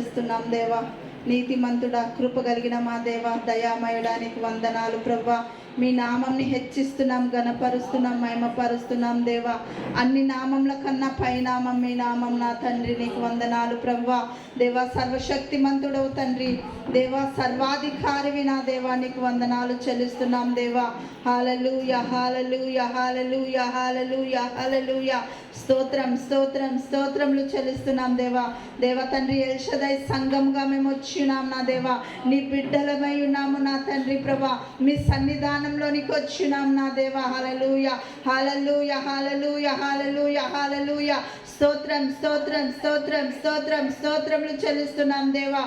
చెల్లిస్తున్నాం దేవా. నీతిమంతుడా, కృప కలిగిన మా దేవ, దయామయడానికి వందనాలు ప్రభా. మీ నామంని హెచ్చిస్తున్నాం, ఘనపరుస్తున్నాం, మహిమపరుస్తున్నాం దేవా. అన్ని నామంల కన్నా పైనామం మీ నామం నా తండ్రి, నీకు వందనాలు ప్రభా. దేవా సర్వశక్తిమంతుడవు తండ్రి, దేవా సర్వాధికారివి నా దేవా, నీకు వందనాలు చెల్లిస్తున్నాం దేవా. హల్లెలూయా హల్లెలూయా హల్లెలూయా హల్లెలూయా హల్లెలూయా. స్తోత్రం స్తోత్రం స్తోత్రములు చెల్లిస్తున్నాం దేవా. దేవా తండ్రి, ఎల్షదై సంఘంగా మేము వచ్చినాం నా దేవా. నీ బిడ్డలమై ఉన్నాము నా తండ్రి ప్రభా. మీ సన్నిధానంలోనికి వచ్చినాం నా దేవా. హల్లెలూయా హల్లెలూయా హల్లెలూయా హల్లెలూయా హల్లెలూయా. స్తోత్రం స్తోత్రం స్తోత్రం స్తోత్రం స్తోత్రములు చెల్లిస్తున్నాం దేవా.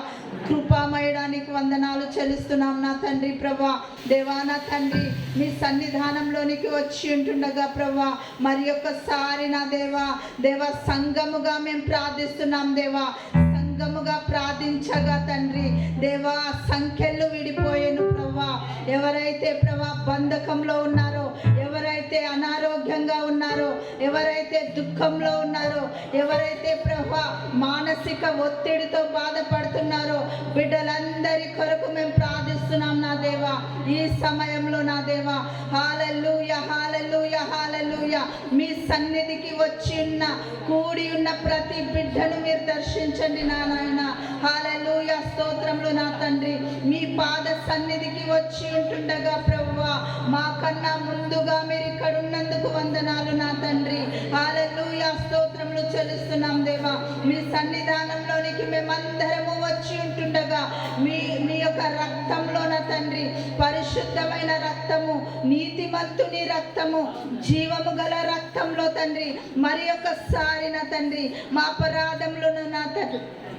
కృపామయడానికి వందనాలు చెల్లిస్తున్నాం నా తండ్రి ప్రభా. దేవా నా తండ్రి, మీ సన్నిధానంలోనికి వచ్చి ఉంటుండగా ప్రభా, మరి ఒక్కసారి నా దేవా, దేవా సంఘముగా మేము ప్రార్థిస్తున్నాం దేవా. సంఘముగా ప్రార్థించగా తండ్రి దేవా, సంఖ్యలు విడిపోయేను ప్రభా. ఎవరైతే ప్రభా బంధకంలో ఉన్నారో, ఎవరైతే అనారోగ్యంగా ఉన్నారో, ఎవరైతే దుఃఖంలో ఉన్నారో, ఎవరైతే ప్రభా మానసిక ఒత్తిడితో బాధపడుతున్నారో, బిడ్డలందరి కొరకు మేము ప్రార్థిస్తున్నాం నా దేవా. ఈ సమయంలో నా దేవా, హల్లెలూయా హల్లెలూయా హల్లెలూయా. మీ సన్నిధికి వచ్చి ఉన్న, కూడి ఉన్న ప్రతి బిడ్డను మీరు దర్శించండి నా నాయన. హల్లెలూయా స్తోత్రములు నా తండ్రి. మీ పాద సన్నిధికి వచ్చి ఉంటుండగా ప్రభువా, మాకన్నా ముందుగా మీరు ఇక్కడ ఉన్నందుకు వందనాలు నా తండ్రి. హల్లెలూయా స్తోత్రములు చెల్లిస్తున్నాం దేవా. మీ సన్నిధానంలోనికి మేమందరము వచ్చి ఉంటుండగా మీ యొక్క రక్తంలో నా తండ్రి, పరిశుద్ధమైన రక్తము, నీతిమంతుని రక్తము, జీవము గల రక్తంలో తండ్రి, మరి ఒకసారి నా తండ్రి మా అపరాధములను నా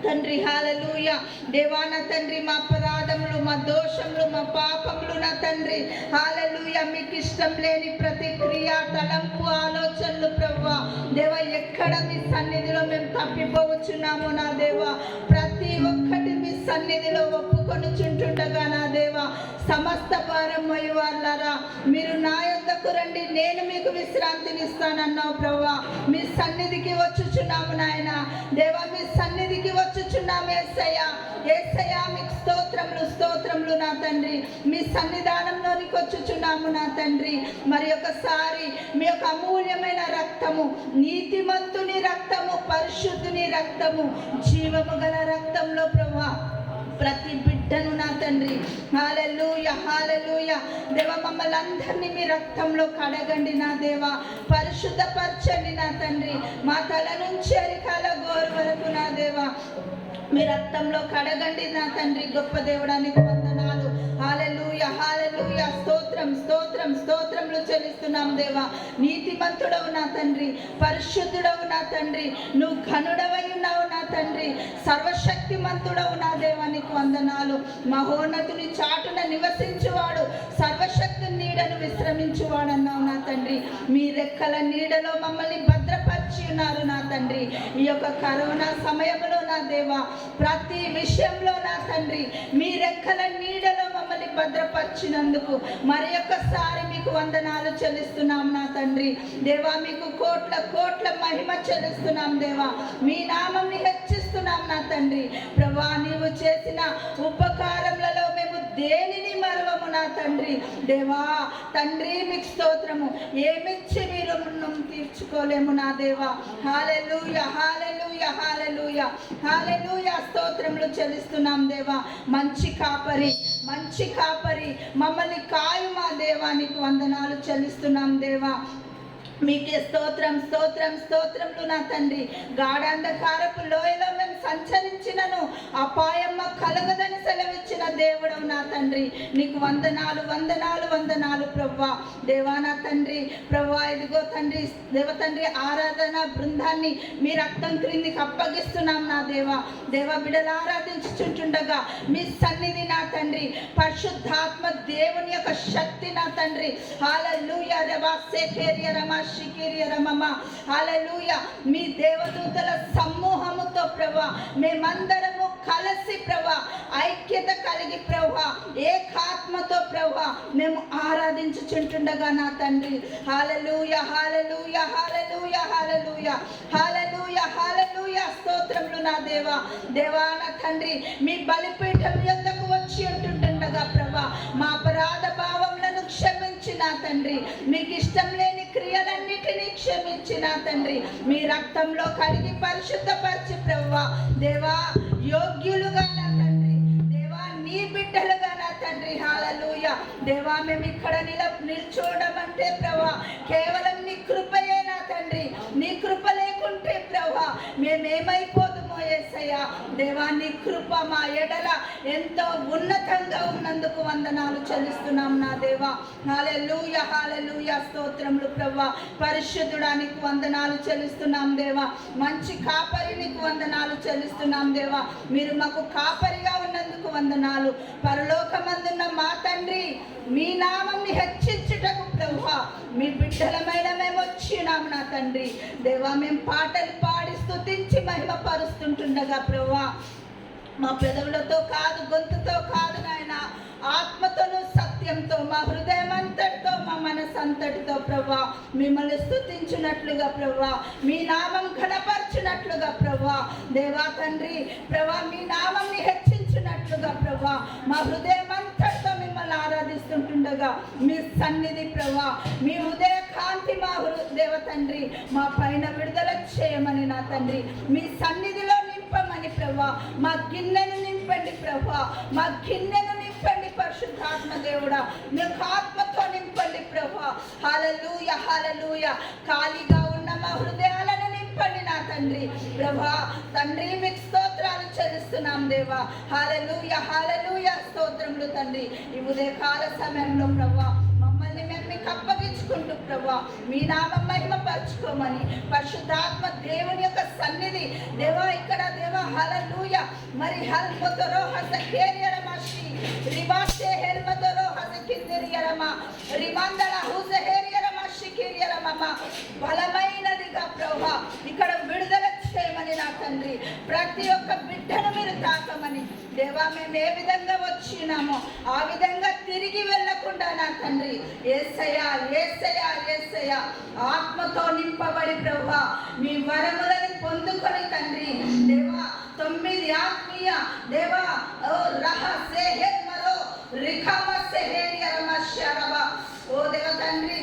తండ్రి హల్లెలూయా దేవా నా తండ్రి, మా అపరాధములు, మా దోషములు, మా పాపములు నా తండ్రి హల్లెలూయా, మీకు ఇష్టం లేని ప్రతి క్రియ, తలంపు, ఆలోచనలు ప్రభువా దేవా, ఎక్కడ మీ సన్నిధిలో మేము తప్పిపోవచ్చున్నాము నా దేవా, ప్రతి ఒక్కటి మీ సన్నిధిలో ఒప్పుకొనుచుంటుండగా నా దేవా, సమస్త భారం మోయువారులారా మీరు నా యొద్దకు రండి, నేను మీకు విశ్రాంతినిస్తానన్నావు ప్రభువా. మీ సన్నిధికి వచ్చుచున్నాము నాయన దేవా, మీ సన్నిధికి వచ్చుచున్నాము యేసయ్యా. యేసయ్యా మీకు స్తోత్రములు స్తోత్రములు నా తండ్రి. మీ సన్నిధానంలోనికి వచ్చుచున్నాము నా తండ్రి. మరి ఒకసారి మీ యొక్క అమూల్యమైన రక్తము, నీతిమంతుని రక్తము, పరిశుద్ధుని రక్తము, జీవము గల రక్తంలో ప్రభువా ప్రతి బిడ్డను నా తండ్రి హల్లెలూయా హల్లెలూయా దేవా, మమ్మల్ని అందరినీ మీ రక్తంలో కడగండి నా దేవా, పరిశుద్ధపరచండి నా తండ్రి. మా తల నుంచి అరికాల గోరు వరకు నా దేవా మీ రక్తంలో కడగండి నా తండ్రి. గొప్ప దేవుడానికి వందనాలు. హల్లెలూయా హల్లెలూయా స్తోత్రం స్తోత్రం స్తోత్రములు చెల్లిస్తున్నాం దేవా. నీతిమంతుడవు నా తండ్రి, పరిశుద్ధుడవు నా తండ్రి, నువ్వు ఘనుడవై ఉన్నావు నా తండ్రి, సర్వశక్తిమంతుడవు నా దేవా, నీకు వందనాలు. మహోన్నతుని చాటున నివసించువాడు, సర్వశక్తి నీడను విశ్రమించువాడు అన్నావు నా తండ్రి. మీ రెక్కల నీడలో మమ్మల్ని భద్రపరిచి ఉన్నారు నా తండ్రి. ఈ యొక్క కరోనా సమయంలో నా దేవా, ప్రతి విషయంలో నా తండ్రి మీ రెక్కల నీడలో మమ్మల్ని భద్రపరిచినందుకు మరి ఒక్కసారి మీకు వందనాలు చెల్లిస్తున్నాం నా తండ్రి దేవా. మీకు కోట్ల కోట్ల మహిమ చెల్లిస్తున్నాం దేవా. మీ నామంని హెచ్చిస్తున్నాం నా తండ్రి ప్రభా. నీవు చేసిన ఉపకారములలో మేము దేనిని మరవము నా తండ్రి దేవా. తండ్రి మీకు స్తోత్రము, ఏమిచ్చి మీరు రుణం తీర్చుకోలేము నా దేవా. హల్లెలూయా హల్లెలూయా హల్లెలూయా హల్లెలూయా స్తోత్రములు చెల్లిస్తున్నాం దేవా. మంచి కాపరి, మంచి కాపరి, మమ్మల్ని కాయు మా దేవా, నీకు వందనాలు చెల్లిస్తున్నాం దేవా. మీకే స్తోత్రం స్తోత్రం స్తోత్రములు నా తండ్రి. గాఢాంధకారపు లోయలో మేము సంచరించినను అపాయమ్మ కలగదని సెలవిచ్చిన దేవుడవు నా తండ్రి, నీకు వందనాలు వందనాలు వందనాలు ప్రభా దేవా నా తండ్రి ప్రభా. ఇదిగో తండ్రి దేవ తండ్రి, ఆరాధన బృందాన్ని మీ రక్తం క్రిందికి అప్పగిస్తున్నాం నా దేవా. దేవా బిడ్డలు ఆరాధించుచుంటుండగా మీ సన్నిధి నా తండ్రి, పరిశుద్ధాత్మ దేవుని యొక్క శక్తి నా తండ్రి హల్లెలూయా రబా సేకేరియా రమా షికిరియా రమమా హల్లెలూయా. మీ దేవదూతల సమూహముతో ప్రభా మేమందరము కలిసి ప్రభా ఐక్యత కలిగి ప్రభా ఏకాత్మతో ప్రభా మేము ఆరాధించుచుంటుండగా నా తండ్రి. హల్లెలూయా హల్లెలూయా హల్లెలూయా హల్లెలూయా హల్లెలూయా హల్లెలూయా. స్తోత్రములు నా దేవా. దేవా నా తండ్రి, మీ బలిపీఠం యొద్దకు వచ్చి ఉంటుండగా ప్రభా, మా అపరాధ భావములను క్షమించిన తండ్రి, మీకు ఇష్టం లేని క్రియలన్నిటినీ క్షమించిన తండ్రి, మీ రక్తంలో కడిగి పరిశుద్ధపరిచి ప్రభువా దేవా యోగ్యులుగా నా తండ్రి, దేవా నీ బిడ్డలుగా నా తండ్రి. హల్లెలూయా. దేవా మేము ఇక్కడ నిల్చోవడం అంటే ప్రభా కేవలం నీ కృపయే నా తండ్రి. నీ కృప లేకుంటే ప్రభా మేమేమైపోదుమో యేసయ్యా. దేవా నీ కృప మా ఎడల ఎంతో ఉన్నతంగా ఉన్నందుకు వందనాలు చెల్లిస్తున్నాం నా దేవా. హల్లెలూయా హల్లెలూయా. స్తోత్రములు ప్రభా. పరిశుద్ధుడానికి వందనాలు చెల్లిస్తున్నాం దేవా. మంచి కాపరికి వందనాలు చెల్లిస్తున్నాం దేవా. మీరు మాకు కాపరిగా ఉన్నందుకు వందనాలు. పరలోకమందున్న మా తండ్రి, మీ నామంని హెచ్చించుటకు ప్రభువా మీ బిడ్డలమైన మేము వచ్చినాము నా తండ్రి. దేవా మేము పాటలు పాడి స్తుతించి మహిమ పరుస్తుంటుండగా ప్రభువా మా పెదవులతో కాదు, గొంతుతో కాదు నాయన, ఆత్మతోను సత్యంతో మా హృదయం అంతటితో మా మనసు అంతటితో ప్రభా మిమ్మల్ని స్తుతించినట్లుగా ప్రభా మీ నామం ఘనపరచినట్లుగా ప్రభా దేవా తండ్రి ప్రభా మీ నామంని హెచ్చించినట్లుగా ప్రభా మా హృదయం అంతటితో మిమ్మల్ని ఆరాధిస్తుంటుండగా మీ సన్నిధి ప్రభా మీ హృదయ కాంతి మా దేవ తండ్రి మా పైన విడుదల చేయమని నా తండ్రి, మీ సన్నిధిలో నింపమని ప్రభా మా గిన్నెను నింపండి ప్రభా, మా గిన్నెను నింపండి పరిశుద్ధాత్మ దేవుడా, మీకు ఆత్మతో నింపండి ప్రభా. హల్లెలూయా హల్లెలూయా. ఖాళీగా ఉన్న మా హృదయాలను నింపండి నా తండ్రి ప్రభా తండ్రి. మీకు స్తోత్రాలు చెల్లిస్తున్నాం దేవా. హల్లెలూయా హల్లెలూయా. స్తోత్రములు తండ్రి. ఈ ఉదయకాల సమయంలో ప్రభా మమ్మల్ని మేము మీకు అప్పగించుకుంటూ ప్రభా మీ నామం మహిమ పరచుకోమని పరిశుద్ధాత్మ దేవుని యొక్క సన్నిధి దేవా ఇక్కడ దేవా. హల్లెలూయా. మరి హల్మతరో హసకేరియరమషి రిబాషే హెల్మతరో హసకిందిరియరమ రిమందల హుజహేరియరమషి కిరియరమమ బలమైనదిగా ప్రభా ఇక్కడ విడుదల చేయమని నా తండ్రి. ప్రతి ఒక్క బిడ్డను మీరు తాకమని దేవా మేము ఏ విధంగా వచ్చినామో ఆ విధంగా తిరిగి వెళ్ళకుండా నా తండ్రి యేసయ్యా యేసయ్యా యేసయ్యా ఆత్మతో నింపబడి ప్రభా మీ వరములను పొందుకొని తండ్రి దేవా 9 ఆత్మీయ దేవా ఓ రహస్య హెల్మరో రిఖమస్య హేరియరమశ్యరబ ఓ దేవ తండ్రి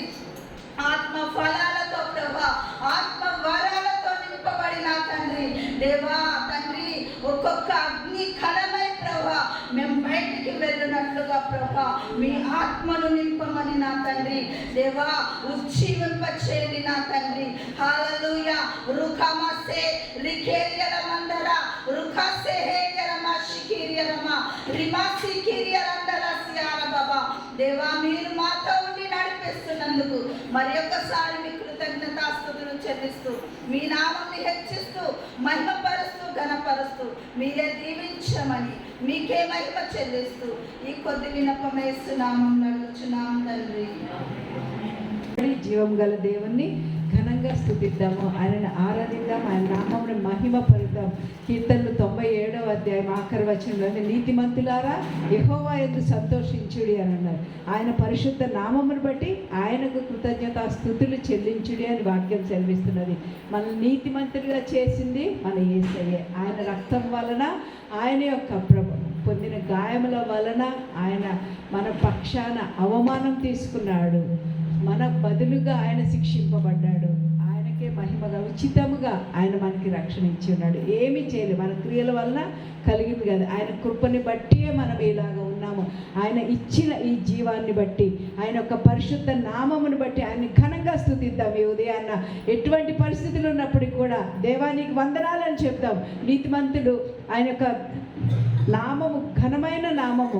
ఆత్మ ఫలాలతో ప్రభా ఆత్మ వరాలతో నింపబడిన తండ్రి దేవా తండ్రి ఒక్కొక్క అగ్ని కలమై ప్రభా మేము బయటికి వెళ్ళినట్లుగా ప్రభా మీ ఆత్మను నింపమని నా తండ్రి దేవా ఉజ్జీవింపచేయండి నా తండ్రి. హల్లెలూయా. రుఖమసే రిఖేరియల మందర రుఖసే హేయరమ షికిరియరమ రిమాసి కిరియరందర సియార బాబా దేవా మీరు మాతో ఉండి నడిపిస్తున్నందుకు మరి ఒక్కసారి మీ కృతజ్ఞతాస్తుతులు చెల్లిస్తూ మీ నామాన్ని హెచ్చిస్తూ మహిమపరుస్తూ ఘనపరుస్తూ మీరే దీవించమని మీకే మహిమ చెల్లిస్తూ ఈ కొద్ది విన్నపం యేసునామం నడుచున్నాం తండ్రి. జీవం గల దేవుణ్ణి ఘనంగా స్తుతిద్దాము, ఆయనను ఆరాధిద్దాం, ఆయన నామమును మహిమ పరుద్దాం. కీర్తనలు 97వ అధ్యాయం ఆఖరి వచనంలో నీతిమంతులారా యెహోవా యందు సంతోషించుడి అని అన్నారు. ఆయన పరిశుద్ధ నామమును బట్టి ఆయనకు కృతజ్ఞతా స్తుతులు చెల్లించుడి అని వాక్యం సెలవిస్తున్నది. మనల్ని నీతిమంతులుగా చేసింది మన యేసయ్యే. ఆయన రక్తం వలన ఆయన యొక్క పొందిన గాయముల వలన ఆయన మన పక్షాన అవమానం తీసుకున్నాడు, మన బదులుగా ఆయన శిక్షింపబడ్డాడు. ఆయనకే మహిమగా ఉచితముగా ఆయన మనకి రక్షణ ఇచ్చి ఉన్నాడు. ఏమీ చేయలేదు, మన క్రియల వలన కలిగింది కదా, ఆయన కృపని బట్టియే మనం ఇలాగా ఉన్నాము. ఆయన ఇచ్చిన ఈ జీవాన్ని బట్టి, ఆయన యొక్క పరిశుద్ధ నామమును బట్టి ఆయన్ని ఘనంగా స్తుతిద్దాం. ఈ ఉదయాన్న ఎటువంటి పరిస్థితులు ఉన్నప్పటికీ కూడా దేవానికి వందనాలని చెప్తాం. నీతిమంతుడు ఆయన యొక్క నామము ఘనమైన నామము,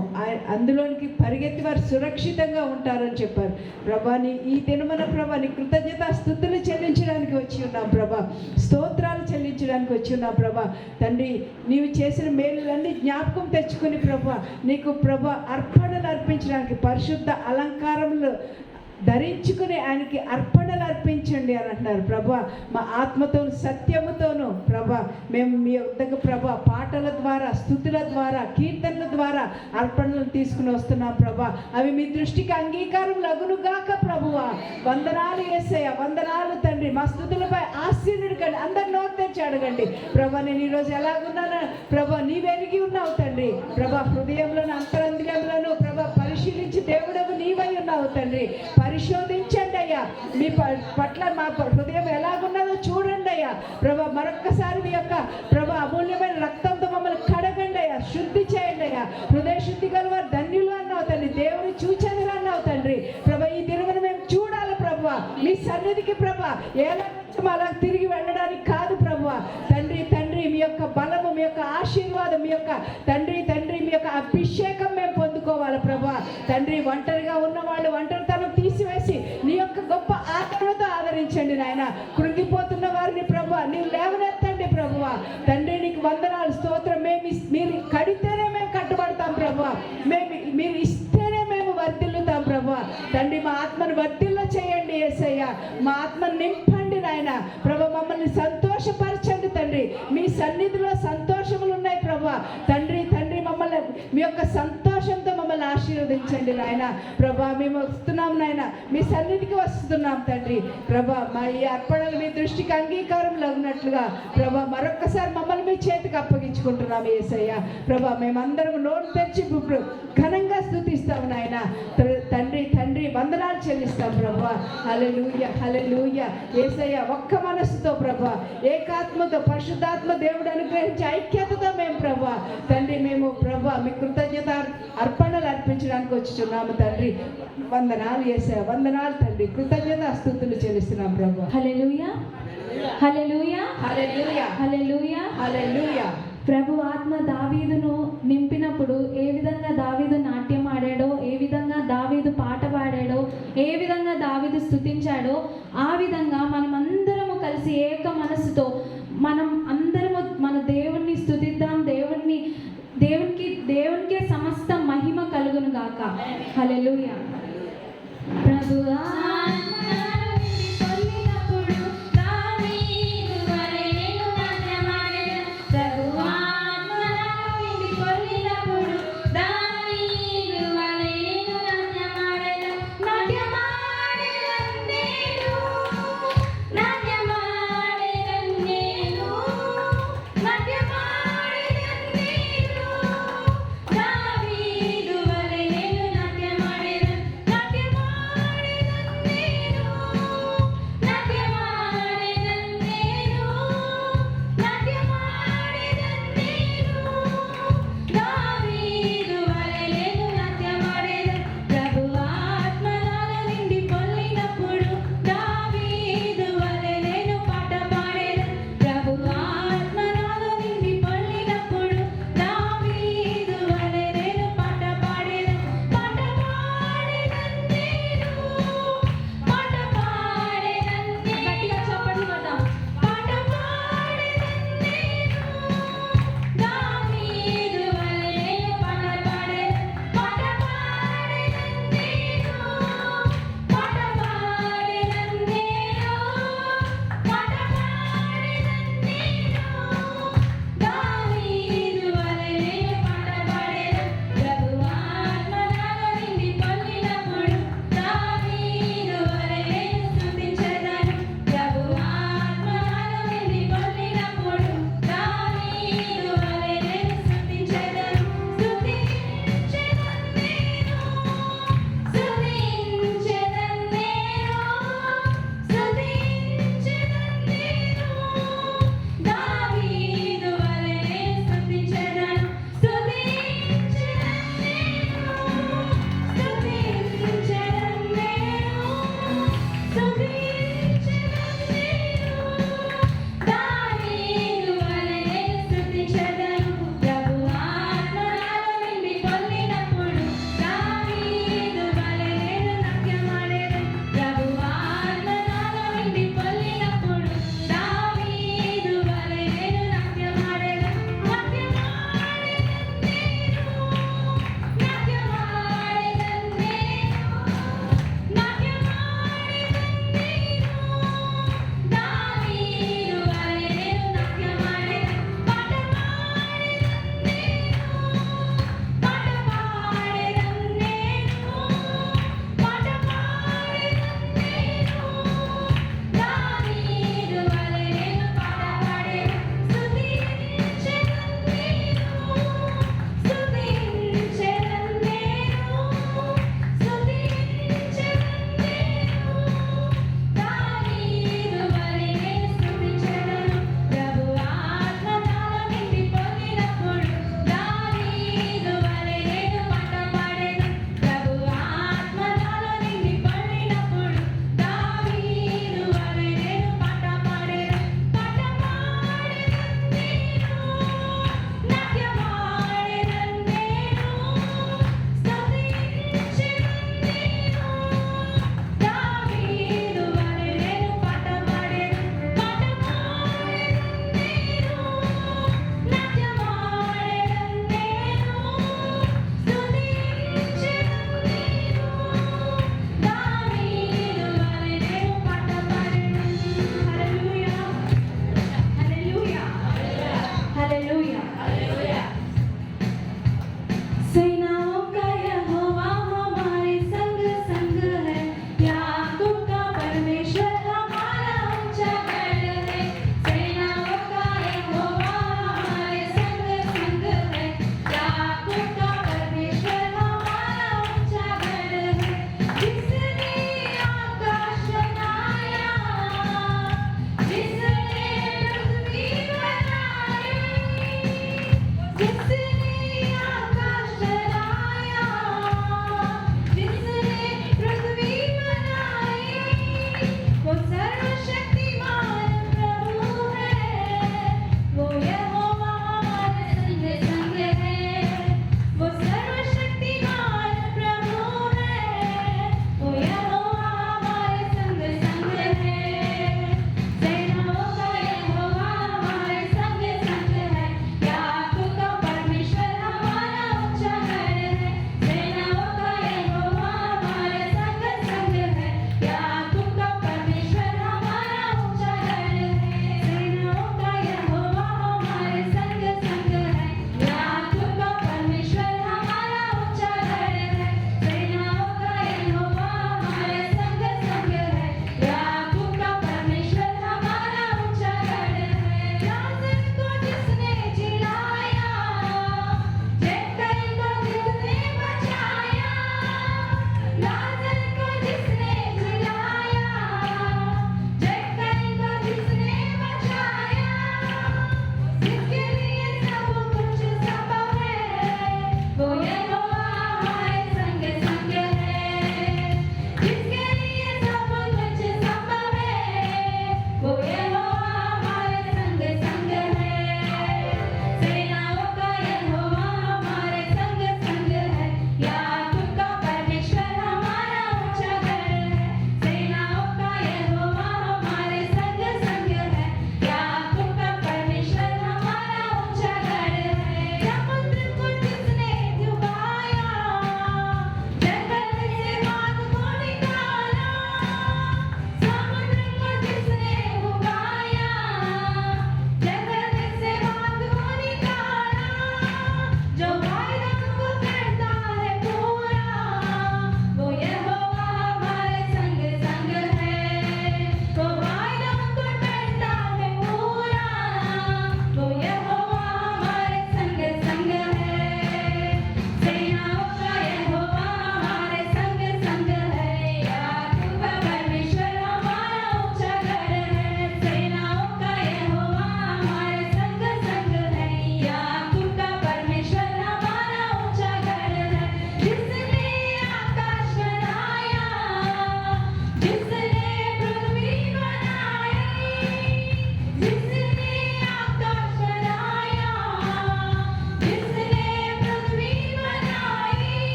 అందులోనికి పరిగెత్తి వారు సురక్షితంగా ఉంటారని చెప్పారు. ప్రభాని ఈ దినమున ప్రభాని కృతజ్ఞత స్తుతులు చెల్లించడానికి వచ్చి ఉన్నాం ప్రభా, స్తోత్రాలు చెల్లించడానికి వచ్చి ఉన్నాం ప్రభా. తండ్రి నీవు చేసిన మేలులన్నీ జ్ఞాపకం తెచ్చుకుని ప్రభా నీకు ప్రభా అర్పణలు అర్పించడానికి పరిశుద్ధ అలంకారములు ధరించుకుని ఆయనకి అర్పణలు అర్పించండి అని అంటున్నారు. ప్రభా మా ఆత్మతోను సత్యముతోను ప్రభా మేము మీ వద్దకు ప్రభా పాటల ద్వారా, స్తుతుల ద్వారా, కీర్తనల ద్వారా అర్పణలు తీసుకుని వస్తున్నాం ప్రభా. అవి మీ దృష్టికి అంగీకారం లగునుగాక ప్రభువా. వందనాలు యేసయ్య, వందనాలు తండ్రి. మా స్తుతులపై ఆశీర్వదించండి. అందరు నోరు తెచ్చి అడగండి ప్రభా, నేను ఈరోజు ఎలాగున్నాను ప్రభా, నీవెరిగి ఉన్నావు తండ్రి. ప్రభా హృదయంలోను అంతరంద్రియంలోను ప్రభా పరిశీలించి దేవుడవు నీవై ఉన్నావు తండ్రి. పరిశోధించండి అయ్యా, మీ పట్ల మా హృదయం ఎలాగున్నదో చూడండి అయ్యా ప్రభా. మరొక్కసారి మీ యొక్క ప్రభా అమూల్యమైన రక్తంతో మమ్మల్ని కడగండి అయ్యా, శుద్ధి చేయండి అయ్యా. హృదయ శుద్ధి గలవారు ధన్యులు అన్నావు తండ్రి, దేవుని చూచెదరు అన్నావు తండ్రి. ప్రభా ఈ దినమును మేము చూడాలి ప్రభా, మీ సన్నిధికి ప్రభా. ఎలా అలా తిరిగి వెళ్ళడానికి కాదు ప్రభువా. తండ్రి తండ్రి మీ యొక్క బలము, మీ యొక్క ఆశీర్వాదం, మీ యొక్క తండ్రి తండ్రి మీ యొక్క అభిషేకం మేము పొందుకోవాలి ప్రభువా. తండ్రి ఒంటరిగా ఉన్న వాళ్ళు ఒంటరితనం తీసివేసి నీ యొక్క గొప్ప ఆదరణతో ఆదరించండి నాయన. కృంగిపోతున్న వారిని ప్రభువా నీవు లేవనెత్తండి ప్రభువా. తండ్రి నీకు వందనాలు, స్తోత్రం. మీరు కడితేనే మేము కట్టుబడతాం ప్రభువా, మీరు ఇస్తేనే మేము వర్ధిల్లుతాం ప్రభువా. తండ్రి మా ఆత్మను వర్ధిల్ల చేయండి యేసయ్య, మా ఆత్మను నింపండి నాయన ప్రభు. మమ్మల్ని సంతోషపరచండి తండ్రి, మీ సన్నిధిలో సంతోషములు ఉన్నాయి ప్రభు. తండ్రి తండ్రి మమ్మల్ని మీ యొక్క సంతోషంతో మమ్మల్ని ఆశీర్వదించండి నాయన ప్రభా. మేము వస్తున్నాం నాయన, మీ సన్నిధికి వస్తున్నాం తండ్రి ప్రభా. మా ఈ అర్పణలు మీ దృష్టికి అంగీకారం లగినట్లుగా ప్రభా మరొక్కసారి మమ్మల్ని మీ చేతికి అప్పగించుకుంటున్నాం యేసయ్య ప్రభా. మేమందరం నోరు తెచ్చి ఘనంగా స్తుతిస్తాం నాయన తండ్రి తండ్రి. వందనాలు చెల్లిస్తాం ప్రభా. హల్లెలూయా హల్లెలూయా యేసయ్య. ఒక్క మనస్సుతో ప్రభా, ఏకాత్మతో పరిశుద్ధాత్మ దేవుడు అనుగ్రహించి ఐక్యతతో మేము ప్రభా తండ్రి మేము ప్రభా మీ కృతజ్ఞత అర్పణలు అర్పించడానికి వచ్చుచున్నాము తండ్రి. వందనాలు యేసయ్య, వందనాలు తండ్రి. కృతజ్ఞత స్తుతులు చెల్లిస్తున్నాం ప్రభా. హల్లెలూయా హల్లెలూయా హల్లెలూయా హల్లెలూయా హల్లెలూయా. ప్రభు ఆత్మ దావీదును నింపినప్పుడు ఏ విధంగా దావీదు నాట్యం ఆడాడో, ఏ విధంగా దావీదు పాట పాడాడో, ఏ విధంగా దావీదు స్తుతించాడో, ఆ విధంగా మనం అందరము కలిసి ఏక మనస్సుతో మనం అందరము మన దేవుణ్ణి స్తుతిద్దాం. దేవునికే సమస్త మహిమ కలుగును గాక. హల్లెలూయా. ప్రభువా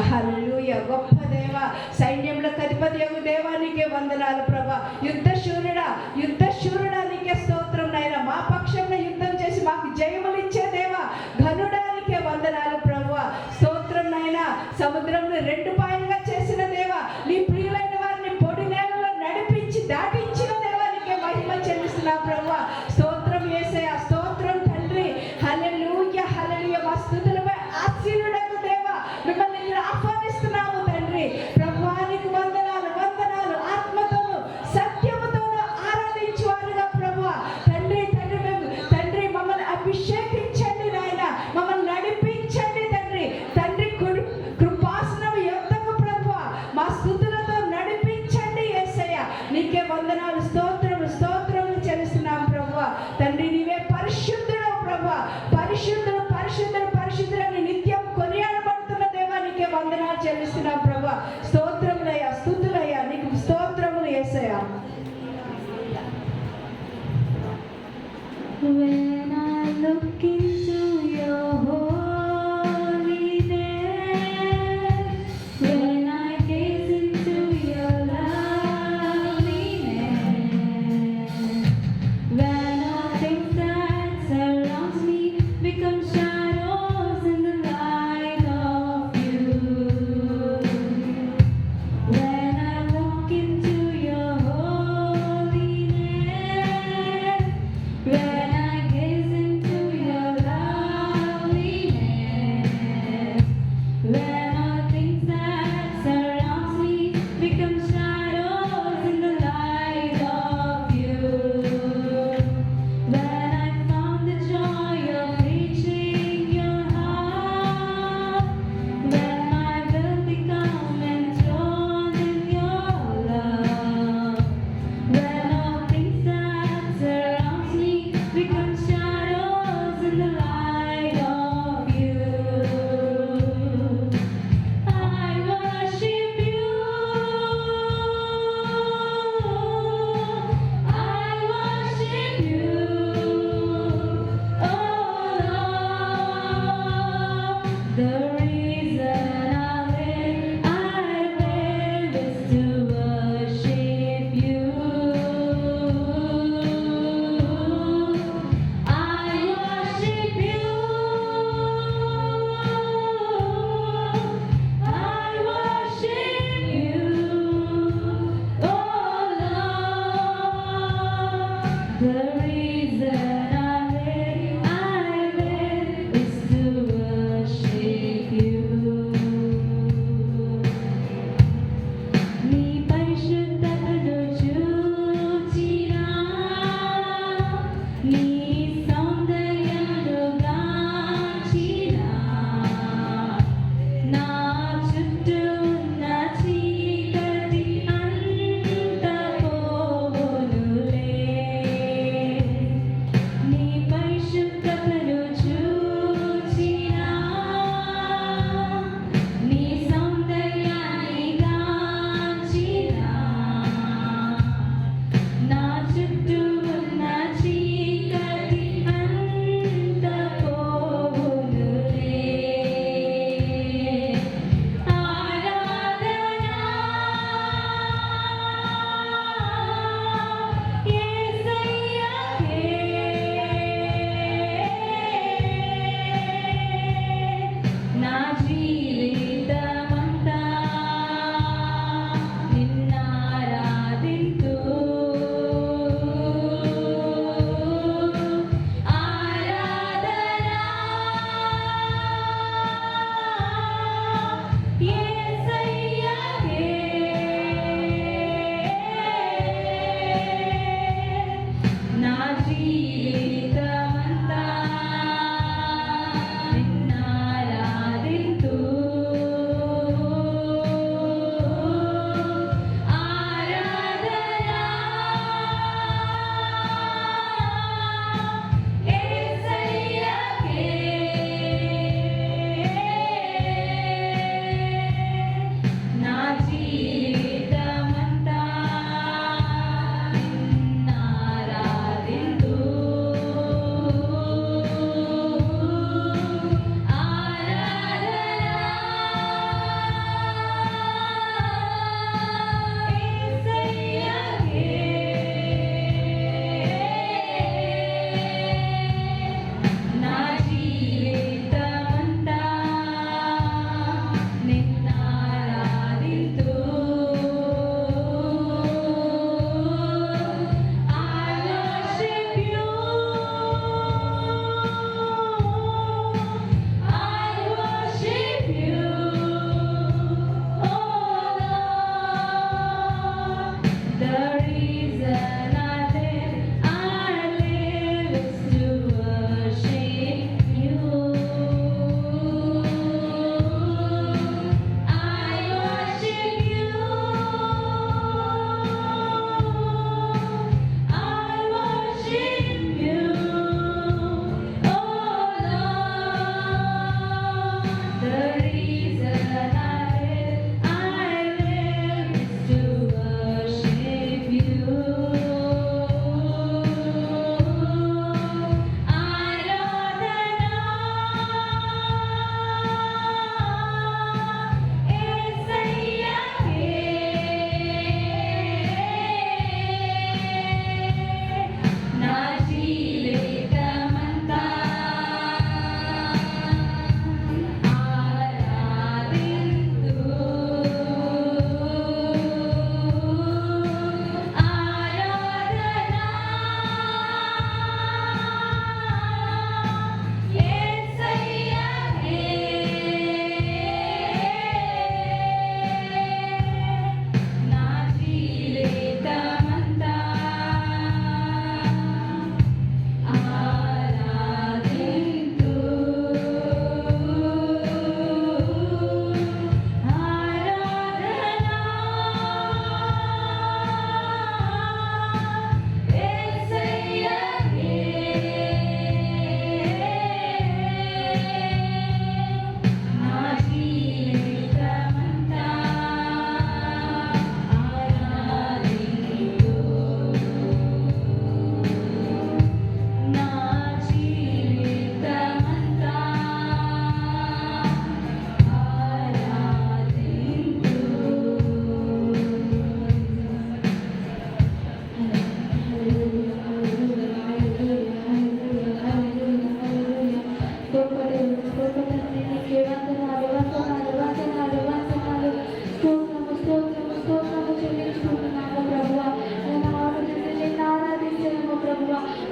హల్లెలూయా. గొప్ప దేవ, సైన్యములకు అధిపతి యొక్క దేవానికి వందనాలు ప్రభా. యుద్ధ శూరుడా నీకే స్తోత్రం నాయన. మా పక్షంలో యుద్ధం చేసి మాకు జయములు ఇచ్చే దేవా, ఘనుడానికే వందనాలు ప్రభువా. స్తోత్రం నాయన. సముద్రంలో 2 పాయలుగా చేసిన దేవా, నీ ప్రియులైన వారిని పొడి నేలలో నడిపించి దాటించిన దేవానికే మహిమ చెల్లిస్తున్నా ప్రభువా. స్తోత్రం యేసయ్య, స్తోత్రం తండ్రి. హల్లెలూయా హల్లెలూయా. మా స్తుతులపై ఆశీర్వదకు దేవా, మిమ్మల్ని నేను ఆహ్వానిస్తున్నాము తండ్రి. ప్రభువానికి వందనాలు వందనాలు. ఆత్మతోను సత్యముతోను ఆరాధించువారుగా ప్రభువా. తండ్రి మమ్మల్ని అభిషేకించండి నాయన, మమ్మల్ని నడిపించండి తండ్రి కృపాసనం యొద్దకు ప్రభువా మా స్తుతులతో నడిపించండి యేసయ్య. నీకే వందనాలు, స్తోత్రములు చెల్లిస్తున్నాం ప్రభువా. తండ్రి నీవే పరిశుద్ధుడు ప్రభువా. పరిశుద్ధులని నిత్యం కొనియాడబడుతున్న దేవా, నీకే వందనాలు చెల్లిస్తున్నాం ప్రభువా. స్తోత్రములయ్యా, స్తుతులయ్యా, నీకు స్తోత్రములు యేసయ్య. When I look into your holiness, when I gaze into your loveliness, when all things that surrounds me become shadows in the light of you. When I walk into your holiness, when I gaze into your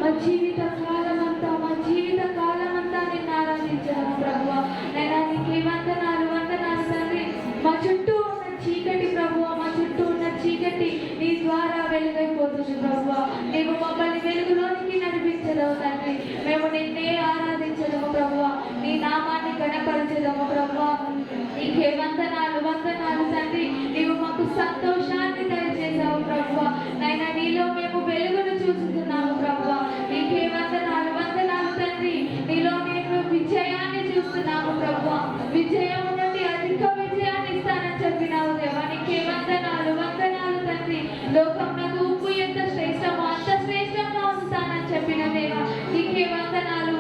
మా జీవిత కాలం అంతా నిన్ను ఆరాధించడం ప్రభువా. నైనా నీకే వందనాలు తండ్రి. మా చుట్టూ ఉన్న చీకటి ప్రభువా, మా చుట్టూ ఉన్న చీకటి నీ ద్వారా వెలుగైపోతుంది ప్రభువా. నీవు మమ్మల్ని వెలుగులోనికి నడిపించదవు తండ్రి. మేము నిన్నే ఆరాధించదము ప్రభువా, నీ నామాన్ని గణపరచదము ప్రభువా. నీకే వందనాలు తండ్రి. నీవు మాకు సంతోషాన్ని దయచేసావు ప్రభువా. నైనా నీలో మేము వెలుగును చూస్తున్నాము ప్రభువా. నీకే వందనాలు తండ్రి. నీలో మేము విజయాన్ని చూస్తున్నాము ప్రభువా. విజయం నుండి అధిక విజయాన్ని ఇస్తానని చెప్పినావు దేవా. నీకే వందనాలు తండ్రి. లోకంలో ఉప్పు ఎంత శ్రేష్టమో అంత శ్రేష్టంగా ఉంచుతానని చెప్పిన దేవా. నీకే వందనాలు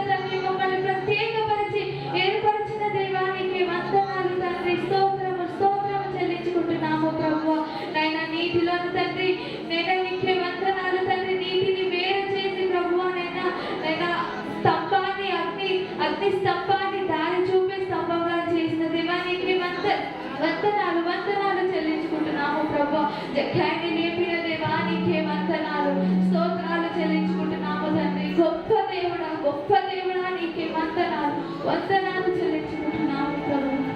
తండ్రి. మమ్మల్ని ప్రత్యేకపరిచి ఏర్పరిచిన దేవా, నీకే వందనాలు తండ్రి. స్తోత్రము చెల్లించుకుంటున్నాము ప్రభువా. నైనా నీటిలోను తండ్రి, నేను నీకే వందనాలు తండ్రి. నీటిని వేరు చేసి ప్రభువా నైనా స్తంభాన్ని అగ్ని స్తంభాన్ని దారి చూపే స్తంభంగా చేసిన దేవా, నీకే వందనాలు చెల్లించుకుంటున్నాము ప్రభువా. జగ్గాన్ని లేపిన దేవా, నీకే వందనాలు స్తోత్రాలు చెల్లించుకుంటున్నాము తండ్రి. గొప్ప దేవుడా నీకే వందనాలు చెల్లించుకుంటున్నాము ప్రభువా.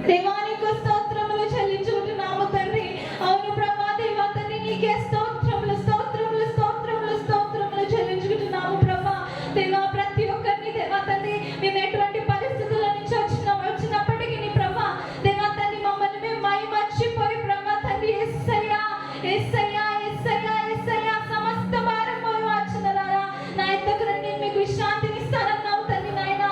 దేవానికి స్తోత్రములు చెల్లించుకుంటున్నాము తండ్రి. అవును ప్రభా, దేవా తండ్రి నీకే స్తోత్రములు స్తోత్రములు స్తోత్రములు స్తోత్రములు చెల్లించుకుంటున్నాము ప్రభా. దేవా ప్రతి ఒక్కరిని దేవా తండ్రి మేము ఎటువంటి పరిస్థితుల నుంచి వచ్చినప్పటికీ ప్రభా దేవా తండ్రి మమ్మల్ని మేము మర్చిపోయి ప్రభా తండ్రి యేసయ్యా యేసయ్యా యేసయ్యా యేసయ్యా సమస్త భారం మోయవచ్చునరారా నా ఎద్దకు రండి, మీకు విశ్రాంతిని ఇస్తానన్నావు తండ్రి నాయన.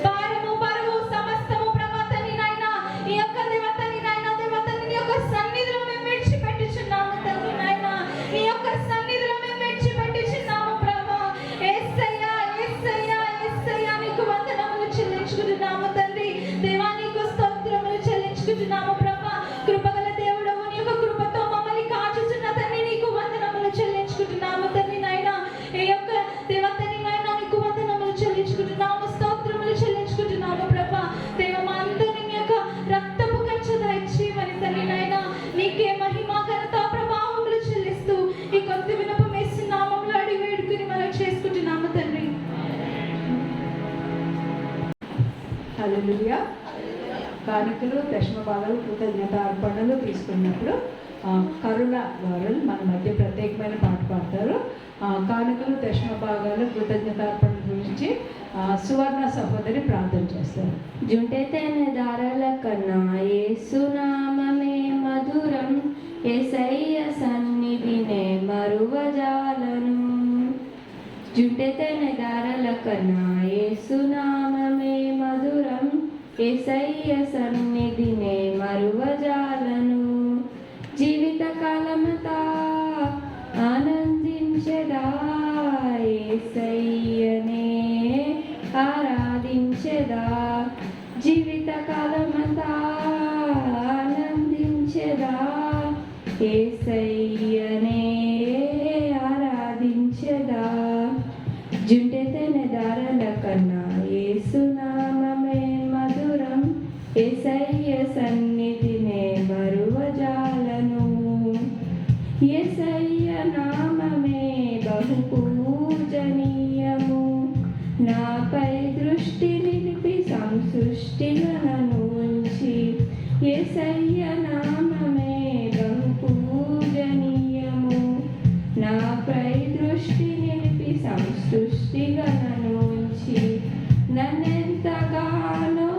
భారము బరువు సమస్తము ప్రభా తండ్రి నాయన ఈ యొక్క దేవా తండ్రి నాయన దేవా తండ్రి నీ యొక్క సన్నిధిలో మేము విడిచిపెట్టుచున్నాము తండ్రి నాయన. నీ యొక్క సన్నిధిలో మేము విడిచిపెట్టుచున్నాము ప్రభా. యేసయ్యా యేసయ్యా యేసయ్యా నీకు వందనములు చెల్లించుకుంటున్నాము తండ్రి. దేవా నీకు స్తోత్రములు చెల్లించుకుంటున్నాము ప్రభా. కృపగల దేవుడవు, నీ యొక్క కృపతో మమ్మల్ని కాచుచున్న తండ్రి నీకు వందనములు చెల్లించుకుంటున్నాము తండ్రి నాయన. ఈ యొక్క దేవా తండ్రి నాయన నీకు వందనములు చెల్లించుకుంటున్నాము, స్తోత్రములు చెల్లించుకుంటున్నాము ప్రభా. దేవ మా అందరినీ నీ యొక్క రక్తపు కంచె దయచేయమని తండ్రి నాయన నీకే మహిమ ఘనత ప్రభావములు చెల్లిస్తూ ఈ కొత్త విన్నపం యేసు నామములో అడిగి వేడుకుని మనం చేసుకుంటున్నాము తండ్రి. హల్లెలూయా. కానుకలు, దశమ భాగాలు, కృతజ్ఞత అర్పణలు తీసుకున్నప్పుడు కరుణ వారు మన మధ్య ప్రత్యేకమైన పాట పాడతారు. కానుకలు, దశమ భాగాలు, కృతజ్ఞత అర్పణ గురించి సువర్ణ సహోదరి ప్రార్థన చేస్తారు. జుంటెతెన దారల కన్నా యేసునామమే మధురం, యేసయ్య సన్నిధినే మరువజాలను. జుంటెతెన దారల కన్నా యేసునామమే మధురం, యేసయ్య సన్నిధినే మరువజాలను. జీవితకాలమంతా ఆనందించెదా, యేసయ్యనే ఆరాధించెదా. జీవితకాలమంతా ఆనందించెదా, యేసయ్యనే ఆరాధించెదా. జుంటెతెన దారల కన్నా యేసునామమే మధురం, యేసయ్య సన్నిధినే మరువజాలను. యేసయ్య నామమే బహు పూజనీయము, నాపై దృష్టి నిలిపి సంసృష్టిగా నన్ను ఉంచి. యేసయ్య నామమే బహు పూజనీయము, నాపై దృష్టి నిలిపి సంసృష్టిగా నన్ను ఉంచి. నన్నెంతగానో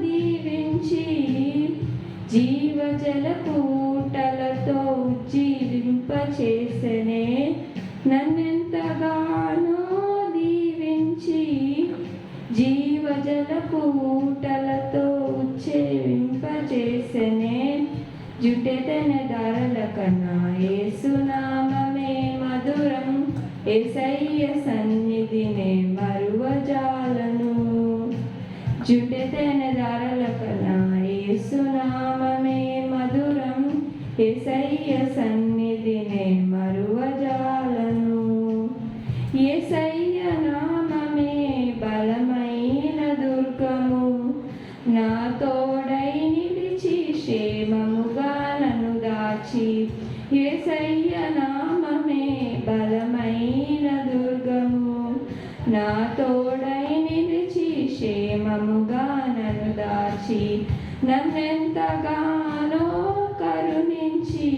దీవించి జీవజల కూటలతో ఉజ్జీవింపచేసెనే. నన్నెంతగానో దీవించి జీవజల కూటలతో ఉజ్జీవింపచేసెనే. జుంటెతెన దారల కన్నా యేసునామమే మధురం, యేసయ్య సన్నిధినే మరువజాలను. జుంటెతెన దారల కన్నా యేసునామమే మధురం, యేసయ్య సన్నిధినే మరువజాలను. యేసయ్య నామమే బలమైన దుర్గము, నా తోడై నిలిచి క్షేమముగా నన్ను దాచి. యేసయ్య నామమే బలమైన దుర్గము, నా తోడై నిలిచి క్షేమముగా నన్ను దాచి. నన్నెంతగానో కరుణించి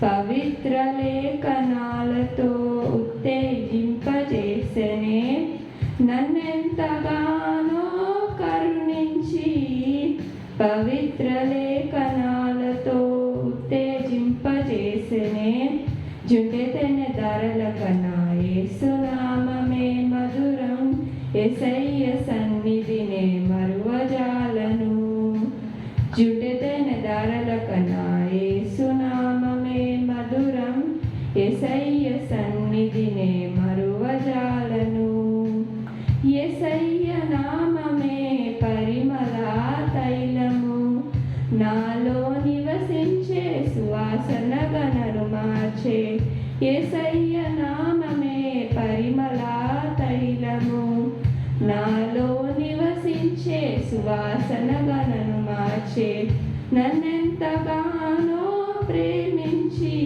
పవిత్ర లేఖనాలతో ఉత్తేజింపజేసెనే. నన్నెంతగానో కరుణించి పవిత్ర లేఖనాలతో ఉత్తేజింపజేసెనే. జుంటెతెన దారల కన్నా యేసునామమే మధురం, యేసయ్య సన్నిధినే మరువజాలను. జుంటెతెన దారల కన్నా యేసునామమే మధురం, యేసయ్య సన్నిధినే మరువజాలను. యేసయ్య నామమే పరిమళ తైలము, నాలో నివసించే సువాసన గణను మార్చే. యేసయ్య నామమే పరిమళ తైలము, నాలో నివసించే సువాసన గణను మార్చే. నన్నెంతగానో ప్రేమించి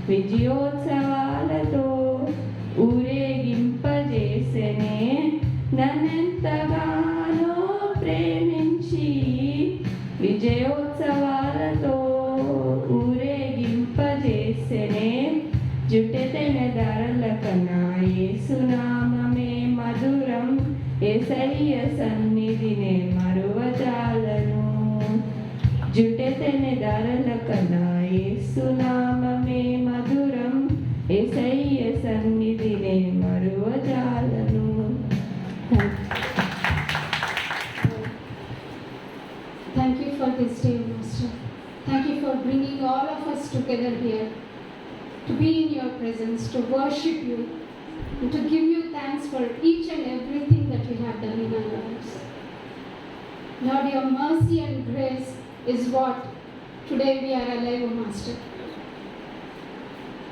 విజయోత్సవాలతో ఊరేగింపజేసెనే. నన్నెంతగానో ప్రేమించి విజయోత్సవాలతో ఊరేగింపజేసెనే జుట్టెతెన ధరల కన్నా యేసునామమే మధురం యేసయ్య సన్నిధినే మరువజాలను జుట్టెతెన ధరల కన్నా యేసునామమే మధురం యేసయ్య సన్నిధినే మరువజాలను. Thank you for this day, Master. Thank you for bringing all of us together here to be in your presence, to worship you, and to give you thanks for each and everything that you have done in our lives. Lord, your mercy and grace is what today we are alive, O Master.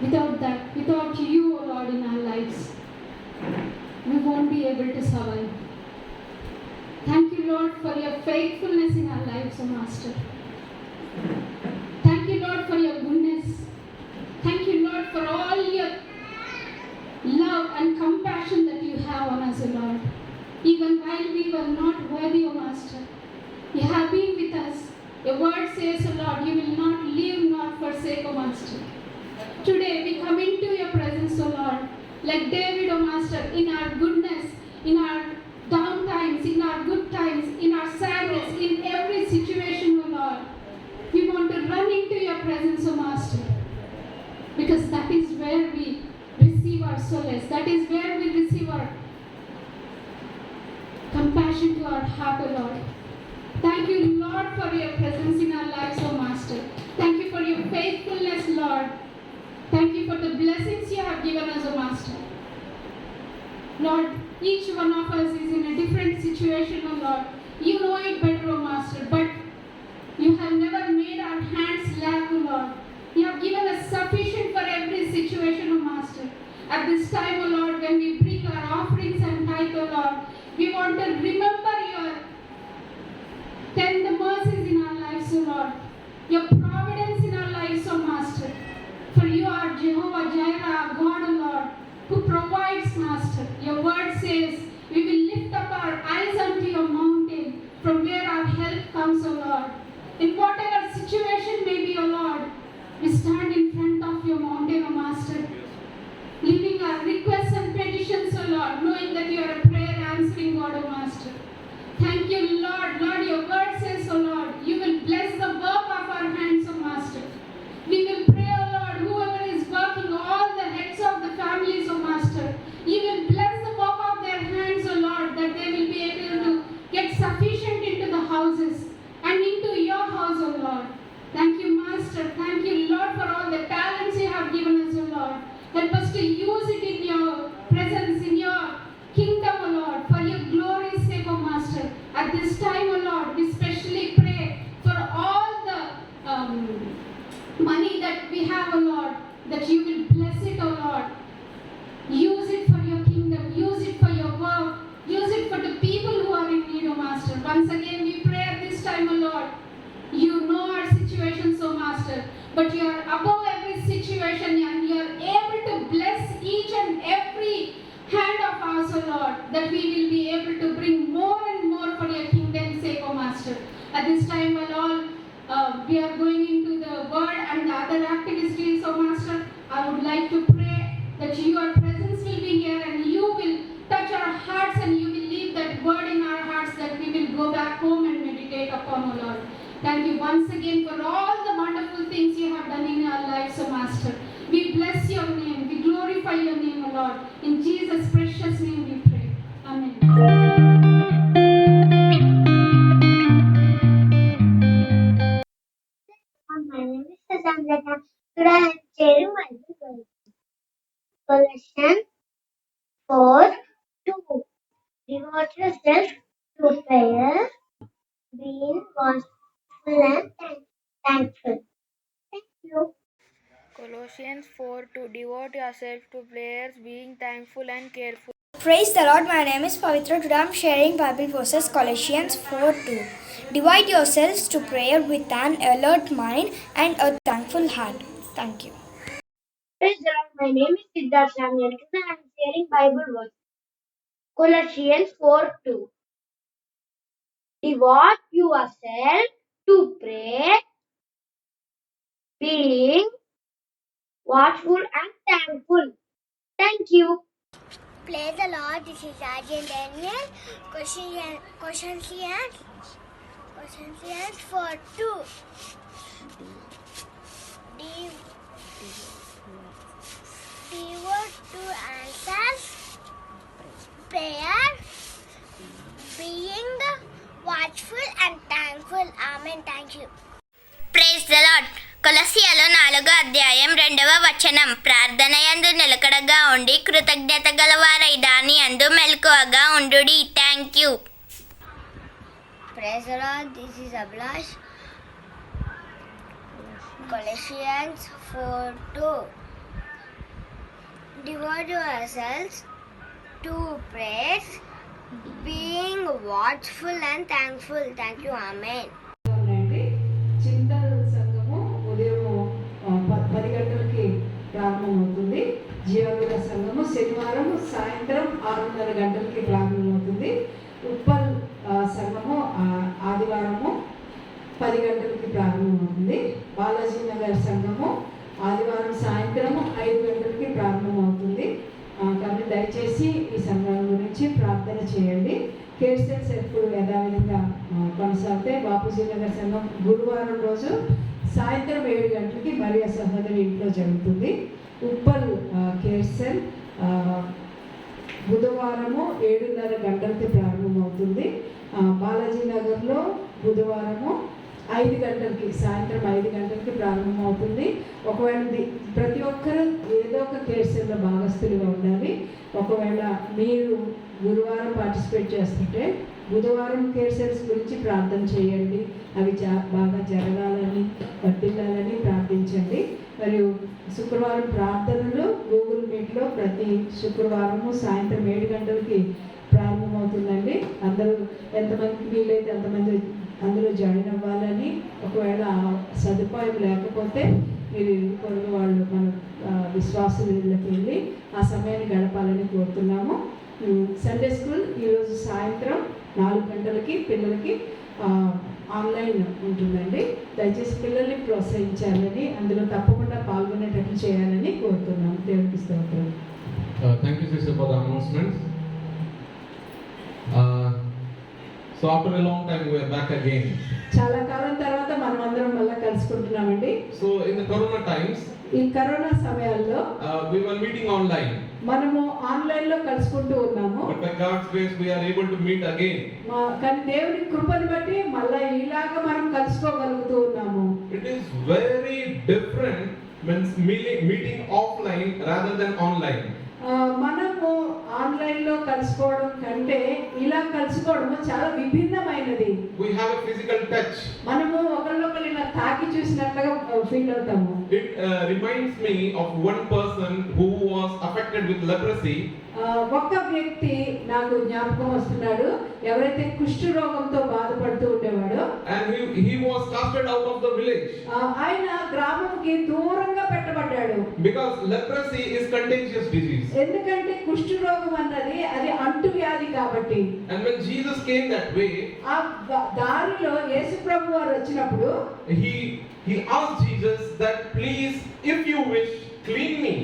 Without that, without you, O Lord, in our lives, we won't be able to survive. Thank you, Lord, for your faithfulness in our lives, O Master. Thank you, Lord, for your goodness. Thank you, Lord, for all your love and compassion that you have on us, O Lord. Even while we were not worthy, O Master, you have been with us. Your word says, O Lord, you will not leave nor forsake, O Master. Today we come into your presence, O Lord, like David, O Master, in our goodness, in our down times, in our good times, in our sadness, in every situation, O Lord. We want to run into your presence, O Master, because that is where we receive our solace. That is where we receive our compassion to our heart, O Lord. Thank you, Lord, for your presence in our lives, O Master. Thank you for your faithfulness, Lord. Thank you for the blessings you have given us, O Master. Lord, each one of us is in a different situation, O Lord. You know it better, O Master, but you have never made our hands lack, O Lord. You have given us sufficient for every situation, O Master. At this time, O Lord, when we bring our offerings and tithe, O Lord, we want to remember your tender mercies in our lives, O Lord. Your providence in our lives, O Master. For you are Jehovah Jireh, our God, O Lord, who provides, Master. Your word says, we will lift up our eyes unto your mountain, from where our help comes, O Lord. In whatever situation may be, O Lord, we stand in front of your mountain, O Master, leaving our requests and petitions, O Lord, knowing that you are a prayer answering God, O Master. Thank you, Lord. Lord, your word says, O Lord, you will bless the work of our hands, O Master. We will pray, O Lord, whoever is working, all the heads of the families, O Master, you will bless the work of their hands, O Lord, that they will be able to get sufficient into the houses and into your house, O Lord. Thank you, Master. Thank you, Lord, for all the talents you have given us, O Lord. Help us to use it in your presence, in your kingdom, O Lord, for your glory's sake, O Master. At this time, O Lord, we specially pray for all the money that we have, O Lord, that you will bless it, O Lord. Use it for your kingdom, use it for your work, use it for the people who are in need, O Master. Once again, we pray at this time, O Lord. You know our situations, O Master, but you are above every situation and you are able to bless each and every hand of ours, O Lord, that we will be able to bring more and more for your kingdom's sake, O Master. At this time, O Lord, we are going into the word and the other activities, O Master. I would like to pray that your presence will be here and you will touch our hearts and you will leave that word in our hearts that we will go back home and meditate upon, O Lord. Thank you once again for all the wonderful things you have done in our lives, O Master. We bless your name. We glorify your name, O Lord. In Jesus' precious name we pray. Amen. My name is Sandra. Today I am sharing my Bible. Colossians 4:2. Devote yourself to prayer, being watchful and thankful. Thank you. Colossians 4:2 Devote yourself to prayers, being thankful and careful. Praise the Lord, my name is Pavitra. Today I am sharing Bible verses Colossians 4:2. Divide yourselves to prayer with an alert mind and a thankful heart. Thank you. Praise the Lord. My name is Siddharth Samuel. Today I am sharing Bible verse. Colossians 4:2. Devote yourself to pray, being watchful and thankful. Thank you. Praise the Lord. This is Arjun Daniel. Questions for 2. Devote to answers, prayer, being watchful and thankful. Amen. Thank you. Praise the Lord. కొలస్సీయులు 4వ అధ్యాయం 2వ వచనం. ప్రార్థన యందు నిలకడగా ఉండి కృతజ్ఞత గలవారై దాని యందు మెలకువగా ఉండుడి. Thank you. Praise the Lord. This is Abhilash. Colossians 4:2. Devote yourselves to prayers, being watchful and thankful. Thank you. Amen. ఉన్నాయండి. చింతల సంఘము ఉదయం 10 గంటలకి ప్రారంభమవుతుంది. జీవకుల సంఘము శనివారం సాయంత్రం 6:30 గంటలకి ప్రారంభమవుతుంది. ఉప్పల్ సంఘము ఆదివారము 10 గంటలకి ప్రారంభమవుతుంది. బాలాజీ నగర్ సంఘము ఆదివారం సాయంత్రం 5 గంటలకి ప్రారంభమవుతుంది. కాబట్టి దయచేసి ఈ సంఘాల గురించి ప్రార్థన చేయండి. కేర్సెల్స్ ఎప్పుడు యథావిధంగా కొనసాగితే బాపూజీ నగర్ సంఘం గురువారం రోజు సాయంత్రం 7 గంటలకి మరియా సహోదరి ఇంట్లో జరుగుతుంది. ఉప్పల్ కేర్సెల్ బుధవారము 7:30 గంటలకి ప్రారంభమవుతుంది. బాలాజీ నగర్లో బుధవారము 5 గంటలకి సాయంత్రం 5 గంటలకి ప్రారంభమవుతుంది. ఒకవేళ ప్రతి ఒక్కరూ ఏదో ఒక కేర్సెల్లో భాగస్థులుగా ఉండాలి. ఒకవేళ మీరు గురువారం పార్టిసిపేట్ చేస్తుంటే బుధవారం కేర్సెల్స్ గురించి ప్రార్థన చేయండి. అవి బాగా జరగాలని వర్తిల్లాలని ప్రార్థించండి. మరియు శుక్రవారం ప్రార్థనలు గూగుల్ మీట్లో ప్రతి శుక్రవారము సాయంత్రం 7 గంటలకి ప్రారంభమవుతుందండి. అందరూ ఎంతమందికి వీలైతే అంతమంది అందులో జాయిన్ అవ్వాలని. ఒకవేళ సదుపాయం లేకపోతే మీరు పొరుగు వాళ్ళు మన విశ్వాసులకి వెళ్ళి ఆ సమయాన్ని గడపాలని కోరుతున్నాము. సండే స్కూల్ ఈరోజు సాయంత్రం 4 గంటలకి పిల్లలకి ఆన్లైన్ ఉంటుందండి. దయచేసి పిల్లల్ని ప్రోత్సహించాలని అందులో తప్పకుండా పాల్గొనేటట్లు చేయాలని కోరుతున్నాము. దేవునికి స్తోత్రం. Thank you, sister, for the announcements. So after a long time we are back again. చాలా కాలం తర్వాత మనం అందరం మళ్ళీ కలుసుకుంటున్నామండి. So in the corona times, ఈ కరోనా సమయాల్లో we were meeting online. మనము ఆన్లైన్ లో కలుసుకుంటూ ఉన్నాము. But by God's grace we are able to meet again. కానీ దేవుని కృపను బట్టి మళ్ళీ ఇలాగా మనం కలుసుకోగలుగుతూ ఉన్నాము. It is very different when meeting offline rather than online. మనము ఆన్లైన్ లో కలుసుకోవడం కంటే ఇలా కలుసుకోవడం చాలా విభిన్నమైనది. We have a physical touch. మనము ఒకరినొకరు ఇలా తాకి చూసినట్లుగా ఫీల్ అవుతాము. It reminds me of one person who was affected with leprosy. ఒక వ్యక్తి నాకు జ్ఞాపకం వస్తున్నాడు, ఎవరైతే కుష్ఠ రోగంతో బాధపడుతూ ఉండేవాడో. And he was casted out of the village. ఆయన గ్రామంకి దూరంగా పెట్టబడ్డాడు. Because leprosy is contagious disease. ఎందుకంటే కుష్ఠ రోగం అన్నది అది అంటువ్యాధి కాబట్టి. And when Jesus came that way, ఆ దారిలో యేసు ప్రభు వారు వచ్చినప్పుడు he asked Jesus that please if you wish clean me.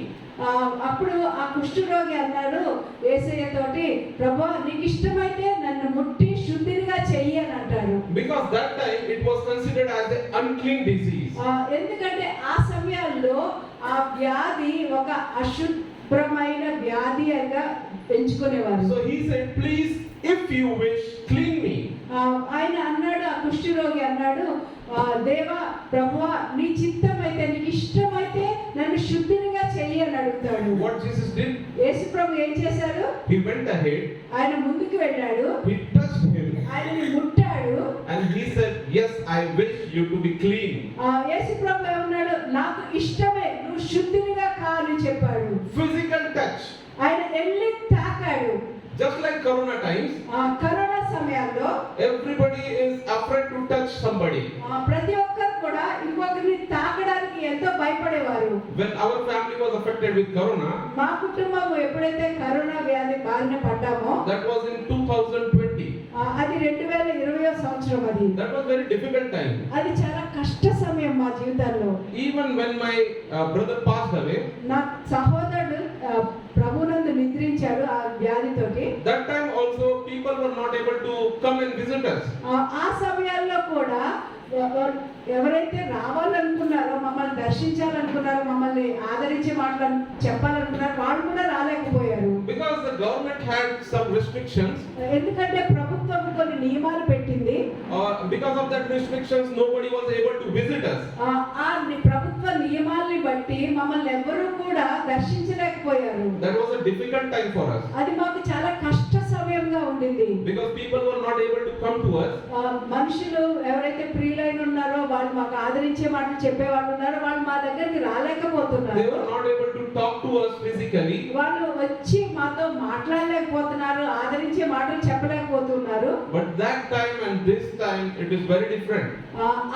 అప్పుడు ఆ కుష్ఠరోగి అన్నాడు యేసయ్య తోటి, ప్రభువా నీకు ఇష్టమైతే నన్ను ముట్టి శుద్ధిగా చెయ్యి అని అంటాడు. Because that time it was considered as an unclean disease. ఎందుకంటే ఆ సమయాల్లో ఆ వ్యాధి ఒక అశుభ్రమైన వ్యాధి అని ఎంచుకునేవారు. So he said please if you wish clean me. ఆయన అన్నాడు, ఆ కుష్ఠరోగి అన్నాడు, దేవా ప్రభువా నీ చిత్తమైతే నీకు ఇష్టమైతే నన్ను శుద్ధిగా చెయ్యి అని అడుగుతాడు. What Jesus did? యేసు ప్రభు ఏం చేశారు? He went ahead. ఆయన ముందుకు వెళ్ళాడు. He touched him. ఆయనని ముట్టాడు. And he said yes I wish you to be clean. యేసు ప్రభు ఏమన్నాడు? నాకు ఇష్టమే నువ్వు శుద్ధిగా కా అని చెప్పాడు. Physical touch. ఆయన వెళ్ళి తాకాడు. Just like corona times, corona సమయంలో everybody is afraid to touch somebody. ప్రతి ఒక్కరు కూడా ఇంకొకరిని తాకడానికి ఎంతో భయపడేవారు. When our family was affected with corona, మా కుటుంబం ఎప్పుడైతే కరోనా వ్యాధి బారిన పడ్డామో, that was in 2020. అది 2020 సంవత్సరం. అది That was very difficult time. అది చాలా కష్ట సమయం మా జీవితాల్లో. Even when my brother passed away, నా సహోదరుడు ప్రభునందు నిద్రించాడు ఆ వ్యాధితోటి. that time also people were not able to come and visit us. ఆ సమయాల్లో కూడా ఎవరైతే రావాలనుకున్నారో, మమ్మల్ని దర్శించాలనుకున్నారో, మమ్మల్ని ఆదరించే మాటలు చెప్పాలనుకున్నారో వాళ్ళు కూడా రాలేకపోయారు. Because the government had some restrictions. ఎందుకంటే ప్రభుత్వం కొన్ని నియమాలు పెట్టింది. Because of that restrictions, nobody was able to visit us. ఆ ప్రభుత్వ నియమాల్ని బట్టి మమ్మల్ని ఎవరు కూడా దర్శించలేకపోయారు. That was a difficult time for us. అది మాకు చాలా కష్ట సమయంగా ఉండింది. Because people were not able to come to us. మనుషులు ఎవరైతే ప్రియులైన ఉన్నారో, వాళ్ళు మాకు ఆదరించే మాటలు చెప్పే వాళ్ళు ఉన్నారో, వాళ్ళు మా దగ్గరికి రాలేకపోతున్నారు. They were not able to talk to us physically. వాళ్ళు వచ్చి మాతో మాట్లాడలేకపోతున్నారు, ఆదరించే మాటలు చెప్పలేకపోతున్నారు. But that time and this time it is very different.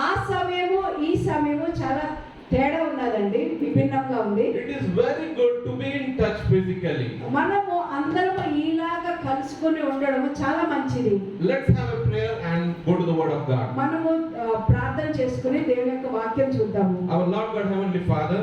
ఆ సమయము ఈ సమయము చాలా తేడా ఉన్నదండి, విభిన్నంగా ఉంది. It is very good to be in touch physically. మనము అందరము ఇలాగా కలుసుకొని ఉండడం చాలా మంచిది. Let's have a prayer and go to the word of God. మనము ప్రార్థన చేసుకుని దేవుని యొక్క వాక్యం చూద్దాము. Our Lord God, Heavenly Father,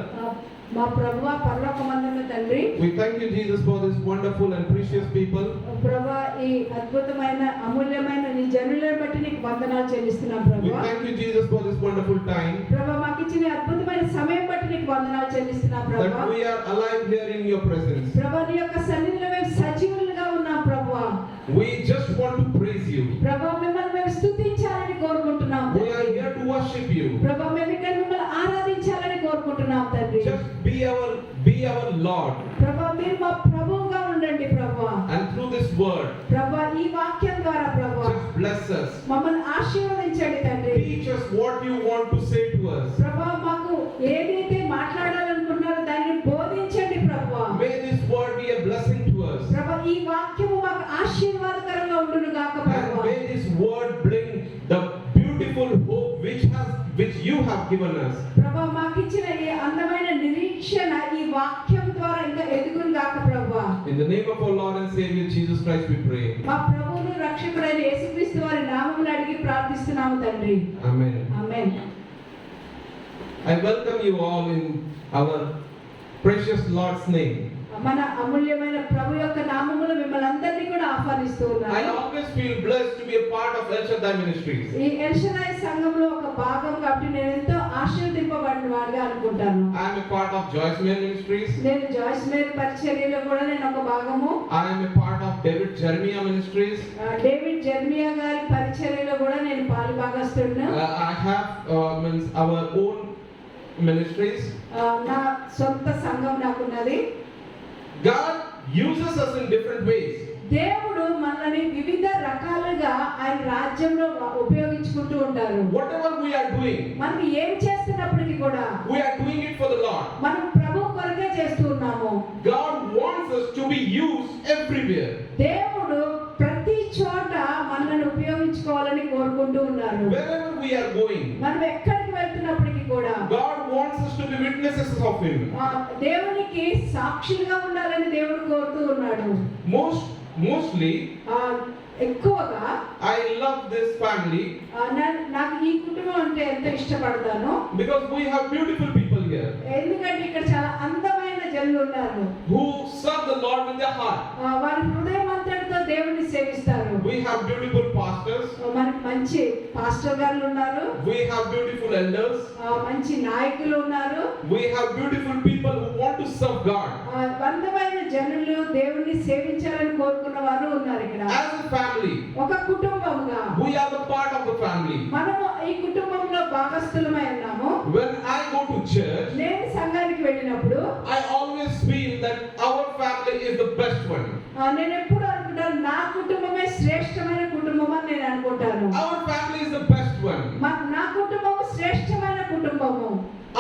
మా ప్రభువా పరలోకమందున్న తండ్రి, we thank you, Jesus, for this wonderful and precious people. ప్రభువా ఈ అద్భుతమైన అమూల్యమైన నీ జనులను బట్టి నీకు వందనాలు చెల్లిస్తున్నాం We ప్రభువా. thank you, Jesus, for this wonderful time ప్రభువా మాకు ఇచ్చిన అద్భుతమైన సమయం బట్టి నీకు వందనాలు చెల్లిస్తున్నాం ప్రభువా. that we are alive here in your presence. ప్రభువా నీ యొక్క సన్నిధిలో మేము సజీవులుగా ఉన్నాం ప్రభువా. We just want to praise you. ప్రభువా మిమ్మల్ని మేము స్తుతించాలని కోరుకుంటున్నాం. We are here to worship you. ప్రభువా మేము ఇక్కడ మిమ్మల్ని ఆరాధించాలని కోరుకుంటున్నాం తండ్రి. Just be our Lord. ప్రభువా మీరు మా ప్రభువుగా ఉండండి ప్రభువా. And through this word, ప్రభువా ఈ వాక్యం ద్వారా ప్రభువా just bless us. మమ్మల్ని ఆశీర్వదించండి తండ్రి. Teach us what you want to say to us. ప్రభువా మాకు ఏదైతే మాట్లాడాలనుకున్నారో దానిని బోధించండి ప్రభువా. May this word be a blessing to us. ప్రభువా ఈ వాక్యము మాకు ఆశీర్వాదకరంగా ఉండును గాక And ప్రభువా. may this word bring the beautiful hope which you have given us. ప్రభువా మాకు ఇచ్చిన ఈ అందమైన నిరీక్షణ ఈ వాక్యం ద్వారా ఇంకా ఎదుగును గాక ప్రభువా. In the name of our Lord and Savior Jesus Christ we pray. మా ప్రభువును రక్షకుడైన యేసుక్రీస్తు వారి నామములో అడిగి ప్రార్థిస్తున్నాము తండ్రి. Amen. Amen. I welcome you all in our precious Lord's name. మన అమూల్యమైన ప్రభు యొక్క నామములో మిమ్మల్ని అందరినీ కూడా ఆహ్వానిస్తూ I ఉన్నాను. always feel blessed to be a part of El Shaddai Ministries. ఈ ఎల్ షదాయ్ సంఘంలో ఒక భాగం కాబట్టి నేను ఎంతో ఆశీర్వదింపబడిన వాడిగా అనుకుంటాను. I am a part of Joyce Meyer Ministries. నేను జాయిస్ మేర్ పరిచర్యలో కూడా నేను ఒక భాగము. I am a part of David Jeremiah Ministries. David Jeremiah గారి పరిచర్యలో కూడా నేను పాలుభాగస్తుడిని. I have our own ministries. నా సొంత సంఘం నాకున్నది. God uses us in different ways. దేవుడు మనల్ని వివిధ రకాలుగా ఆయన రాజ్యంలో ఉపయోగించుకుంటూ ఉంటారు. Whatever we are doing, మనం ఏం చేస్తున్నప్పటికీ కూడా we are doing it for the Lord. మనం ప్రభు కొరకే చేస్తూ ఉన్నాము. God wants us to be used everywhere. దేవుడు ప్రతి చోట మనల్ని ఉపయోగించుకోవాలని కోరుకుంటూ ఉన్నారు. Wherever we are going, మనం ఎక్కడికి వెళ్తున్నప్పటికీ కూడా God wants us to be witnesses of Him. దేవునికి సాక్షులుగా ఉండాలని దేవుడు కోరుతూ ఉన్నాడు. Mostly, ఎక్కువగా I love this family నాకు ఈ కుటుంబం అంటే ఎంతో ఇష్టపడతాను. because we have beautiful people here ఎందుకంటే ఇక్కడ చాలా అందమైన జనులు ఉన్నారు who serve the Lord with their heart. వారి హృదయమంతటితో దేవుని సేవిస్తారు. We have beautiful pastors. మనకి మంచి పాస్టర్ గారు ఉన్నారు. We have beautiful elders. మంచి నాయకులు ఉన్నారు. We have beautiful people who want to serve God. అందమైన జనులు దేవుని సేవించాలని కోరుకున్న వారు ఉన్నారు ఇక్కడ. As a family, ఒక కుటుంబంగా we are the part of the family. మనము ఈ కుటుంబంలో భాగస్థులమై ఉన్నాము. When I go to church, నేను సంఘానికి వెళ్ళినప్పుడు I always feel that our family is the best one. నేను ఎప్పుడు అనుకుంటాను నా కుటుంబమే శ్రేష్టమైన కుటుంబం అని నేను అనుకుంటాను. Our family is the best one. నా కుటుంబము శ్రేష్టమైన కుటుంబము.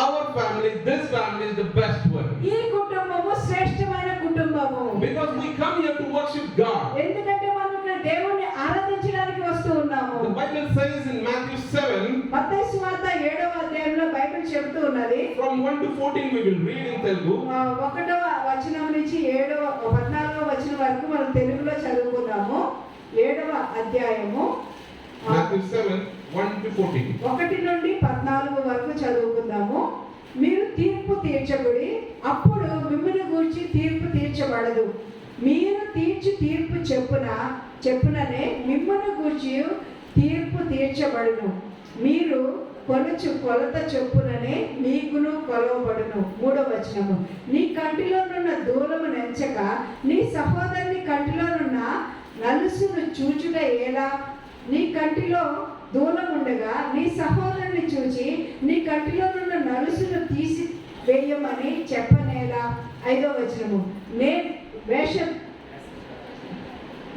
Our family, this family is the best one. ఈ కుటుంబము శ్రేష్టమైన కుటుంబము. Because we come here to worship God. ఎందుకంటే మనం ఇక్కడ దేవుణ్ణి ఆరాధించడానికి వస్తూ ఉన్నాము. The Bible says in Matthew 7, మత్తయి సువార్త 7వ అధ్యాయంలో బైబిల్ చెబుతూ ఉన్నది. from 1 to 14 we will read in Telugu. 1వ వచనం నుంచి 14వ వచనం వరకు మనం తెలుగులో చదువుకున్నాము. 7వ అధ్యాయము Matthew 7, 1 to 14. 1 నుండి 14 వరకు చదువుకుందాము. మీరు తీర్పు తీర్చబడి అప్పుడు మిమ్మల్ని గూర్చి తీర్పు తీర్చబడదు. మీరు తీర్చి తీర్పు చెప్పుననే మిమ్మల్ని గూర్చి తీర్పు తీర్చబడును. మీరు కొలుచు కొలత చొప్పుననే మీకును కొలవబడును. 3వ వచనము, నీ కంటిలోనున్న దూలము నెంచక నీ సహోదరుని కంటిలోనున్న నలుసును చూచుట ఎలా? నీ కంటిలో దూలముండగా నీ సహోదరుని చూచి నీ కంటిలోనున్న నలుసును తీసి వేయమని చెప్పనేలా? 5వ వచనము,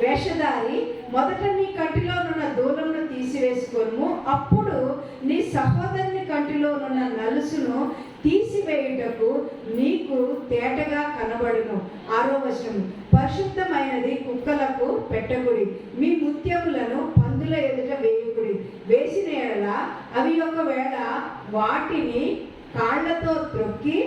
వేషధారి మొదట నీ కంటిలోనున్న దూలమును తీసివేసుకొనుము, అప్పుడు నీ సహోదరుని కంటిలోనున్న నలుసును తీసివేయుటకు నీకు తేటగా కనబడును. 6వ వచనము, పరిశుద్ధమైనది కుక్కలకు పెట్టకుడి, మీ ముత్యములను పందుల ఎదుట వేయుకుడి. వేసిన ఎడల అవి ఒకవేళ వాటిని కాళ్లతో త్రొక్కి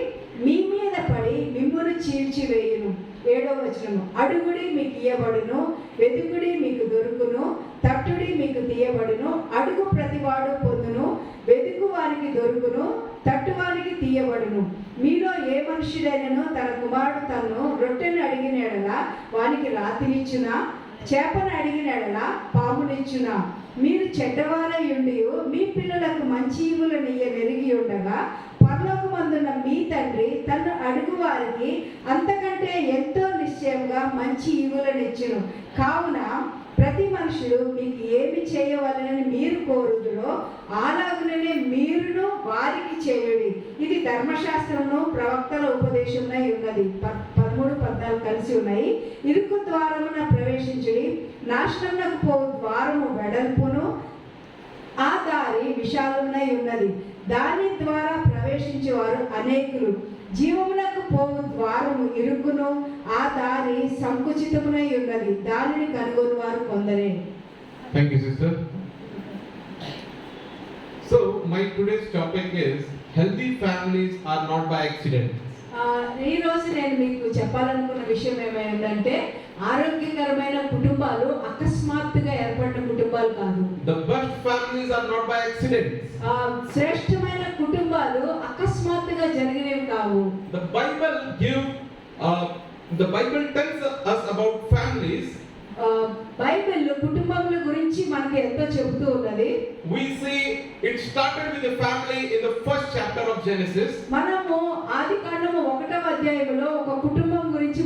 మీ మీద పడి మిమ్మును చీల్చివేయును. 7వ వచనము, అడుగుడి మీకు ఇయ్యబడును, వెతుకుడి మీకు దొరుకును, తట్టుడి మీకు తీయబడును. అడుగు ప్రతివాడు పొందును, వెతుకు వారికి దొరుకును, తట్టువానికి తీయబడును. మీలో ఏ మనుషుడైనను తన కుమారుడు తను రొట్టెను అడిగిన ఎడల వానికి రాతినిచ్చునా? చేపను అడిగిన ఎడల పామునిచ్చునా? మీరు చెడ్డవారై ఉండి మీ పిల్లలకు మంచి ఈవులనియ్య నెరిగి ఉండగా పరలోకమందున్న మీ తండ్రి తను అడుగు వారికి అంతకంటే ఎంతో నిశ్చయంగా మంచి ఈవులనిచ్చును. కావున ప్రతి మనుషుడు మీకు ఏమి చేయవలనని మీరు కోరుదురో అలాగుననే మీరును వారికి చేయుడి. ఇది ధర్మశాస్త్రమును ప్రవక్తల ఉపదేశమునై ఉన్నది. 13, 14 కలిసి ఉన్నాయి. ఇరుకు ద్వారమున ప్రవేశించుడి, నాశనమునకు పోవు ద్వారము వెడల్పును ఆ దారి విశాలమునై ఉన్నది, దాని ద్వారా ప్రవేశించేవారు అనేకులు. జీవమునకు పోవు ద్వారము ఇరుకును ఆ దారి సంకుచితమునై ఉన్నది, దానిని కనుగొని వారు కొందరే. Thank you, sister. So, my today's topic is healthy families are not by accident. ఈ రోజు నేను మీకు చెప్పాలనుకున్న విషయం ఏమైందంటే ఆరోగ్యకరమైన కుటుంబాలు అకస్మాత్తుగా ఏర్పడిన కుటుంబాలు కాదు. The best families are not by accident. శ్రేష్టమైన కుటుంబాలు అకస్మాత్తుగా జరిగినవి కావు. The Bible tells us about families. Bible కుటుంబముల గురించి మనకి ఎంతో చెబుతూ ఉన్నది. We see it started with a family in the first chapter of Genesis. మనము ఆదికాండము 1వ అధ్యాయంలో ఒక కుటుంబం గురించి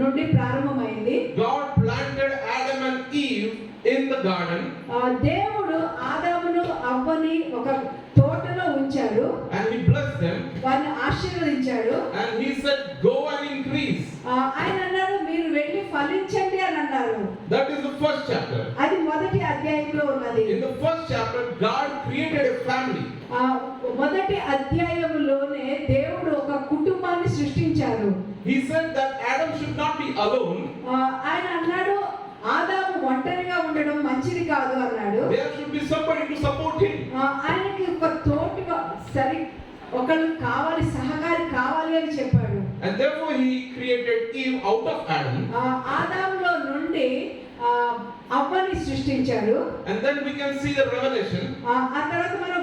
నుండి ప్రారంభమైంది. God planted Adam and Eve in the garden. దేవుడు ఆదామును అవ్వని ఒక తోటలో ఉంచాడు. And he blessed them. వారిని ఆశీర్వదించాడు. And he said, go and increase. ఆయన అన్నాడు మీరు వెళ్ళి ఫలించండి అని అన్నారు. That is the first chapter. అది మొదటి అధ్యాయంలో ఉన్నది. In the first chapter, God created a family. మొదటి అధ్యాయంలోనే దేవుడు ఒక కుటుంబాన్ని సృష్టించారు. He said that Adam should not be alone. ఆయన అన్నాడు ఆదాము ఒంటరిగా ఉండడం మంచిది కాదు అన్నాడు. There should be somebody to support him. ఆయనకి ఒక తోటి ఒకళ్ళు కావాలి, సహకారి కావాలి అని చెప్పాడు. And therefore he created Eve out of Adam. ఆదాములో నుండి అవ్వని సృష్టించాడు. And then we can see the Revelation. ఆ తర్వాత మనం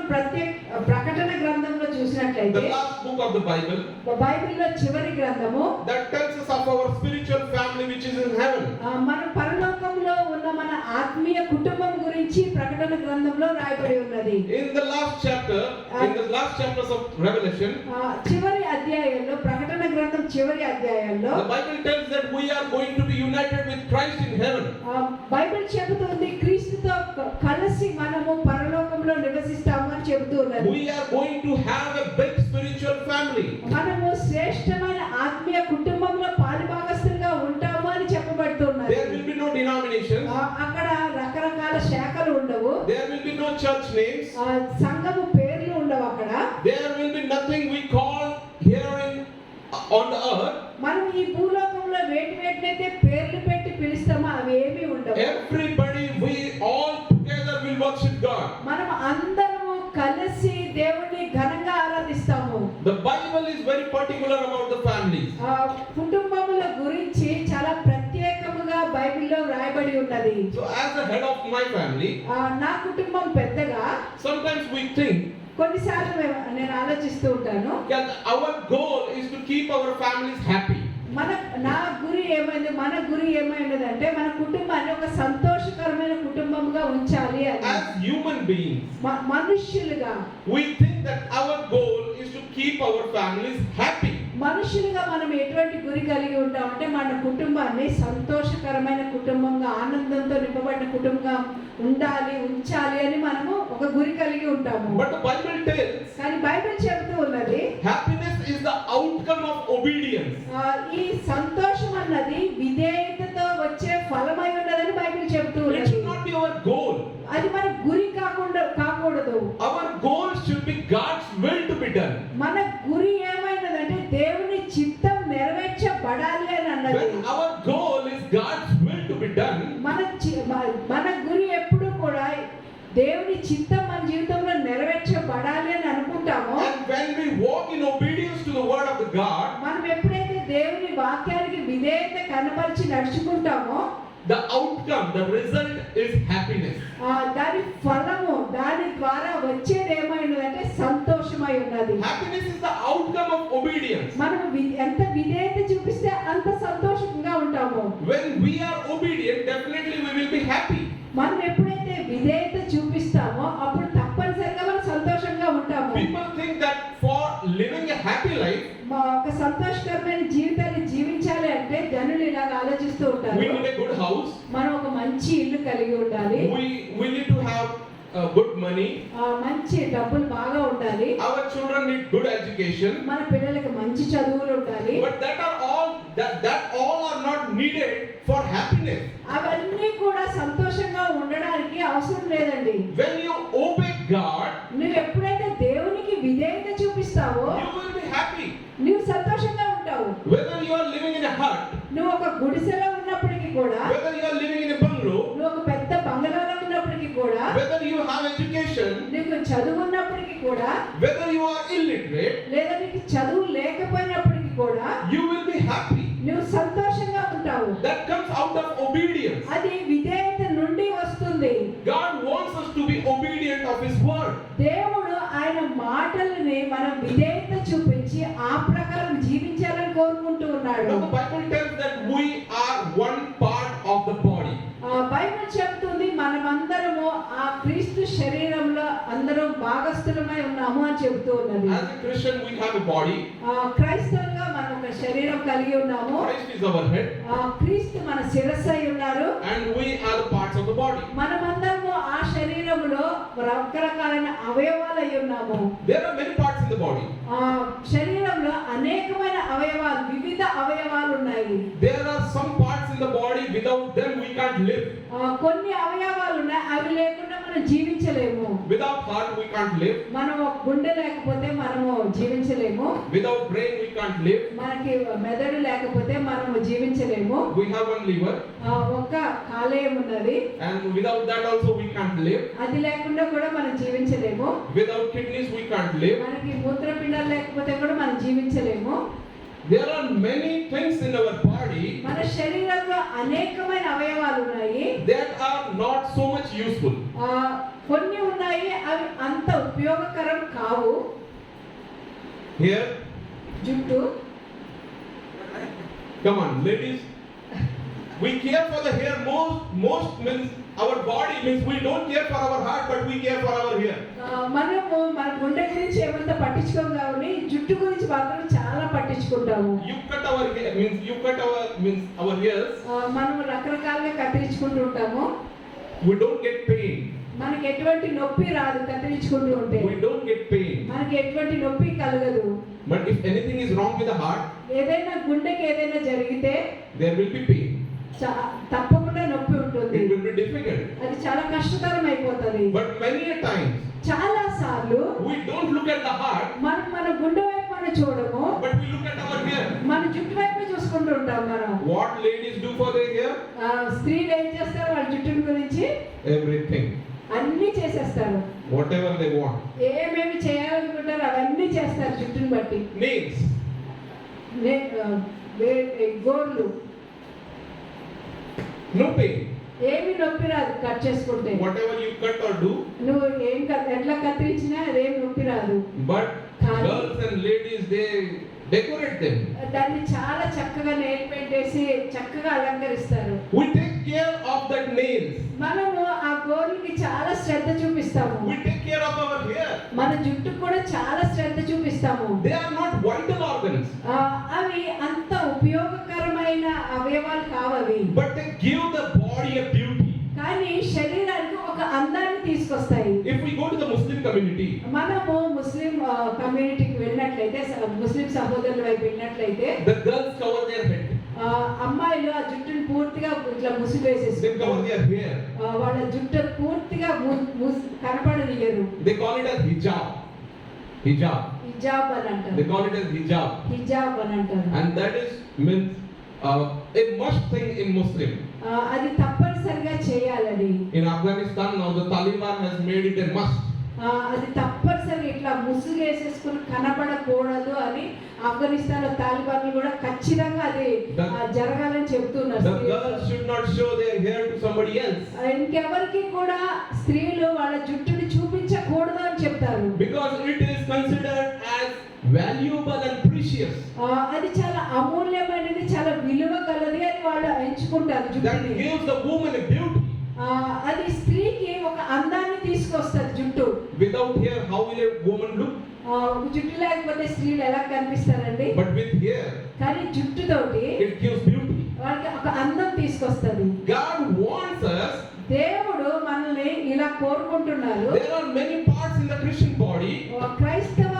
ప్రకటన గ్రంథంలో చూసినట్లయితే the last book of the Bible. బైబిల్లో చివరి గ్రంథము that tells us of our spiritual family which is in heaven. మన పరలోకంలో ఉన్న మన ఆత్మీయ కుటుంబం గురించి ప్రకటన గ్రంథంలో రాయబడి ఉన్నది. In the last chapters of Revelation, చివరి అధ్యాయంలో ప్రకటన గ్రంథం చివరి అధ్యాయంలో the Bible tells that we are going to be united with Christ in heaven. Bible చెబుతుంది క్రీస్తుతో కలిసి మనము పరలోకంలో నివసిస్తాము అని చెబుతూ ఉన్నది. We are going to have a big spiritual family. మనము శ్రేష్టమైన ఆత్మీయ కుటుంబంలో పాలుభాగస్తులుగా ఉంటాము అని చెప్పబడుతున్నది. There will be no denominations. అక్కడ రకరకాల శాఖలు ఉండవు. There will be no church names. సంఘము పేర్లు ఉండవు అక్కడ. There will be nothing we call here on the earth. మనం ఈ భూలోకంలో వేటినైతే పేర్లు పెట్టి పిలుస్తామో అవి ఏమీ ఉండవు. Everybody, we all together will worship God. మనం అందరము కలిసి దేవుణ్ణి ఘనంగా ఆరాధిస్తాము. The Bible is very particular about the families. కుటుంబముల గురించి చాలా ప్రత్యేకముగా బైబిల్లో రాయబడి ఉన్నది. So as the head of my family, నా కుటుంబం పెద్దగా sometimes we think కొన్నిసార్లు నేను ఆలోచిస్తూ ఉంటాను, that our goal is to keep our families happy. మన గురి ఏమైనదంటే మన కుటుంబాన్ని ఒక సంతోషకరమైన కుటుంబంగా ఉంచాలి అని. As human beings, మనుష్యులుగా we think that our goal is to keep our families happy. మనుషులుగా మనం ఎటువంటి గురి కలిగి ఉంటామంటే మన కుటుంబాన్ని సంతోషకరమైన కుటుంబంగా, ఆనందంతో నింపబడిన కుటుంబంగా ఉంచాలి అని మనము ఒక గురి కలిగి ఉంటాము. But the Bible tells కానీ బైబిల్ చెబుతూ ఉన్నది happiness is the outcome of obedience. ఈ సంతోషం అన్నది విధేయతతో వచ్చే ఫలమై ఉన్నదని బైబిల్ చెబుతూ It ఉన్నది. should not be our goal. అది మన గురి కాకూడదు. Our goal should be God's will to be done. మన గురి ఏమైనదంటే దేవుని చిత్తం నెరవేర్చబడాలి అని అన్నది. When our goal is God's will to be done, మన గురి ఎప్పుడు కూడా దేవుని చిత్తం మన జీవితంలో నెరవేర్చబడాలి అని అనుకుంటామో, and when we walk in obedience to the word of the God, మనం ఎప్పుడైతే దేవుని వాక్యానికి విధేయత కనబరిచి నడుచుకుంటామో, the outcome, the result is happiness. దాని ఫలము, దాని ద్వారా వచ్చేది ఏమైనదంటే సంతోషమై ఉన్నది. Happiness is the outcome of obedience. మనం ఎంత విధేయత చూపిస్తే అంత సంతోషంగా ఉంటాము. When we are obedient, definitely we will be happy. మనం ఎప్పుడైతే విధేయత చూపిస్తామో అప్పుడు తప్పనిసరిగా మనం సంతోషంగా ఉంటాము. People think that for living a happy life, ఒక సంతోషకరమైన జీవితాన్ని జీవించాలి అంటే జనులు ఇలాగ ఆలోచిస్తూ ఉంటారు. we need a good house, మనం ఒక మంచి ఇల్లు కలిగి ఉండాలి, we need to have good money, మంచి డబ్బులు బాగా ఉండాలి, our children need good education. మన పిల్లలకి మంచి చదువులు ఉండాలి. But that all are not needed for happiness. అవన్నీ కూడా సంతోషంగా ఉండడానికి అవసరం లేదండి. When you obey God, నువ్వు ఎప్పుడైతే దేవునికి విధేయత చూపిస్తావో you will be happy. నువ్వు సంతోషంగా ఉంటావు. Whether you are living in a hut, నువ్వు ఒక గుడిసెలో ఉన్నప్పటికీ కూడా, whether you are living in a bungalow, నువ్వు ఒక పెద్ద బంగళాలో ఉన్నప్పటికీ కూడా, whether you have education, నీకు చదువు ఉన్నప్పటికీ కూడా, whether you are illiterate, లేదా నీకు చదువు లేకపోయినప్పటికీ కూడా you will be happy. నువ్వు సంతోషంగా ఉంటావు. That comes out of obedience. అది విధేయత నుండి వస్తుంది. God wants us to be obedient of His word. దేవుడు ఆయన మాటలని మనం విధేయత చూపించి ఆ ప్రకారం జీవించాలని కోరుకుంటూ ఉన్నాడు. Now the Bible tells that we are one part of the body. Bible చెప్తుంది మనమందరము ఆ క్రీస్తు శరీరంలో అందరూ భాగస్థులమై ఉన్నాము అని చెబుతూ ఉన్నది. As a Christian, we have a body. క్రైస్తవులుగా మనం ఒక శరీరం కలిగి ఉన్నాము. Christ is our head. క్రీస్తు మన శిరస్సు అయి ఉన్నారు. And we are the parts of the body. మనమందరము ఆ శరీరంలో రకరకాలైన అవయవాలు అయి ఉన్నాము. There are many parts in the body. శరీరంలో అనేకమైన అవయవాలు, వివిధ అవయవాలు ఉన్నాయి. There are some parts in the body, without them we can't live. కొన్ని అవయవాలు ఉన్నాయి, అవి లేకుండా మనం జీవించలేము. Without heart we can't live. మనం ఒక గుండె లేకపోతే మనము జీవించలేము. Without brain we can't live. మనకి మెదడు లేకపోతే మనము జీవించలేము. We have one liver. ఒక కాలేయం ఉన్నది, And without that also we can't live. అది లేకుండా కూడా మనం జీవించలేము. Without kidneys we can't live. మనకి మూత్రపిండాలు లేకపోతే కూడా మనం జీవించలేము. There are many things in our body మన శరీరంలో అనేకమైన అవయవాలు ఉన్నాయి. that are not so much useful. కొన్ని ఉన్నాయి, అవి అంత ఉపయోగకరం కావు. Here, జుట్టు, come on ladies, we care for the hair. Most means our body means we don't care for our heart, but we care for our hair. మనము మన గుండె గురించి ఏమంత పట్టించుకోం కానీ జుట్టు గురించి మాత్రం చాలా పట్టించుకుంటాము. You cut our hair means our hairs. మనము రకరకాలుగా కత్తిరించుకుంటూ ఉంటాము. We don't get pain. మనకి ఎటువంటి నొప్పి రాదు కత్తిరించుకుంటూ ఉంటే. We don't get pain. మనకి ఎటువంటి నొప్పి కలగదు. But if anything is wrong with the heart, ఏదైనా గుండెకి ఏదైనా జరిగితే there will be pain. తప్పకుండా నొప్పి ఉంటుంది. It will be difficult. అది చాలా కష్టతరం అయిపోతుంది. But many a times చాలా సార్లు we don't look at the heart, మన గుండె వైపు మనం చూడము, but we look at our hair. మన జుట్టు వైపు చూసుకుంటూ ఉంటాం. మనం What ladies do for their hair? స్త్రీలు ఏం చేస్తారు వాళ్ళ జుట్టు గురించి? Everything. అన్ని చేసేస్తారు. Whatever they want. ఏమేమి చేయాలనుకుంటారో అవన్నీ చేస్తారు జుట్టుని బట్టి. Nails. గోర్లు, No pain. ఏమి నొప్పి రాదు కట్ చేసుకుంటే. Whatever you cut or do. నువ్వు ఏం ఎట్లా కత్తిరించినా అదేం నొప్పి రాదు. But girls and ladies, they decorate them. దాన్ని చాలా చక్కగా నెయిల్ పెయింట్ వేసి చక్కగా అలంకరిస్తారు. We take care of that nails. మనము ఆ గోర్లకి చాలా శ్రద్ధ చూపిస్తాము. We take care of our hair. మన జుట్టుకు కూడా చాలా శ్రద్ధ చూపిస్తాము. They are not vital organs. అవి అంత ఉపయోగకరమైన అవయవాలు కావవి. But they give the body a beauty. కానీ శరీరానికి ఒక అందాన్ని తీసుకొస్తాయి. If we go to the Muslim community, మనము ముస్లిం కమ్యూనిటీకి వెళ్ళినట్లయితే, ముస్లిం సహోదరుల వైపు వెళ్ళినట్లయితే, the girls cover their head. అమ్మాయిలు ఆ జుట్టుని పూర్తిగా ఇట్లా They ముసివేసేసి cover their hair. వాళ్ళ జుట్టు పూర్తిగా కనపడనియరు. They call it as hijab. Hijab. హిజాబ్ అని అంటారు. They call it as hijab. హిజాబ్ అని అంటారు. And that is means a must thing in Muslim. అది తప్పనిసరిగా చేయాలని. In Afghanistan now the Taliban has made it a must. అది తప్పనిసరిగా ఇట్లా ముసుగేసేసుకుని కనపడకూడదు అని ఆఫ్ఘనిస్తాన్ లో తాలిబాన్లు కూడా ఖచ్చితంగా అది జరగాలని చెప్తున్నారు. The girls should not show their hair to somebody else. ఇంకెవరికి కూడా స్త్రీలు వాళ్ళ జుట్టుని చూపించకూడదు అని చెప్తారు. Because it is considered as valuable and precious. అది చాలా అమూల్యమైనది, చాలా విలువ గలది అని వాళ్ళు ఎంచుకుంటారు That జుట్టుని. gives the woman a beauty. అది స్త్రీకి ఒక అందాన్ని తీసుకొస్తుంది జుట్టు. Without hair, how will a woman look? జుట్టు లేకపోతే స్త్రీలు ఎలా కనిపిస్తారండి? But with hair, కానీ జుట్టుతోటి it gives beauty. వాళ్ళకి ఒక అందం తీసుకొస్తుంది. God wants us. దేవుడు మనల్ని ఇలా కోరుకుంటున్నారు. There are many parts in the Christian body. క్రైస్తవ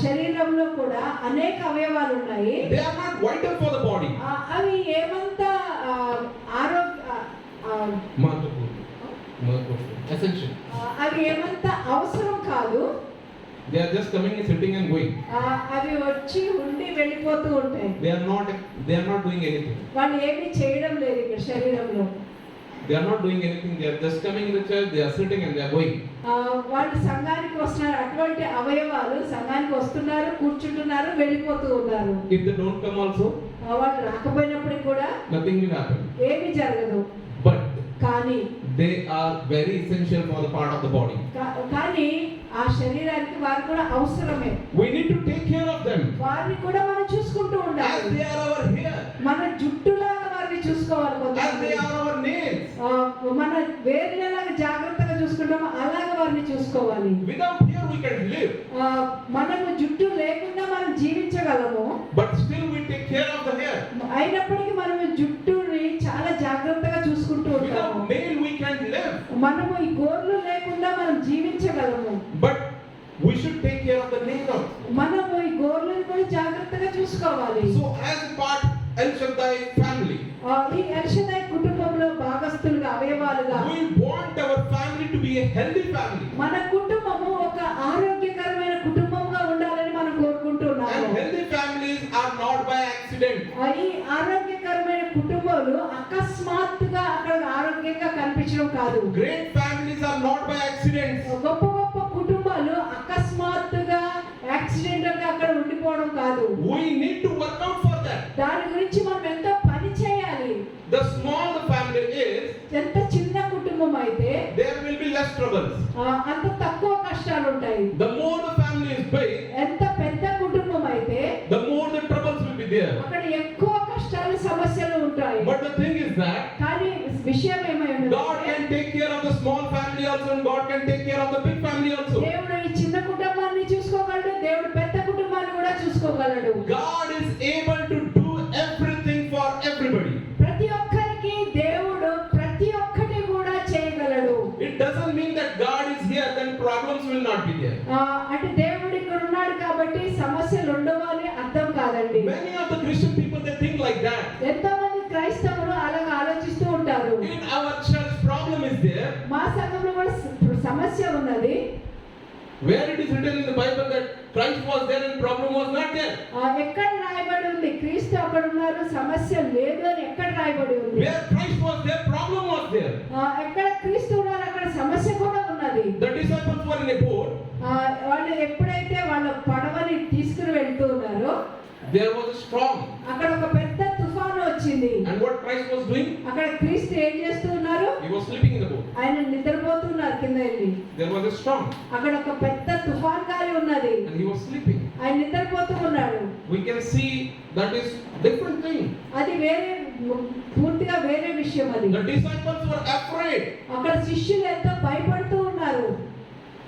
శరీరంలో కూడా అనేక అవయవాలు ఉన్నాయి. They are not vital for the body. అవి ఏమంతా Essential. అవి ఏమంతా అవసరం కాదు. They are just coming and sitting and going. అవి వచ్చి ఉండి వెళ్ళిపోతూ ఉంటాయి. They are not doing anything. వాళ్ళు ఏమీ చేయడం లేదు ఇక్కడ శరీరంలో. They are not doing anything. They are just coming in the church. They are sitting and they are going. వాళ్ళు సంఘానికి వస్తున్నారు. అటువంటి అవయవాలు సంఘానికి వస్తున్నారు, కూర్చుంటున్నారు, వెళ్ళిపోతూ ఉన్నారు. If they don't come also, వాళ్ళు రాకపోయినప్పటికీ కూడా nothing will happen. ఏమీ జరగదు. But కానీ they are very essential for the part of the body. కానీ ఆ శరీరానికి వారు కూడా అవసరమే. We need to take care of them. వారిని కూడా మనం చూసుకుంటూ ఉండాలి. As they are our hair. మన జుట్టులాగా వారిని చూసుకోవాలి. As they are our nails. మన వేర్లలాగా జాగ్రత్తగా చూసుకుంటామో అలాగే వారిని చూసుకోవాలి. Without hair we can live. మనము జుట్టు లేకుండా మనం జీవించగలము. But still we take care of the hair. అయినప్పటికీ మనము జుట్టుని చాలా జాగ్రత్తగా చూసుకుంటూ ఉంటాము. Without nail we can't live. మనము ఈ గోర్లు లేకుండా మనం జీవించగలము. But we should take care of the nail also. మనము ఈ గోర్లను కూడా జాగ్రత్తగా చూసుకోవాలి. So as a part El Shaddai family, ఈ ఎల్ షదాయ్ కుటుంబంలో భాగస్తులుగా అవయవాలుగా we want our family to be a healthy family. మన కుటుంబము ఒక ఆరోగ్యకరమైన కుటుంబంగా ఉండాలని మనం కోరుకుంటున్నాము. And healthy families are not by accident. ఈ ఆరోగ్యకరమైన కుటుంబాలు అకస్మాత్తుగా అక్కడ ఆరోగ్యంగా కనిపించడం కాదు. Great families are not by accident. గొప్ప గొప్ప కుటుంబాలు అకస్మాత్తుగా యాక్సిడెంటల్ గా అక్కడ ఉండిపోవడం కాదు. We need to work out for that. దాని గురించి మనం ఎంతో పని చేయాలి. The small the family is, ఎంత చిన్న కుటుంబం అయితే there will be less troubles. అంత తక్కువ కష్టాలు ఉంటాయి. The more the family is big, ఎంత పెద్ద కుటుంబం అయితే the more the troubles will be there. అక్కడ ఎక్కువ కష్టాలు సమస్యలు ఉంటాయి. But the thing is that కానీ విషయం ఏమైనా God can take care of the small family also, and God can take care of the big family also. దేవుడు ఈ చిన్న కుటుంబాన్ని చూసుకోగలడు, దేవుడు పెద్ద కుటుంబాన్ని కూడా చూసుకోగలడు. God is able to do everything for everybody. ప్రతి ఒక్కరికి దేవుడు ప్రతి ఒక్కటి కూడా చేయగలడు. It doesn't mean that God is here, then problems will not be there. అంటే దేవుడు ఇక్కడ ఉన్నాడు కాబట్టి సమస్యలు ఉండవు అని అర్థం కాదండి. Many of the Christian people, they think like that. ఎంతమంది క్రైస్తవులు అలాగా ఆలోచిస్తూ ఉంటారు. In our church, problem is there. మా సంఘంలో కూడా సమస్య ఉన్నది. Where it is written in the Bible that Christ was there and problem was not there. ఎక్కడ రాయబడి ఉంది క్రీస్తు అక్కడ ఉన్నారు సమస్య లేదు అని ఎక్కడ రాయబడి ఉంది? Where Christ was there, problem was there. ఎక్కడ క్రీస్తు ఉన్నారు అక్కడ సమస్య కూడా ఉన్నది. The disciples were in a boat. వాళ్ళు ఎప్పుడైతే వాళ్ళ పడవని తీసుకుని వెళ్తూ ఉన్నారో There was a storm. అక్కడ ఒక పెద్ద తుఫాను వచ్చింది. And what Christ was doing? అక్కడ క్రీస్తు ఏం చేస్తూ ఉన్నారు? He was sleeping in the boat. ఆయన నిద్రపోతున్నారు కింద వెళ్ళి. There was a storm అక్కడ ఒక పెద్ద తుఫాన్ గాలి ఉన్నది. and he was sleeping. ఆయన నిద్రపోతూ ఉన్నాడు. We can see that is different thing. అది వేరే, పూర్తిగా వేరే విషయం అది. The disciples were afraid అక్కడ శిష్యులు ఎంతో భయపడుతూ ఉన్నారు.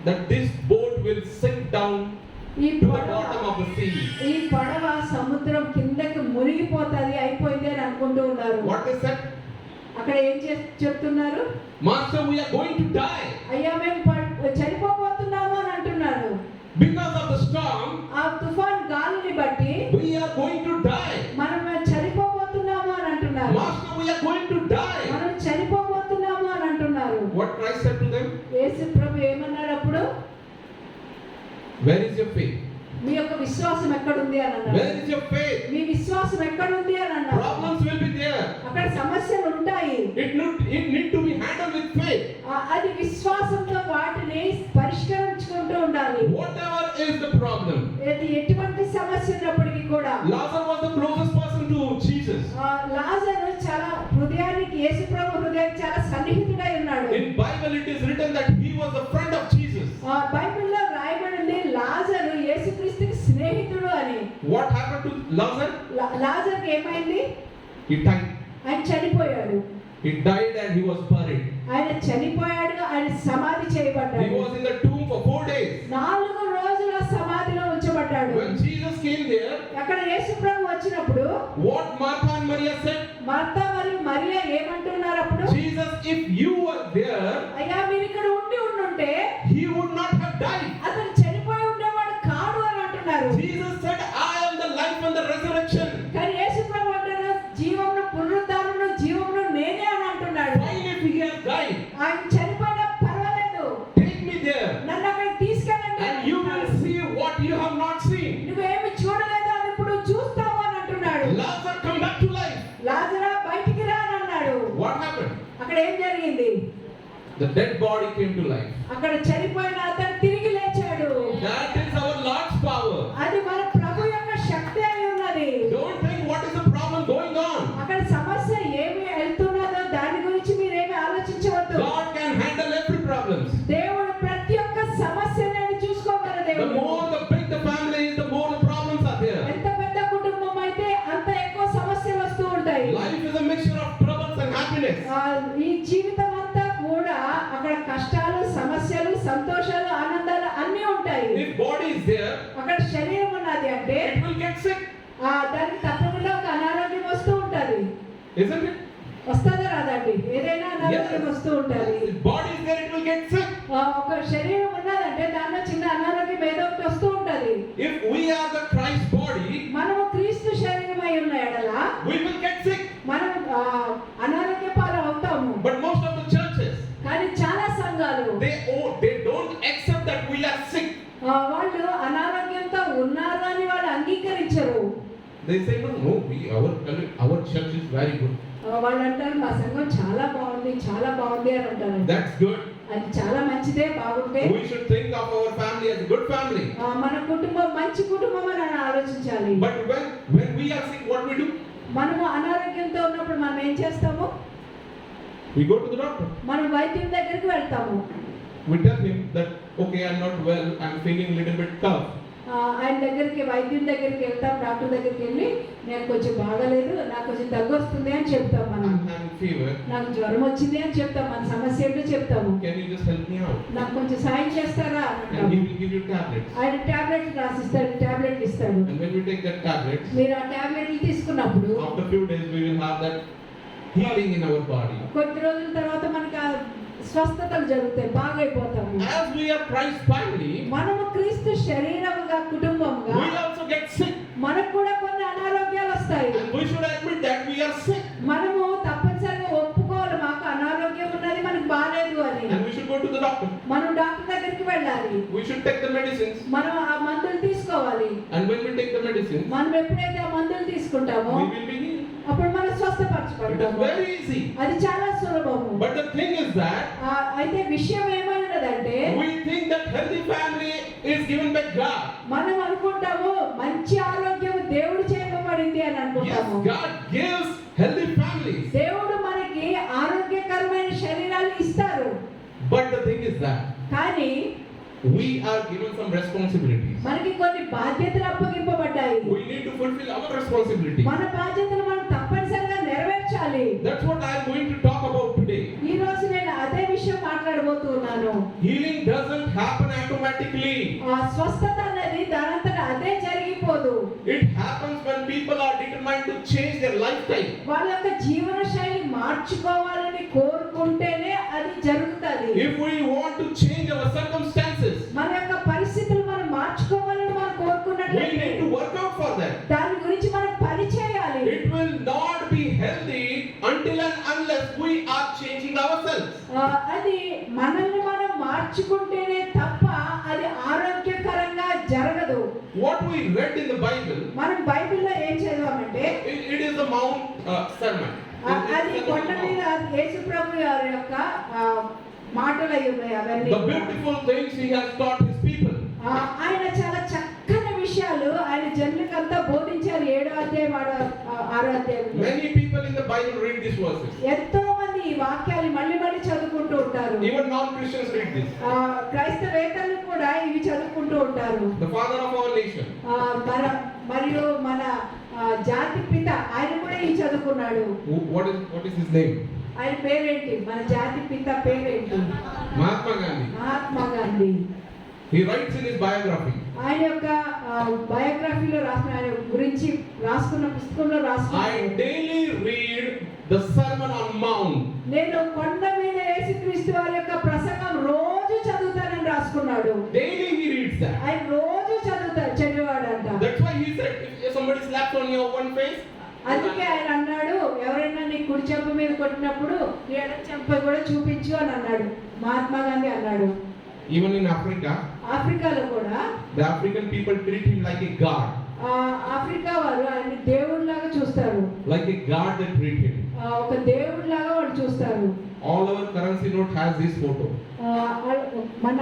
that this boat will sink down ఈ to the bottom of the sea. ఈ పడవ సముద్రం కిందకి మునిగిపోతది, అయిపోయింది అని అనుకుంటూ ఉన్నారు. What they said? అక్కడ ఏం చెప్తున్నారు? Master, we are going to die. అయ్యా మేము చనిపోబోతున్నాము అని అంటున్నారు. Because of the storm, ఆ తుఫాన్ గాలిని బట్టి we are going to die. మనం చనిపోబోతున్నాము అని అంటున్నారు. Master, we are going to die. మనం చనిపోబోతున్నాము అని అంటున్నారు. What Christ said to them? యేసు ప్రభు ఏమన్నాడు అప్పుడు? Where is your faith? మీ యొక్క విశ్వాసం ఎక్కడుంది అని అన్నారు. Where is your faith? మీ విశ్వాసం ఎక్కడుంది అని అన్నారు. Problems will be there. అక్కడ సమస్యలు ఉంటాయి. It need to be handled with faith. అది విశ్వాసంతో వాటిని పరిష్కరించుకుంటూ ఉండాలి. Whatever is the problem. ఎటువంటి సమస్య ఉన్నప్పటికీ కూడా. Lazarus was the closest person to Jesus. లాజరు చాలా హృదయానికి, యేసు ప్రభు హృదయానికి చాలా సన్నిహితుడై ఉన్నాడు. In Bible it is written that he was a friend of Jesus. బైబిల్లో రాయబడింది లాజరు యేసుక్రీస్తుకి స్నేహితుడు అని. What happened to Lazarus? లాజరుకి ఏమైంది? He died. ఆయన చనిపోయాడు. He died and he was buried. ఆయన చనిపోయాడు, ఆయన సమాధి He చేయబడ్డాడు. was in the tomb for 4 days. 4 రోజుల సమాధిలో ఉంచబడ్డాడు. When Jesus came there, అక్కడ యేసు ప్రభు వచ్చినప్పుడు what Martha and Maria said? Martha మరియు మరియా ఏమంటున్నారు అప్పుడు? Jesus, if you were there, అయ్యా మీరు ఇక్కడ ఉండుంటే he would not have died. అతను చనిపోయి ఉండేవాడు కాదు అని అంటున్నారు. Jesus said, I am the life and the resurrection. కానీ యేసు ప్రభు అంటారు జీవమును పునరుద్ధానమును జీవమును నేనే అని అంటున్నాడు. Fine if he has died. ఆయన చనిపోయినా పర్వాలేదు, Take me there నన్ను అక్కడికి తీసుకెళ్ళండి and you will see what you have not seen. నువ్వేమి చూడలేదు అది ఇప్పుడు చూస్తావు అని అంటున్నాడు. Lazarus, come back to life. లాజరా బయటికి రా అని అన్నాడు. What happened? అక్కడ ఏం జరిగింది? The dead body came to life. అక్కడ చనిపోయిన అతను తిరిగి లేచాడు. That is our Lord's power. అది మన ప్రభు యొక్క శక్తి అయి ఉన్నది. Don't think what is the problem going on. అక్కడ సమస్య ఏమి వెళ్తున్నదో దాని గురించి మీరేమి ఆలోచించవద్దు. God can handle every problem. దేవుడు ప్రతి ఒక్క సమస్యని చూసుకోగల The దేవుడు. more the big the family is, the more the problems are there. ఎంత పెద్ద కుటుంబం అయితే అంత ఎక్కువ సమస్యలు వస్తూ ఉంటాయి. Life is a mixture of troubles and happiness. ఈ జీవితం అంతా కూడా అక్కడ కష్టాలు, సమస్యలు, సంతోషాలు, ఆనందాలు అన్నీ ఉంటాయి. If body is there, అక్కడ శరీరం ఉన్నది అంటే it will get sick, దానికి తప్పకుండా ఒక అనారోగ్యం వస్తూ ఉంటది. isn't it? వస్తుందా రాదండి? ఏదైనా అనారోగ్యం వస్తూ ఉంటది. If body is there, it will get sick. ఒక శరీరం ఉన్నదంటే దానిలో చిన్న అనారోగ్యం ఏదో ఒకటి వస్తూ ఉంటది. If we are the Christ body, మనము క్రీస్తు శరీరమై ఉన్న ఎడల we will get sick. మనం అనారోగ్య పాలు అవుతాము. But most of the churches, కానీ చాలా సంఘాలు they don't accept that we are sick. వాళ్ళు అనారోగ్యంతో ఉన్నారు అని వాళ్ళు అంగీకరించరు. They say no, our church is very good. వాళ్ళు అంటారు మా సంఘం చాలా బాగుంది, చాలా బాగుంది అని అంటారు. That's good. అది చాలా మంచిదే, బాగుంటే We should think of our family as a good family. మన కుటుంబం మంచి కుటుంబం అని ఆలోచించాలి. But when we are sick, what we do? మనము అనారోగ్యంతో ఉన్నప్పుడు మనం ఏం చేస్తాము? We go to the doctor. మనం వైద్యుల దగ్గరికి వెళ్తాము. We tell him that okay, I'm not well, I'm feeling a little bit tough. ఆయన దగ్గరికి, వైద్యుల దగ్గరికి వెళ్తాం, డాక్టర్ దగ్గరికి వెళ్ళి నేను కొంచెం బాగలేదు, నాకు కొంచెం దగ్గు వస్తుంది అని చెప్తాం. మనం I'm having fever. నాకు జ్వరం వచ్చింది అని చెప్తాం, మన సమస్య ఏంటో చెప్తాము. Can you just help me out? నాకు కొంచెం సాయం చేస్తారా And అంటాము. he will give you tablets. ఆయన టాబ్లెట్ రాసిస్తాడు, టాబ్లెట్ ఇస్తాడు. And when we take that tablets, మీరు ఆ టాబ్లెట్లు తీసుకున్నప్పుడు after few days we will have that healing in our body. కొద్ది రోజుల తర్వాత మనకు ఆ స్వస్థతలు జరుగుతాయి, బాగైపోతాము. As we are Christ family, మనము క్రీస్తు శరీరముగా, కుటుంబముగా we also get sick. మనకు కూడా కొన్ని అనారోగ్యాలు వస్తాయి. And we should admit that we are sick. మనము తప్పనిసరిగా ఒప్పుకోవాలి మాకు అనారోగ్యం ఉన్నది, మనకు బాలేదు అని. And we should go to the doctor. మనం డాక్టర్ దగ్గరికి వెళ్ళాలి. We should take the medicines. మనం ఆ మందులు తీసుకోవాలి. And when we take the medicines, మనం ఎప్పుడైతే ఆ మందులు తీసుకుంటామో we will be healed. అప్పుడు మనం It is స్వస్థపరచబడతాము. very easy. అది చాలా సులభము. But the thing is that అయితే విషయం ఏమైనదంటే we think that healthy family is given by God. మనం అనుకుంటాము మంచి ఆరోగ్యం దేవుడు చేయబడింది అని Yes, అనుకుంటాము. God gives healthy families. దేవుడు మనకి ఆరోగ్యకరమైన శరీరాలు ఇస్తారు. But the thing is that కానీ we are given some responsibilities. మనకి కొన్ని బాధ్యతలు అప్పగింపబడ్డాయి. We need to fulfill our responsibility. మన బాధ్యతలు మనం తప్పనిసరిగా నెరవేర్చాలి. That's what I am going to talk about today. ఈ రోజు నేను అదే విషయం మాట్లాడబోతున్నాను. Healing doesn't happen automatically. ఆ స్వస్థత అనేది దానంతట అదే జరిగిపోదు. It happens when people are determined to change their lifestyle. వాళ్ళ యొక్క జీవన శైలి మార్చుకోవాలని కోరుకుంటేనే అది జరుగుతుంది. If we want to change our circumstances, మన యొక్క పరిస్థితులు మనం మార్చుకోవాలని మనం we కోరుకున్నట్లయితే need to work out for that. దాని గురించి మనం పని చేయాలి. It will not be healthy until and unless we are changing ourselves. అది మనల్ని మనం మార్చుకుంటేనే తప్ప అది ఆరోగ్యకరంగా జరగదు. What we read in the Bible, మనం బైబిల్లో ఏం చదివామంటే it is the Mount Sermon. అది కొండ మీద యేసు ప్రభు గారి యొక్క మాటలు అయి ఉన్నాయి అవన్నీ. The beautiful things he has taught his people. ఆయన చాలా చక్కని విషయాలు ఆయన జనులకంతా బోధించారు. 7వ అధ్యాయం 6వ అధ్యాయం. Many people in the Bible read these verses. ఎంతో మంది ఈ వాక్యాలు మళ్ళీ మళ్ళీ చదువుకుంటూ ఉంటారు. Even non-Christians read this. క్రైస్తవేతరులు కూడా ఇవి చదువుకుంటూ ఉంటారు. The father of our nation. మరియు మన జాతి పిత ఆయన కూడా ఇవి చదువుకున్నాడు. What is his name? ఆయన పేరేంటి? మన జాతి పిత పేరేంటి? Mahatma Gandhi. Mahatma Gandhi. He writes in his biography. ఆయన యొక్క బయోగ్రఫీలో రాసిన ఆయన గురించి రాసుకున్న పుస్తకంలో I రాసుకున్నాడు. daily read the Sermon on Mount. నేను కొండ మీద యేసుక్రీస్తు వారి యొక్క ప్రసంగం రోజు చదువుతానని రాసుకున్నాడు. Daily he reads that. ఆయన రోజు చదివాడంట. That's why he said, if somebody slaps on your one face, అందుకే ఆయన అన్నాడు, ఎవరైనా నీ కుడి చెంప మీద కొట్టినప్పుడు నీ ఎడమ చెంప కూడా చూపించు అని అన్నాడు. మహాత్మా గాంధీ అన్నాడు. even in Africa, ఆఫ్రికాలో కూడా the African people treat him like a god. Africa వారు ఆయన దేవుడిలాగా చూస్తారు. Like a god they treat him. ఒక దేవుడిలాగా వాళ్ళు చూస్తారు. All our currency note has this photo. మన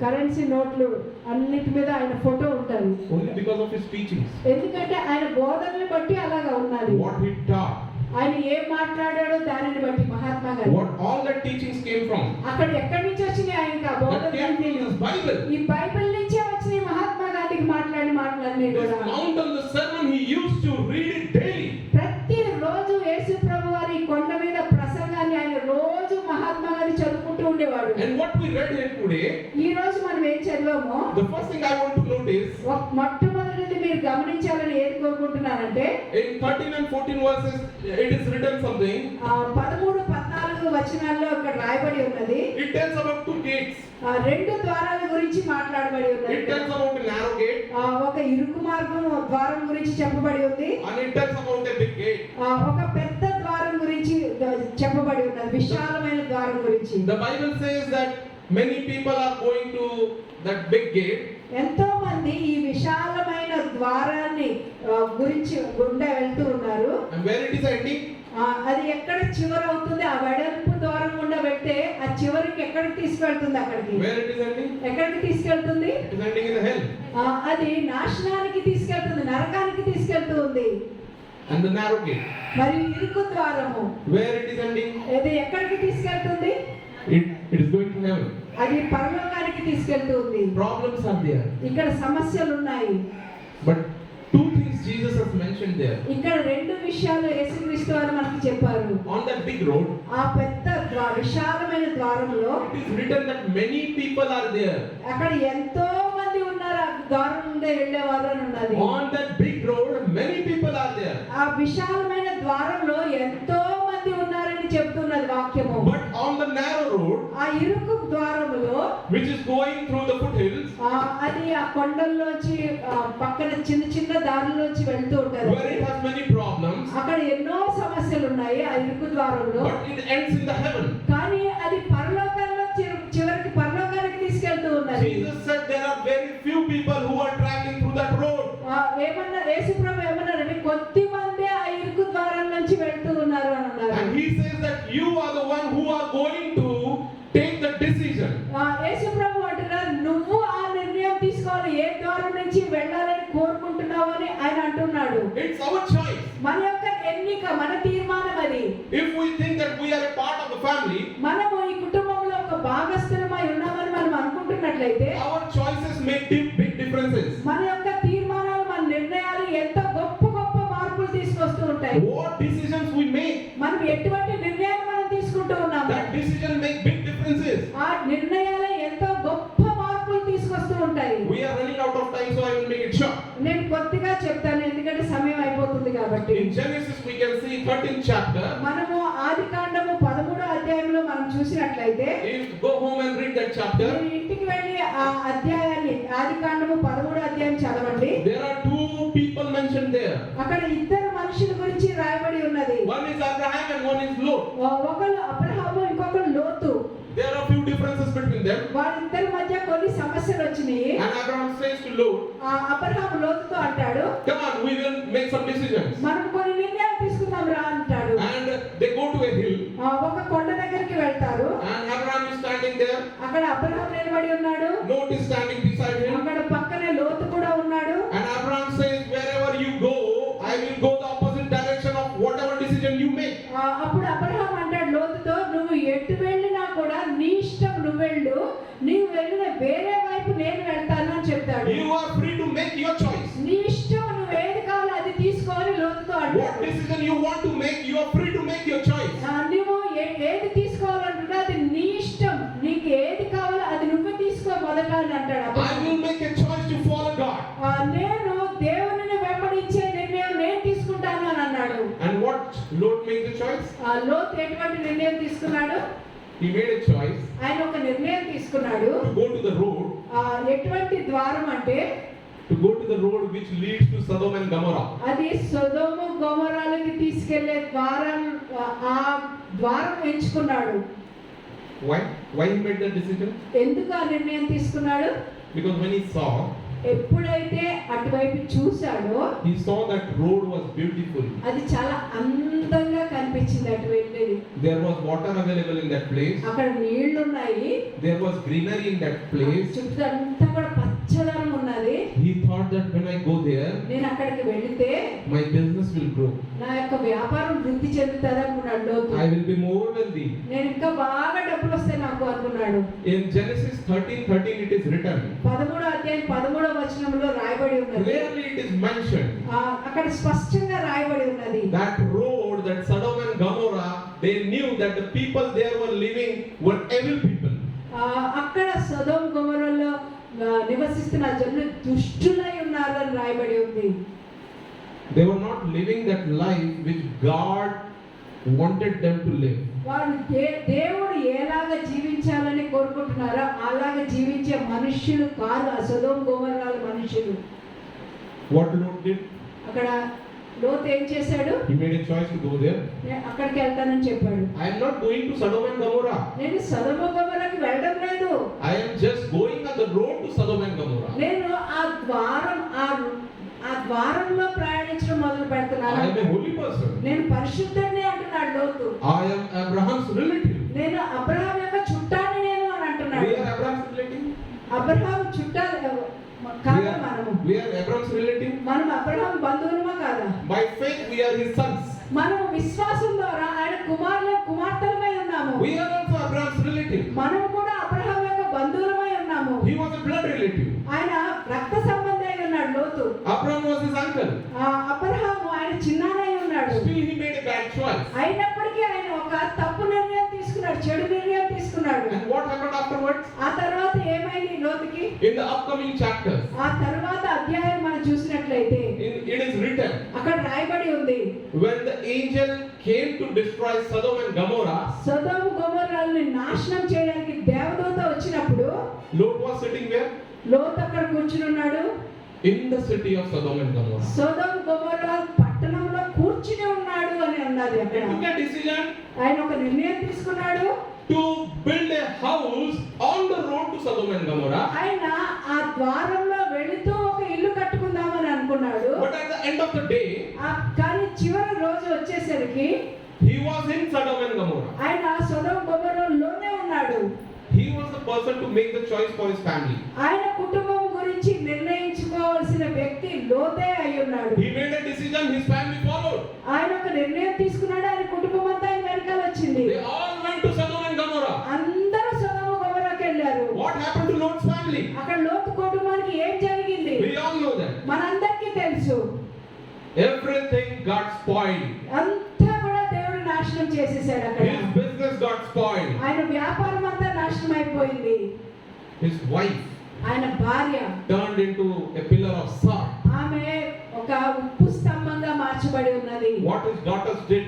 కరెన్సీ నోట్లు అన్నిటి మీద ఆయన ఫోటో ఉంటుంది. Only because of his teachings. ఎందుకంటే ఆయన బోధనని బట్టి అలాగా ఉన్నది. What he taught. ఆయన ఏం మాట్లాడాడో దానిని బట్టి Mahatma Gandhi. What all the teachings came from. అక్కడ ఎక్కడి నుంచి వచ్చినాయి ఆయనకి ఆ That came from బోధన? his Bible. ఈ బైబిల్ నుంచే వచ్చినాయి మహాత్మా గాంధీకి మాట్లాడి This కూడా. Mount on the sermon he used to read it daily. ప్రతి రోజు యేసు ప్రభు వారి కొండ మీద ప్రసంగాన్ని ఆయన రోజు మహాత్మా గాంధీ చదువుకుంటూ ఉండేవాడు. And what we read here today, ఈ రోజు మనం ఏం చదివామో the first thing I want to notice, మొట్టమొదటిది మీరు గమనించాలని ఏది కోరుకుంటున్నానంటే in 13 and 14 verses, it is written something. 13-14 వచనాల్లో అక్కడ రాయబడి ఉన్నది. It tells about two gates. రెండు ద్వారాల గురించి మాట్లాడబడి ఉన్నది. It tells about a narrow gate. ఒక ఇరుకు మార్గం ద్వారం గురించి చెప్పబడి ఉంది. And it tells about a big gate. ఒక పెద్ద ద్వారం గురించి చెప్పబడి ఉన్నది, విశాలమైన ద్వారం గురించి. The Bible says that many people are going to that big gate. ఎంతో మంది ఈ విశాలమైన ద్వారాన్ని గురించి గుండా వెళ్తూ ఉన్నారు. And where it is ending? అది ఎక్కడ చివరి అవుతుంది? ఆ వెడల్పు ద్వారం గుండా వెళ్తే ఆ చివరికి ఎక్కడికి తీసుకెళ్తుంది? అక్కడికి. Where it is ending? ఎక్కడికి తీసుకెళ్తుంది? It is ending in the hell. అది నాశనానికి తీసుకెళ్తుంది, నరకానికి తీసుకెళ్తుంది. And the narrow gate. మరియు ఇరుకు ద్వారము Where it is ending? ఇది ఎక్కడికి తీసుకెళ్తుంది? It is going to heaven. అది పరలోకానికి తీసుకెళ్తుంది. Problems are there. ఇక్కడ సమస్యలు ఉన్నాయి. But two things Jesus has mentioned there. ఇక్కడ రెండు విషయాలు యేసుక్రీస్తు వారు మనకి చెప్పారు. On that big road, ఆ పెద్ద విశాలమైన ద్వారంలో it is written that many people are there. అక్కడ ఎంతో మంది ఉన్నారు. ఆ ద్వారం నుండి వెళ్ళేవారు అని ఉన్నది. On that big road, many people are there. ఆ విశాలమైన ద్వారంలో ఎంతో మంది ఉన్నారని చెప్తున్నది వాక్యము. But on the narrow road, ఆ ఇరుకు ద్వారములో which is going through the foothills, అది ఆ కొండల్లోంచి పక్కన చిన్న చిన్న దారుల్లోంచి వెళ్తూ ఉంటారు. where it has many problems, అక్కడ ఎన్నో సమస్యలు ఉన్నాయి ఆ ఇరుకు ద్వారంలో. but it ends in the heaven. కానీ అది పరలోకంలో చివరికి పరలోకానికి తీసుకెళ్తూ ఉన్నది. Jesus said there are very few people who are traveling through that road. ఏమన్నా యేసుప్రభు ఏమన్నారంటే కొద్ది మంది ఆ ఇరుకు ద్వారం నుంచి వెళ్తూ ఉన్నారు అని అన్నారు. And he says that you are the one who are going to take the decision. యేసుప్రభు అంటున్నారు, నువ్వు ఆ నిర్ణయం తీసుకోవాలి, ఏ ద్వారం నుంచి వెళ్ళాలని కోరుకుంటున్నావు అని ఆయన అంటున్నాడు. It's our choice. మన యొక్క ఎన్నిక, మన తీర్మానం అది. If we think that we are a part of the family, మనము ఈ కుటుంబంలో ఒక భాగస్థులమై ఉన్నామని మనం అనుకుంటున్నట్లయితే our choices make big differences. మన యొక్క తీర్మానాలు, మన నిర్ణయాలు ఎంతో గొప్ప గొప్ప మార్పులు తీసుకొస్తూ ఉంటాయి. What decisions we make, మనం ఎటువంటి నిర్ణయాలు మనం తీసుకుంటూ ఉన్నాము, that decision make big differences. ఆ నిర్ణయాలు ఎంతో గొప్ప మార్పులు తీసుకొస్తూ ఉంటాయి. We are running out of time, so I will make it short. నేను కొద్దిగా చెప్తాను ఎందుకంటే సమయం అయిపోతుంది కాబట్టి. In Genesis we can see 13th chapter. మనము ఆదికాండము 13వ అధ్యాయంలో మనం చూసినట్లయితే, If go home and read that chapter, మీరు ఇంటికి వెళ్ళి ఆ అధ్యాయాన్ని, ఆదికాండము 13వ అధ్యాయం చదవండి. there are two people mentioned there. అక్కడ ఇద్దరు మనుషుల గురించి రాయబడి ఉన్నది. One is Abraham and one is Lot. ఒకళ్ళు అబ్రహాము, ఇంకొకరు లోతు. There are few differences between them. వాళ్ళిద్దరి మధ్య కొన్ని సమస్యలు వచ్చినాయి. And Abraham says to Lot, Abraham లోతుతో అంటాడు, come on, we will make some decisions. మనం కొన్ని నిర్ణయాలు తీసుకుందాం రా అంటాడు. And they go to a hill. ఒక కొండ దగ్గరికి వెళ్తారు. And Abraham is standing there. అక్కడ అబ్రహాము నిలబడి ఉన్నాడు. Lot is standing beside him. అక్కడ పక్కనే లోతు కూడా ఉన్నాడు. And Abraham says, wherever you go, I will go the opposite direction of whatever decision you make. అప్పుడు అబ్రహాము అంటాడు లోతుతో, నువ్వు ఎటు వెళ్ళినా కూడా నీ ఇష్టం, నువ్వు వెళ్ళు, నీవు వెళ్ళిన వేరే వైపు నేను వెళ్తాను అని చెప్తాడు. You are free to make your choice. నీ ఇష్టం, నువ్వు ఏది కావాలో అది తీసుకోవాలి లోతుతో What అంటాడు. decision you want to make, you are free to make your choice. నువ్వు ఏది తీసుకోవాలంటున్నా అది నీ ఇష్టం, నీకు ఏది కావాలో అది నువ్వు తీసుకో మొదట అని అంటాడు. I will make a choice to follow God. నేను దేవునిని వెంబడించే నిర్ణయం నేను తీసుకుంటాను అని అన్నాడు. And what Lot made the choice? లోతు ఎటువంటి నిర్ణయం తీసుకున్నాడు? He made a choice ఆయన ఒక నిర్ణయం తీసుకున్నాడు. to go to the road, ఎటువంటి ద్వారం అంటే to go to the road which leads to Sodom and Gomorrah. అది సొదొమ గొమొర్రాలకి తీసుకెళ్లే ద్వారం. ఆ ద్వారం ఎంచుకున్నాడు. Why? Why he made that decision? ఎందుకు ఆ నిర్ణయం తీసుకున్నాడు? Because when he saw ఎప్పుడైతే అటువైపు చూశాడో that road was beautiful. అది చాలా అందంగా కనిపించింది. అటు వెళ్ళేది, There was water available in that place. అక్కడ నీళ్లు ఉన్నాయి, There was greenery in that place. చుట్టూ అంతా కూడా పచ్చదనం ఉన్నది. He thought that when I go there, నేను అక్కడికి వెళితే my business will grow. నా యొక్క వ్యాపారం వృద్ధి చెందుతుంది అనుకున్నాడు లోతు. I will be more wealthy. నేను ఇంకా బాగా డబ్బులు వస్తాయి నాకు అనుకున్నాడు. In Genesis 13:13 it is written. 13వ అధ్యాయం 13వ వచనంలో రాయబడి ఉన్నది. Clearly it is mentioned. అక్కడ స్పష్టంగా రాయబడి ఉన్నది. That road, that Sodom and Gomorrah, they knew that the people there were living were evil people. అక్కడ సొదొమ గొమొర్రాలో నివసిస్తున్న జనులు దుష్టులై ఉన్నారు అని రాయబడి ఉంది. They were not living that life which God wanted them to live. వారు దేవుడు ఎలాగ జీవించాలని కోరుకుంటున్నారో అలాగ జీవించే మనుష్యులు కాదు ఆ సొదొమ గొమొర్రాల మనుషులు. What Lot did? అక్కడ లోతు ఏం చేశాడు? He made a choice to go there. అక్కడికి వెళ్తానని చెప్పాడు. I am not going to Sodom and Gomorrah. నేను సొదొమ గొమొర్రాకి వెళ్ళడం లేదు. I am just going on the road to Sodom and Gomorrah. నేను ఆ ద్వారంలో ప్రయాణించడం మొదలు పెడుతున్నాను. I am a holy person. నేను పరిశుద్ధుడిని అంటున్నాడు లోతు. I am Abraham's relative. నేను అబ్రహాం యొక్క చుట్టాన్ని నేను అని అంటున్నాడు. We are Abraham's relative. Abraham చుట్టాలు కాదా మనము? We are Abraham's relative. మనం అబ్రహాం బంధువులమా కాదా? By faith we are his sons. మనం విశ్వాసం ద్వారా ఆయన కుమార్తెలమై ఉన్నాము. We are also Abraham's relative. మనం కూడా అబ్రహాం యొక్క బంధువులమై ఉన్నాము. He was a blood relative. ఆయన రక్త సంబంధి అయి ఉన్నాడు లోతు. Abraham was his uncle. Abraham ఆయన చిన్నానై ఉన్నాడు. Still he made a bad choice. అయినప్పటికీ ఆయన ఒక తప్పు నిర్ణయం తీసుకున్నాడు, చెడు నిర్ణయం తీసుకున్నాడు. And what happened afterwards? ఆ తర్వాత ఏమైంది లోతుకి? In the upcoming chapters, ఆ తర్వాత అధ్యాయం మనం చూసినట్లయితే it is written, అక్కడ రాయబడి ఉంది, when the angel came to destroy Sodom and Gomorrah, సొదొమ గొమొర్రాలను నాశనం చేయడానికి దేవదూత వచ్చినప్పుడు Lot was sitting where? లోతు అక్కడ కూర్చుని ఉన్నాడు. In the city of Sodom and Gomorrah. సొదొమ గొమొర్రా పట్టణంలో కూర్చుని ఉన్నాడు అని అన్నది He అక్కడ. took a decision ఆయన ఒక నిర్ణయం తీసుకున్నాడు. to build a house on the road to Sodom and Gomorrah. ఆయన ఆ ద్వారంలో వెళుతూ ఒక ఇల్లు కట్టుకుందామని అనుకున్నాడు. But at the end of the day, కానీ చివరి రోజు వచ్చేసరికి he was in Sodom and Gomorrah. ఆయన సొదొమ గొమొర్రాలోనే ఉన్నాడు. He was the person to make the choice for his family. ఆయన కుటుంబం గురించి నిర్ణయించుకోవాల్సిన వ్యక్తి లోతే అయి ఉన్నాడు. He made a decision, his family followed. ఆయన ఒక నిర్ణయం తీసుకున్నాడు, ఆయన కుటుంబం అంతా ఆయన వెనకాల వచ్చింది. They all went to Sodom and Gomorrah. అందరూ సొదొమ గొమొర్రాకి వెళ్ళారు. What happened to Lot's family? అక్కడ లోతు కుటుంబానికి ఏం జరిగింది We all know that. మనందరికీ తెలుసు. Everything got spoiled. అంతా కూడా దేవుడు నాశనం చేసేసాడు అక్కడ. His business got spoiled. ఆయన వ్యాపారం అంతా నాశనం అయిపోయింది. His wife ఆయన భార్య turned into a pillar of salt. ఆమె ఒక ఉప్పు స్తంభంగా మార్చబడి ఉన్నది. What his daughters did?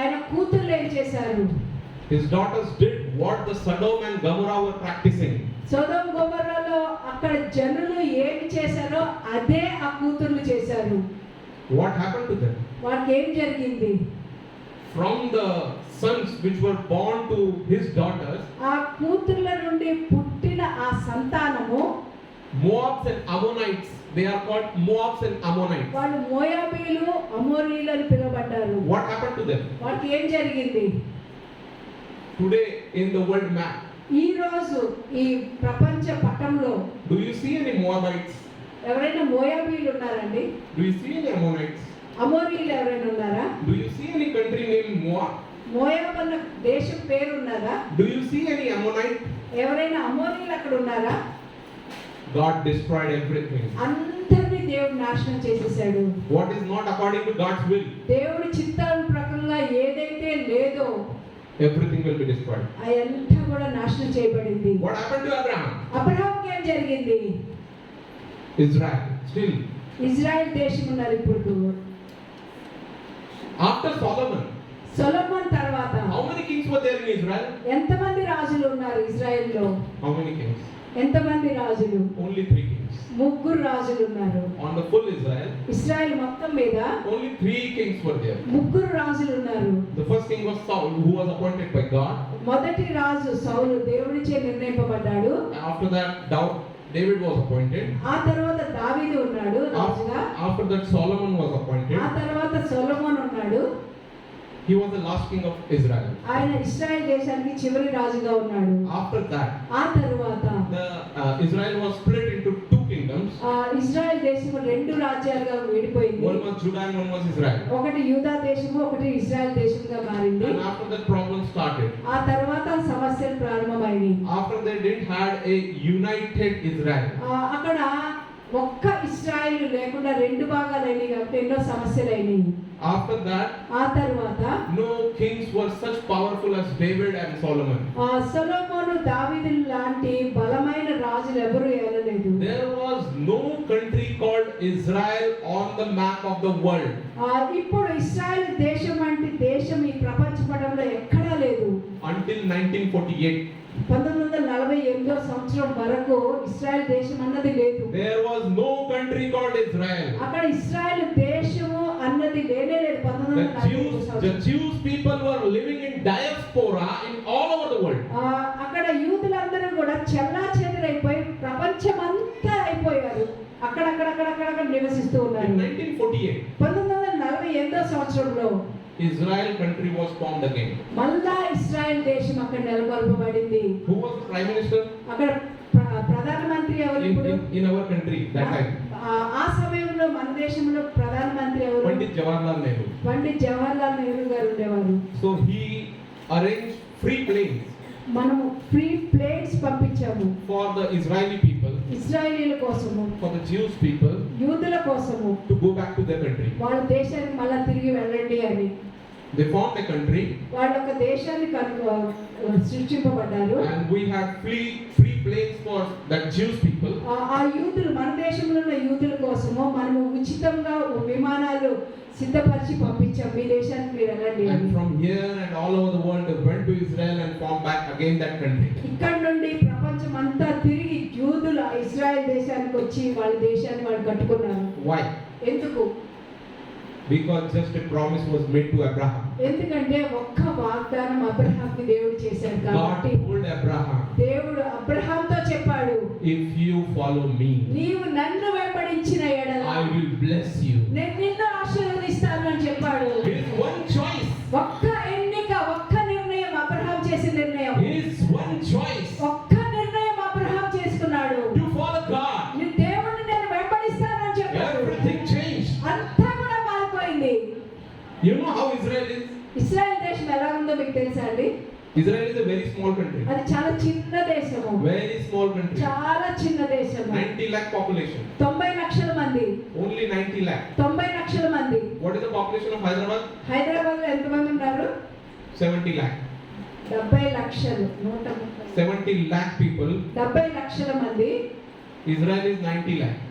ఆయన కూతుర్లు ఏం చేశారు? His daughters did what the Sodom and Gomorrah were practicing. సొదొమ గొమొర్రాలో అక్కడ జనులు ఏమి చేశారో అదే ఆ కూతుర్లు చేశారు. What happened to them? వారికి ఏం జరిగింది? From the sons which were born to his daughters, ఆ కూతుర్ల నుండి పుట్టిన ఆ సంతానము Moabs and Ammonites, they are called Moabs and Ammonites. వాళ్ళు మోయాబీలు అమోరీలు అని పిలువబడ్డారు. What happened to them? వారికి ఏం జరిగింది? Today in the world map, ఈ రోజు ఈ ప్రపంచ పటంలో do you see any Moabites? ఎవరైనా మోయాబీలు ఉన్నారండి? Do you see any Ammonites? అమోరీలు ఎవరైనా ఉన్నారా? Do you see any country named Moab? Moab అన్న దేశం పేరు ఉన్నదా? Do you see any Ammonite? ఎవరైనా అమోరీలు అక్కడ ఉన్నారా? God destroyed everything. అందరినీ దేవుడు నాశనం చేసేసాడు. What is not according to God's will, దేవుడి చిత్తం ప్రకారంగా ఏదైతే లేదో everything will be destroyed. అదంతా కూడా నాశనం చేయబడింది. What happened to Abraham? అబ్రహాంకి ఏం జరిగింది? Israel. Still. ఇజ్రాయెల్ దేశం ఉన్నది ఇప్పుడు. After Solomon, సొలొమోన్ తర్వాత how many kings were there in Israel? ఎంతమంది రాజులు ఉన్నారు ఇజ్రాయెల్లో? How many kings? ఎంతమంది రాజులు? Only 3 kings. 3 రాజులు ఉన్నారు. On the full Israel, Israel మొత్తం మీద only 3 kings were there. 3 రాజులు ఉన్నారు. The first king was Saul, who was appointed by God. మొదటి రాజు సౌలు దేవుడిచే నిర్ణయింపబడ్డాడు. After that, David was appointed. ఆ తర్వాత దావీదు ఉన్నాడు రాజుగా. After that, Solomon was appointed. ఆ తర్వాత సొలొమోన్ ఉన్నాడు. He was the last king of Israel. ఆయన ఇశ్రాయేల్ దేశానికి చివరి రాజుగా ఉన్నాడు. After that, ఆ తర్వాత Israel was split into 2 kingdoms. Israel దేశం 2 రాజ్యాలుగా విడిపోయింది. One was Judah and one was Israel. ఒకటి యూదా దేశము, ఒకటి ఇశ్రాయేల్ దేశంగా మారింది. And after that, problems started. ఆ తర్వాత సమస్యలు ప్రారంభమైంది. After they didn't had a united Israel. అక్కడ ఒక్క ఇశ్రాయేల్ లేకుండా 2 భాగాలైనవి కాబట్టి ఎన్నో సమస్యలు అయినాయి. After that, ఆ తర్వాత no kings were such powerful as David and Solomon. సొలొమోను దావీదు లాంటి బలమైన రాజులు ఎవరు ఏలలేదు. There was no country called Israel on the map of the world. ఇప్పుడు ఇశ్రాయేల్ దేశం అంటే దేశం ఈ ప్రపంచ పటంలో ఎక్కడా లేదు. Until 1948. 1948 సంవత్సరం వరకు ఇశ్రాయేల్ దేశం అన్నది లేదు. There was no country called Israel. అక్కడ ఇశ్రాయేల్ దేశము అన్నది లేనే లేదు. 1948 The Jews people were living in diaspora in all over the world. అక్కడ యూదులందరూ కూడా చెల్లాచెదరైపోయి ప్రపంచమంతా అయిపోయారు. అక్కడక్కడ నివసిస్తూ ఉన్నారు. In 1948, 1948 సంవత్సరంలో Israel country was formed again. మళ్ళా ఇశ్రాయేల్ దేశం అక్కడ నెలకొల్పబడింది. Who was the prime minister? అక్కడ ప్రధానమంత్రి ఎవరు ఇప్పుడు? In our country that time. ఆ సమయంలో మన దేశంలో ప్రధానమంత్రి ఎవరు? Pandit Jawaharlal Nehru. Pandit Jawaharlal Nehru గారు ఉండేవారు. So he arranged free planes మనము ఫ్రీ ప్లేన్స్ పంపించాము for the Israeli people, ఇశ్రాయేలీల కోసము, for the Jewish people యూదుల కోసము to go back to their country. వాళ్ళ దేశానికి మళ్ళా తిరిగి వెళ్ళండి అని. They formed a country వాళ్ళ ఒక దేశాన్ని సృష్టింపబడ్డారు. and we had free planes for that Jewish people. ఆ యూదులు మన దేశంలో ఉన్న యూదుల కోసము మనము ఉచితంగా విమానాలు సిద్ధపరిచి పంపించాం. మీ దేశానికి మీరు వెళ్ళండి అని. And from here and all over the world they went to Israel and formed back again that country. ఇక్కడ నుండి ప్రపంచం అంతా తిరిగి యూదులు ఇశ్రాయేల్ దేశానికి వచ్చి వాళ్ళ దేశాన్ని వాళ్ళు కట్టుకున్నారు. Why? ఎందుకు? Because just a promise was made to Abraham. ఎందుకంటే ఒక్క వాగ్దానం అబ్రహాంకి దేవుడు చేశాడు God కాబట్టి told Abraham, దేవుడు అబ్రహాంతో చెప్పాడు, if you follow me, నీవు నన్ను వెంబడించిన ఎడల I will bless you. నేను నిన్ను ఆశీర్వదిస్తాను అని చెప్పాడు. His one choice. ఒక్క ఎన్నిక, ఒక్క నిర్ణయం అబ్రహాం చేసిన నిర్ణయం. His one choice ఒక్క నిర్ణయం అబ్రహాం చేసుకున్నాడు. to follow God. నీ దేవుణ్ణి నేను వెంబడిస్తాను అని చెప్పాడు. Everything You know how Israel is? Israel దేశం ఎలా ఉందో మీకు తెలుసా అండి? Israel is a very small country. అది చాలా చిన్న దేశము, Very small country. చాలా చిన్న దేశము. 90 lakh population. 90 లక్షల మంది. Only 90 lakh. 90 లక్షల మంది. What is the population of Hyderabad? Hyderabad లో ఎంత మంది ఉన్నారు? 70 lakh. 70 లక్షలు. 70 lakh people. 70 లక్షల మంది. Israel is 90 lakh.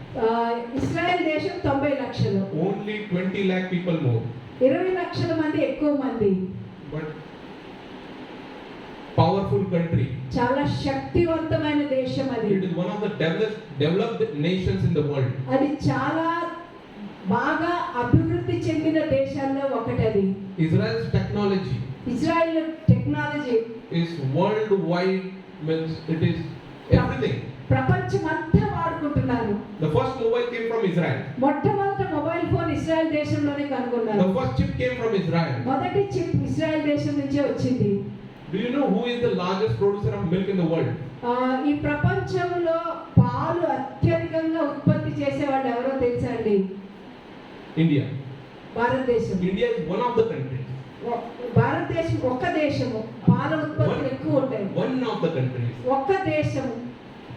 ఇస్రాయల్ దేశం 90 లక్షలు. Only 20 lakh people more. 20 లక్షల మంది ఎక్కువ మంది. But powerful country. చాలా శక్తివంతమైన దేశం అది. It is one of the developed nations in the world. అది చాలా బాగా అభివృద్ధి చెందిన దేశాల్లో ఒకటి అది. Israel's technology Israel technology is worldwide, means it is everything. ప్రపంచమంతా వాడుకుంటున్నారు. The first mobile came from Israel. మొట్టమొదటి మొబైల్ ఫోన్ ఇజ్రాయెల్ దేశంలోనే కనుగొన్నారు. The first chip came from Israel. మొదటి చిప్ ఇజ్రాయెల్ దేశం నుంచే వచ్చింది. Do you know who is the largest producer of milk in the world? ఈ ప్రపంచంలో పాలు అత్యధికంగా ఉత్పత్తి చేసేవాళ్ళు ఎవరో తెలుసా అండి? India. భారతదేశం. India is one of the countries. భారతదేశం ఒక్క దేశము పాల ఉత్పత్తులు ఎక్కువ ఉంటాయి. One of the countries. ఒక్క దేశం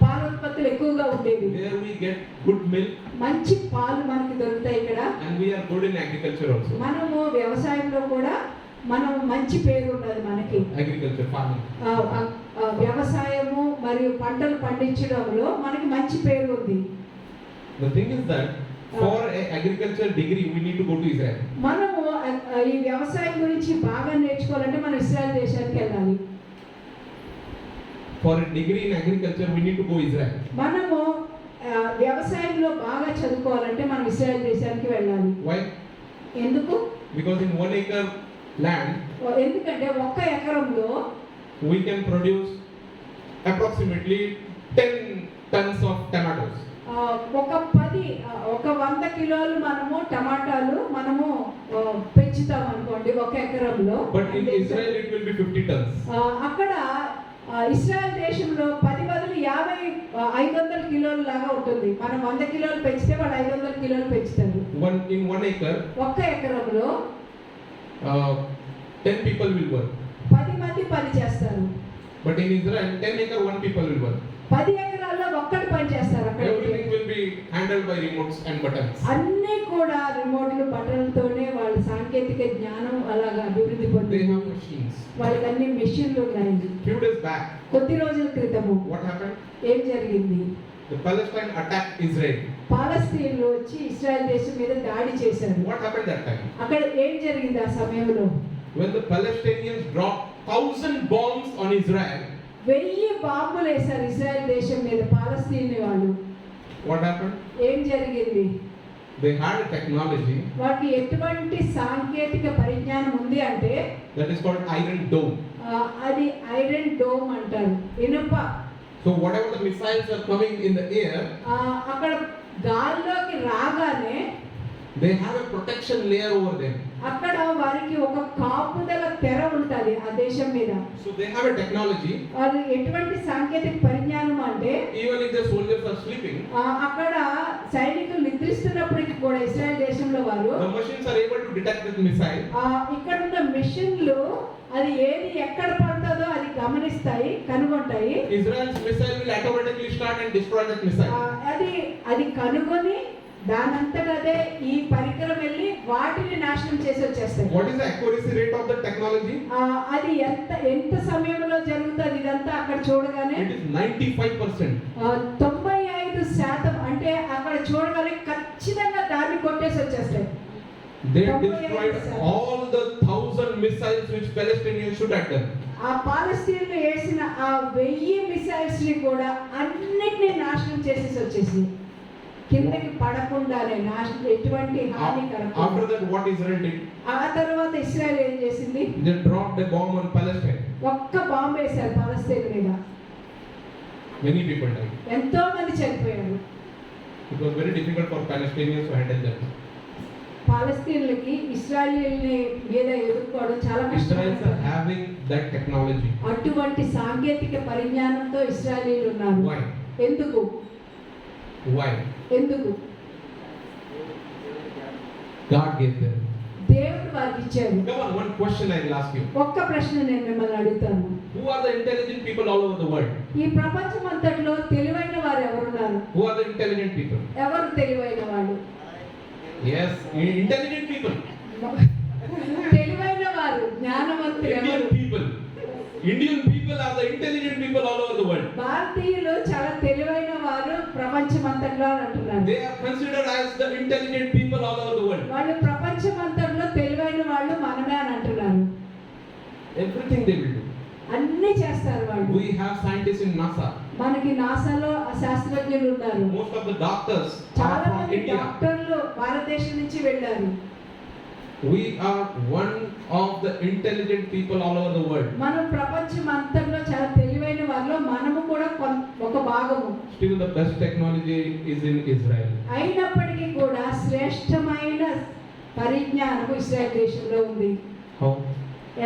పాల ఉత్పత్తులు ఎక్కువగా ఉండేవి. Where we get good milk. మంచి పాలు మనకి దొరుకుతాయి ఇక్కడ. And we are good in agriculture also. మనము వ్యవసాయంలో కూడా మనం మంచి పేరు ఉన్నది మనకి. Agriculture, farming. వ్యవసాయము మరియు పంటలు పండించడంలో మనకి మంచి పేరు ఉంది. The thing is that for a agriculture degree we need to go to Israel. మనము ఈ వ్యవసాయం గురించి బాగా నేర్చుకోవాలంటే మనం ఇశ్రాయేల్ దేశానికి వెళ్ళాలి. For a degree in agriculture we need to go Israel. మనము వ్యవసాయంలో బాగా చదువుకోవాలంటే మనం ఇశ్రాయేల్ దేశానికి వెళ్ళాలి. Why? ఎందుకు? Because in 1 acre land ఎందుకంటే ఒక్క ఎకరంలో we can produce approximately 10 tons of tomatoes. ఒక 100 కిలోలు మనము టమాటాలు మనము పెంచుతాం అనుకోండి ఒక ఎకరంలో. But in Israel it will be 50 tons. అక్కడ ఇశ్రాయెల్ దేశంలో 10 బదులు 500 కిలోలు లాగా ఉంటుంది. మనం 100 కిలోలు పెంచితే వాళ్ళు 500 కిలోలు పెంచుతారు. In 1 acre ఒక్క ఎకరంలో 10 people will work. 10 మంది పని చేస్తారు. But in Israel 10 acre 1 people will work. 10 ఎకరాల్లో ఒక్కడు పని చేస్తారు. అక్కడ Everything will be handled by remotes and buttons. అన్నీ కూడా రిమోట్లు బటన్లతోనే వాళ్ళ సాంకేతిక జ్ఞానం అలాగా అభివృద్ధి They పొందింది. have machines. వాళ్ళకి అన్ని మెషిన్లు ఉన్నాయి. Few days back కొద్ది రోజుల క్రితము what happened? ఏం జరిగింది? The Palestine attacked Israel. పాలస్తీన్లు వచ్చి ఇశ్రాయెల్ దేశం మీద దాడి చేశారు. What happened that time? అక్కడ ఏం జరిగింది ఆ సమయంలో? When the Palestinians dropped 1000 bombs on Israel, 1000 బాంబులు వేశారు ఇశ్రాయెల్ దేశం మీద పాలస్తీన్ వాళ్ళు. what happened? ఏం జరిగింది? They had a technology వాటికి ఎటువంటి సాంకేతిక పరిజ్ఞానం ఉంది అంటే that is called Iron Dome. అది ఐరన్ డోమ్ అంటారు, ఇనుప. So whatever the missiles are coming in the air, అక్కడ గాల్లోకి రాగానే they have a protection layer over them. అక్కడ వారికి ఒక కాపుదల తెర ఉంటది ఆ దేశం మీద. So they have a technology. అది ఎటువంటి సాంకేతిక పరిజ్ఞానం అంటే Even if the soldiers are sleeping, అక్కడ సైనికులు నిద్రిస్తున్నప్పటికీ కూడా ఇశ్రాయెల్ దేశంలో వారు the machines are able to detect the missile. ఇక్కడ ఉన్న మిషన్లు అది ఏది ఎక్కడ పడుతుందో అది గమనిస్తాయి, కనుగొంటాయి. Israel's missile will automatically start and destroy that missile. అది కనుగొని దానంతటదే ఈ పరికరం వెళ్ళి వాటిని నాశనం చేసి వచ్చేస్తాయి. What is the accuracy rate of the technology? అది ఎంత సమయంలో జరుగుతుంది ఇదంతా అక్కడ చూడగానే? It is 95%. 95% అంటే అక్కడ చూడగానే ఖచ్చితంగా దాన్ని కొట్టేసి వచ్చేస్తాయి. They destroyed all the 1000 missiles which Palestinians shoot at them. ఆ పాలస్తీన్లు వేసిన 1000 మిసైల్స్ ని కూడా అన్నిటిని నాశనం చేసేసి వచ్చేసి కిందకి పడకుండానే ఎటువంటి హాని కలగకుండా. After that what Israel did? ఆ తర్వాత ఇశ్రాయెల్ ఏం చేసింది? They dropped a bomb on Palestine. ఒక్క బాంబు వేశారు పాలస్తీన్ మీద. Many people died. ఎంతో మంది చనిపోయారు. It was very difficult for Palestinians to handle them. పాలస్తీన్లకి ఇశ్రాయేల్ని మీద ఎదుర్కోవడం చాలా Israelis కష్టం. are having that technology. అటువంటి సాంకేతిక పరిజ్ఞానంతో ఇశ్రాయేలీలు ఉన్నారు. Why? ఎందుకు? Why? ఎందుకు? God gave them. దేవుడు వారికి ఇచ్చారు. Come on, one question I will ask you. ఒక్క ప్రశ్న నేను మిమ్మల్ని అడుగుతాను. Who are the intelligent people all over the world? ఈ ప్రపంచం అంతట్లో తెలివైన వారు ఎవరున్నారు? Who are the intelligent people? ఎవరు తెలివైన వాళ్ళు? Yes, intelligent people. తెలివైన వారు, జ్ఞానవంతులు ఎవరు? Indian people. Indian people are the intelligent people all over the world. భారతీయులు చాలా తెలివైన వారు ప్రపంచం అంతట్లో అని అంటున్నారు. They are considered as the intelligent people all over the world. వాళ్ళు ప్రపంచం అంతట్లో తెలివైన వాళ్ళు మనమే అని అంటున్నారు. Everything they will do. అన్ని చేస్తారు వాళ్ళు. We have scientists in NASA. మనకి నాసాలో శాస్త్రజ్ఞులు ఉన్నారు. Most of the doctors are చాలా from మంది India. డాక్టర్లు భారతదేశం నుంచి వెళ్ళారు. We are one of the intelligent people all over the world. మనం ప్రపంచం అంతట్లో చాలా తెలివైన వారిలో మనము కూడా ఒక భాగము. Still the best technology is in Israel. అయినప్పటికీ కూడా శ్రేష్టమైన పరిజ్ఞానం ఇశ్రాయేల్ దేశంలో ఉంది. How?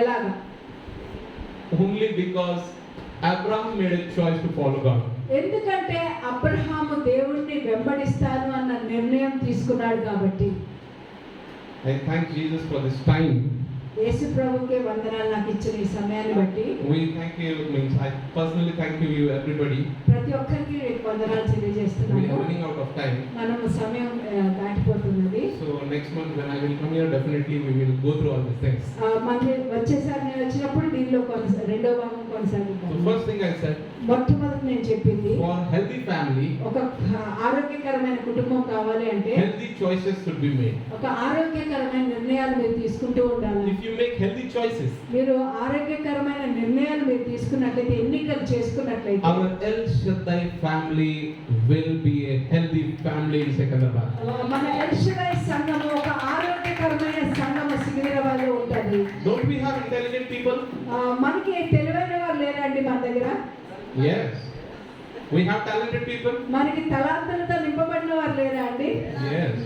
ఎలాగా? Only because Abraham made a choice to follow God. ఎందుకంటే అబ్రహాము దేవుణ్ణి వెంబడిస్తాను అన్న నిర్ణయం తీసుకున్నాడు కాబట్టి. I thank Jesus for this time. యేసు ప్రభువుకే వందనాలు నాకు ఇచ్చిన ఈ సమయాన్ని బట్టి. We thank you, means I personally thank you everybody. ప్రతి ఒక్కరికి వందనాలు We are తెలియజేస్తున్నాను. running out of time. మనము సమయం దాటిపోతున్నది. So next month when I will come here, definitely we will go through all these things. మళ్ళీ వచ్చేసారి నేను వచ్చినప్పుడు దీనిలో రెండో భాగం So కొనసాగుతాను. first thing I said, మొట్టమొదటి నేను చెప్పింది for healthy family, ఒక ఆరోగ్యకరమైన కుటుంబం కావాలి అంటే healthy choices should be made. ఒక ఆరోగ్యకరమైన నిర్ణయాలు మీరు తీసుకుంటూ ఉండాలి. If you make healthy choices, మీరు ఆరోగ్యకరమైన నిర్ణయాలు మీరు తీసుకున్నట్లయితే, ఎన్నికలు చేసుకున్నట్లయితే, our El Shaddai family will be a healthy family in Secunderabad. మన ఎల్ షడాయ్ సంఘము ఒక ఆరోగ్యకరమైన సంఘము సికింద్రాబాద్ లో ఉంటుంది. Don't we have intelligent people? మనకి తెలివైన వారు లేరా అండి మన దగ్గర? Yes. We have talented people? మనకి తలాంతులతో నింపబడిన వారు లేరా అండి? Yes.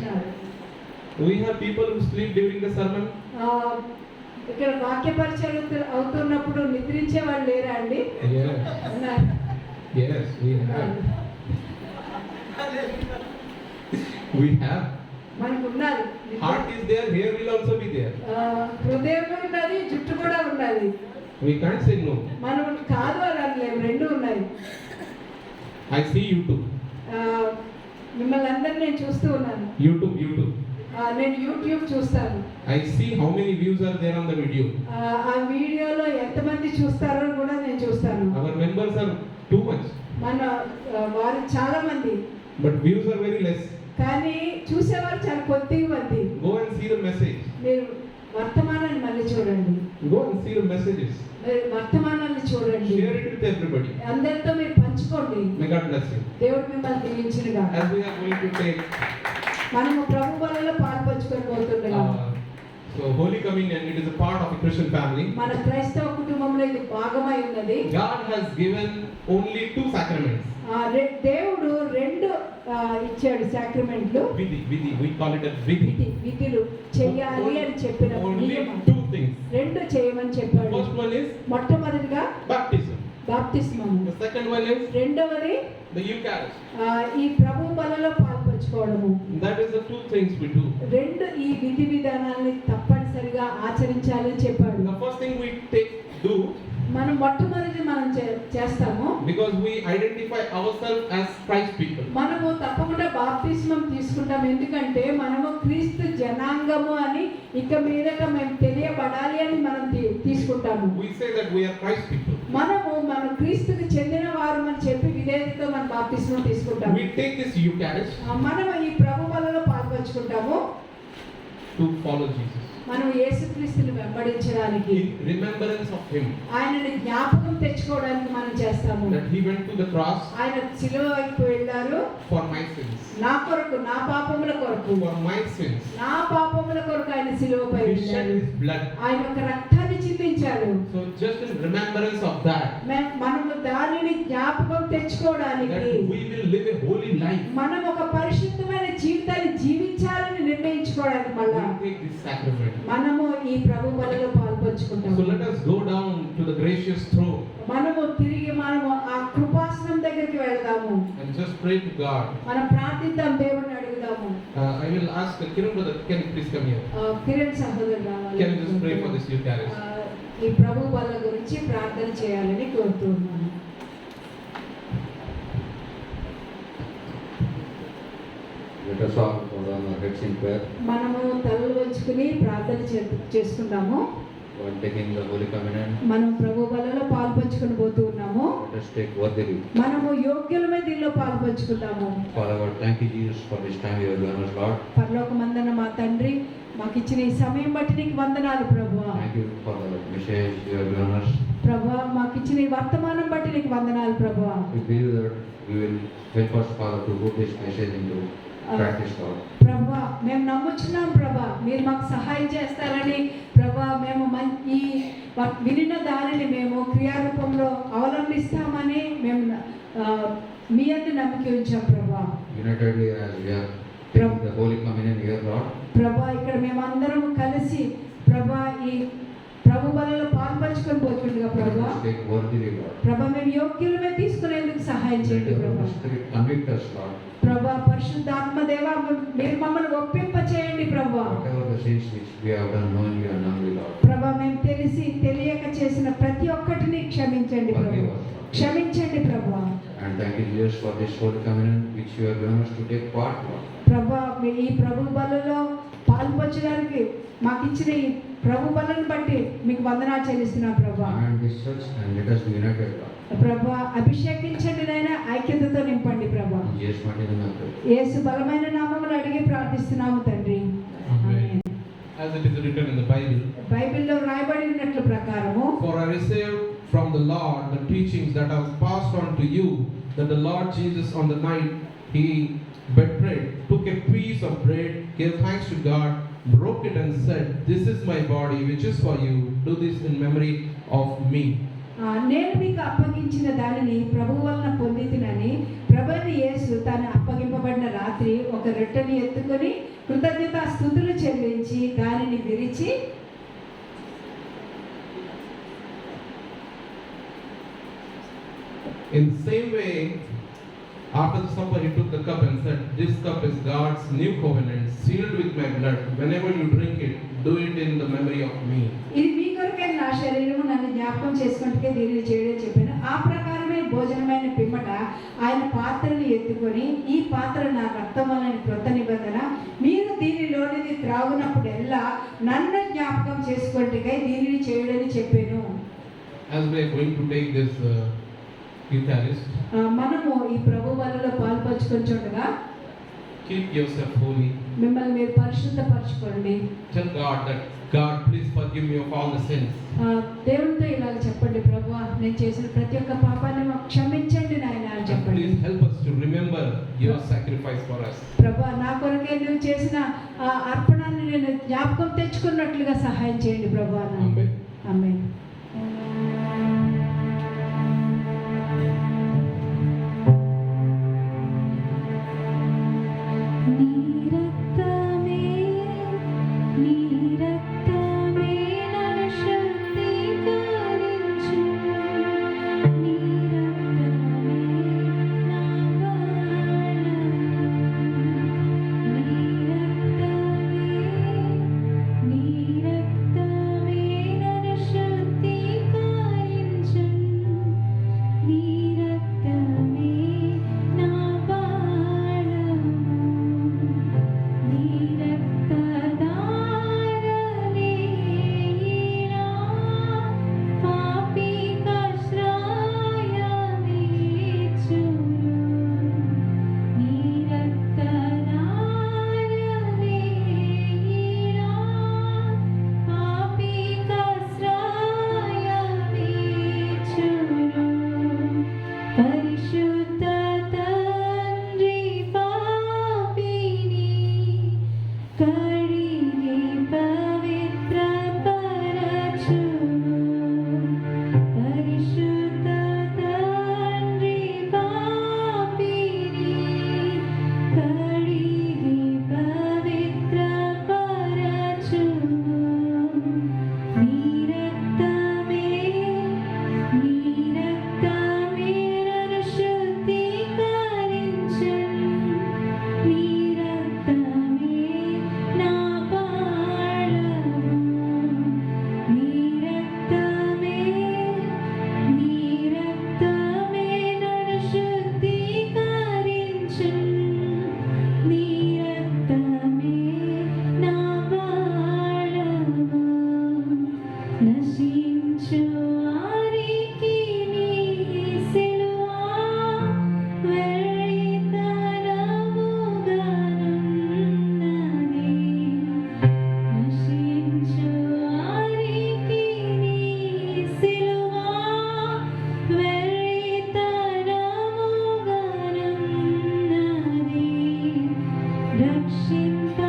We have people who sleep during the sermon? ఇక్కడ వాక్య పరిచయం అవుతున్నప్పుడు నిద్రించే వాళ్ళు లేరా అండి? Yes. ఉన్నారు. Yes, we have. We have. మనకు ఉన్నారు. Heart is there, hair will also be there. హృదయం ఉన్నది, జుట్టు కూడా ఉన్నది. We can't say no. మనం కాదు అని అనలేము, రెండు ఉన్నాయి. I see you too. మిమ్మల్ని అందరినీ నేను చూస్తూ ఉన్నాను. YouTube. నేను యూట్యూబ్ చూస్తాను. I see how many views are there on the video. ఆ వీడియోలో ఎంతమంది చూస్తారో కూడా నేను చూస్తాను. Our members are too much, మన వారు చాలా మంది, but views are very less. కానీ చూసేవారు చాలా కొద్ది మంది. Go and see the message. మీరు వర్తమానాన్ని మళ్ళీ చూడండి. Go and see the messages. మీరు వర్తమానాన్ని చూడండి. Share it with everybody. అందరితో మీరు పంచుకోండి. May God bless you. దేవుడు మిమ్మల్ని దీవించునుగా. As we are going to take మనము ప్రభు బలలో పాల్పంచుకొని పోతుండగా, so Holy Communion, it is a part of a Christian family. మన క్రైస్తవ కుటుంబంలో ఇది భాగమై ఉన్నది. God has given only 2 sacraments. దేవుడు రెండు ఇచ్చాడు సాక్రమెంట్లు. Vidhi. We call it as vidhi. విధులు చేయాలి అని చెప్పిన Only నియమం. 2 things. రెండు చేయమని చెప్పాడు. First one is మొట్టమొదటిగా baptism. బాప్తిస్మము. The second one is రెండవది the Eucharist. ఈ ప్రభు బలలో పాల్పంచుకోవడము. That is the 2 things we do. రెండు ఈ విధి విధానాన్ని తప్పనిసరిగా ఆచరించాలని చెప్పాడు. The first thing we do, మనం మొట్టమొదటి మనం చేస్తాము, because we identify ourselves as Christ people. మనము తప్పకుండా బాప్తిస్మం తీసుకుంటాం. ఎందుకంటే మనము క్రీస్తు జనాంగము అని ఇక మీదట మేము తెలియబడాలి అని మనం తీసుకుంటాము. We say that we are Christ people. మన క్రీస్తుకు చెందిన వారు అని చెప్పి విధేయతతో మనం బాప్తిస్మం తీసుకుంటాము. We take this Eucharist మనం ఈ ప్రభు బలలో పాల్పంచుకుంటాము to follow Jesus. మనం యేసుక్రీస్తుని వెంబడించడానికి, In remembrance of Him, ఆయనని జ్ఞాపకం తెచ్చుకోవడానికి మనం చేస్తాము. that He went to the cross ఆయన శిలువ వైపు వెళ్ళారు for my sins. నా కొరకు, నా పాపముల కొరకు, For my sins. నా పాపముల కొరకు ఆయన శిలువపై He shed వెళ్ళారు. His blood. ఆయన ఒక రక్తాన్ని చిందించాడు. So just in remembrance of that, మనము దానిని జ్ఞాపకం తెచ్చుకోవడానికి, that we will live a holy life, మనం ఒక పరిశుద్ధమైన జీవితాన్ని జీవించాలని నిర్ణయించుకోవడానికి మళ్ళా we take this sacrament. మనము ఈ ప్రభు బలలో పాల్పంచుకుంటాము. So let us go down to the gracious throne మనము తిరిగి మనము ఆ కృపాసనం దగ్గరికి వెళ్దాము. and just pray to God. మనం ప్రార్థిద్దాం, దేవుడిని అడుగుదాము. I will ask Kiran brother, can you please come here? Kiran సహోదరు రావాలి. Can you just pray for this Eucharist? ఈ ప్రభు బల గురించి ప్రార్థన చేయాలని కోరుతున్నాను. Let us all bow down our heads in prayer. మనము తలలు వంచుకుని ప్రార్థన చేసుకుందాము. While taking the Holy Communion, మనం ప్రభు బలలో పాల్పంచుకొని పోతూ ఉన్నాము. let us take worthily. మనము యోగ్యులమే దీనిలో పాల్పంచుకుందాము. Father God, thank you Jesus for this time you have given us, Lord. పరలోకమందున్న మా తండ్రి, మాకు ఇచ్చిన ఈ సమయం బట్టి నీకు వందనాలు ప్రభువా. Thank you for the message you have given us. ప్రభువా, మాకు ఇచ్చిన ఈ వర్తమానం బట్టి నీకు వందనాలు ప్రభువా. We believe that you will help us, Father, to put this message into practice, Lord. ప్రభా, మేము నమ్ముచున్నాం ప్రభా, మీరు మాకు సహాయం చేస్తారని ప్రభా. మేము ఈ వినిన దానిని మేము క్రియారూపంలో అవలంబిస్తామని మేము మీ అందు నమ్మకి ఉంచాం ప్రభా. Unitedly as we are taking the Holy Communion here, Lord. ప్రభా, ఇక్కడ మేమందరం కలిసి ప్రభా ఈ ప్రభు బలలో పాల్పంచుకొని పోతుండగా Let ప్రభా. us take worthily, Lord. ప్రభా, మేము యోగ్యులమే తీసుకునేందుకు సహాయం Let చేయండి the ప్రభా. Holy Spirit convict us, Lord. ప్రభా, పరిశుద్ధాత్మ దేవా, మీరు మమ్మల్ని ఒప్పింప చేయండి ప్రభా. Whatever the sins which we have done knowingly and unknowingly, Lord. ప్రభా, మేము తెలిసి తెలియక చేసిన ప్రతి ఒక్కటిని క్షమించండి Forgive ప్రభా. us, Lord. క్షమించండి ప్రభా. And thank you Jesus for this Holy Communion which you have given us to take part, Lord. ప్రభా, మీరు ఈ ప్రభు బలలో పాల్పంచడానికి మాకు ఇచ్చిన ఈ ప్రభు బలను బట్టి మీకు వందనాలు చెల్లిస్తున్నాం ప్రభా. And this church and let us be united, Lord. ప్రభా, అభిషేకించండి నాయన, ఐక్యతతో నింపండి ప్రభా. Yes, mighty name of God. యేసు బలమైన నామములో అడిగి ప్రార్థిస్తున్నాము తండ్రి. Amen. As it is written in the Bible, బైబిల్లో రాయబడినట్లు ప్రకారము, for I received from the Lord the teachings that have passed on to you, that the Lord Jesus on the night he betrayed took a piece of bread, gave thanks to God, broke it and said, "This is my body which is for you. Do this in memory of me." నేను మీకు అప్పగించిన దానిని ప్రభువు వలన పొందితినని ప్రభువైన యేసు తాను అప్పగింపబడిన రాత్రి ఒక రొట్టెని ఎత్తుకొని కృతజ్ఞతా స్తుతులు చెల్లించి దానిని విరిచి, In the same way, after the supper, he took the cup and said, "This cup is God's new covenant, sealed with my blood. Whenever you drink it, do it in the memory of me." ఇది మీ కొరకైన నా శరీరము, నన్ను జ్ఞాపకం చేసుకుంటే దీనిని చేయడం చెప్పాను. ఆ ప్రకారమే భోజనమైన పిమ్మట ఆయన పాత్రను ఎత్తుకొని, ఈ పాత్ర నా రక్తం వలన క్రొత్త నిబంధన, మీరు దీనిలోనిది త్రాగునప్పుడెల్లా నన్ను జ్ఞాపకం చేసుకుంటే దీనిని చేయడని చెప్పాను. As we are going to take this Eucharist, మనము ఈ ప్రభు బలలో పాల్పంచుకొంచుండగా keep yourself holy. మిమ్మల్ని మీరు పరిశుద్ధపరచుకోండి. Tell God that, "God, please forgive me of all the sins." దేవునితో ఇలాగ చెప్పండి, ప్రభువా, నేను చేసిన ప్రతి ఒక్క పాపాన్ని మాకు క్షమించండి నాయన అని And చెప్పండి. please help us to remember your sacrifice for us. ప్రభువా, నా కొరకే నువ్వు చేసిన ఆ అర్పణాన్ని నేను జ్ఞాపకం తెచ్చుకున్నట్లుగా సహాయం చేయండి ప్రభువా. Amen. ఆమేన్. నీ రక్తమే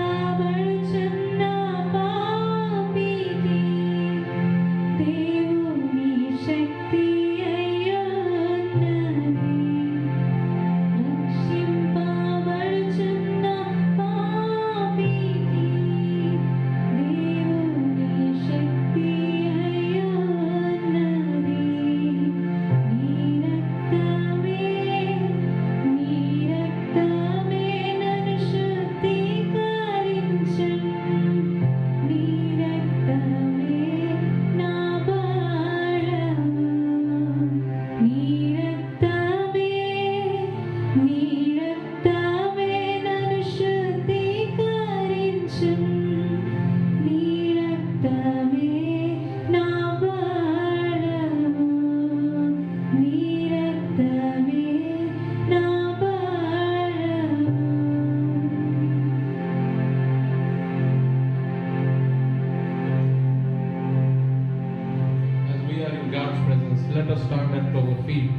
రక్షింపబడుచున్న పాపికి దేవుని శక్తి అయ్యున్నది. రక్షింపబడుచున్న పాపికి దేవుని శక్తి అయ్యున్నది. నీ రక్తమే నన్ను శుద్ధీకరించును. నీ రక్తమే నా భారము. నీ రక్తమే నన్ను శుద్ధీకరించును. నీ రక్తమే నా భారము. నీ రక్తమే నా భారము. As we are in God's presence, let us stand at our feet.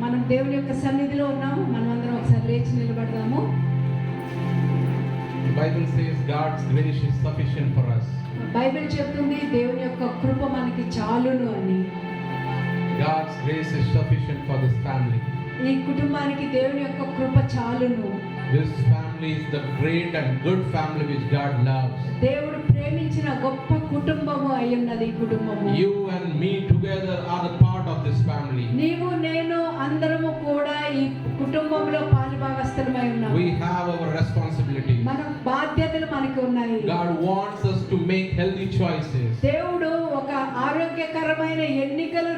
మనం దేవుని యొక్క సన్నిధిలో ఉన్నాము. మనం అందరం ఒకసారి లేచి నిలబడదాము. The Bible says God's grace is sufficient for us. Bible చెప్తుంది దేవుని యొక్క కృప మనకి చాలును అని. God's grace is sufficient for this family. ఈ కుటుంబానికి దేవుని యొక్క కృప చాలును. This family is the great and good family which God loves. దేవుడు ప్రేమించిన గొప్ప కుటుంబము అయ్యున్నది ఈ కుటుంబము. You and me together are the part of this family. నీవు నేను అందరము కూడా ఈ కుటుంబంలో పాలుభాగస్తులమై ఉన్నాము. We have our responsibilities. మన బాధ్యతలు మనకు ఉన్నాయి. God wants us to make healthy choices. దేవుడు ఒక ఆరోగ్యకరమైన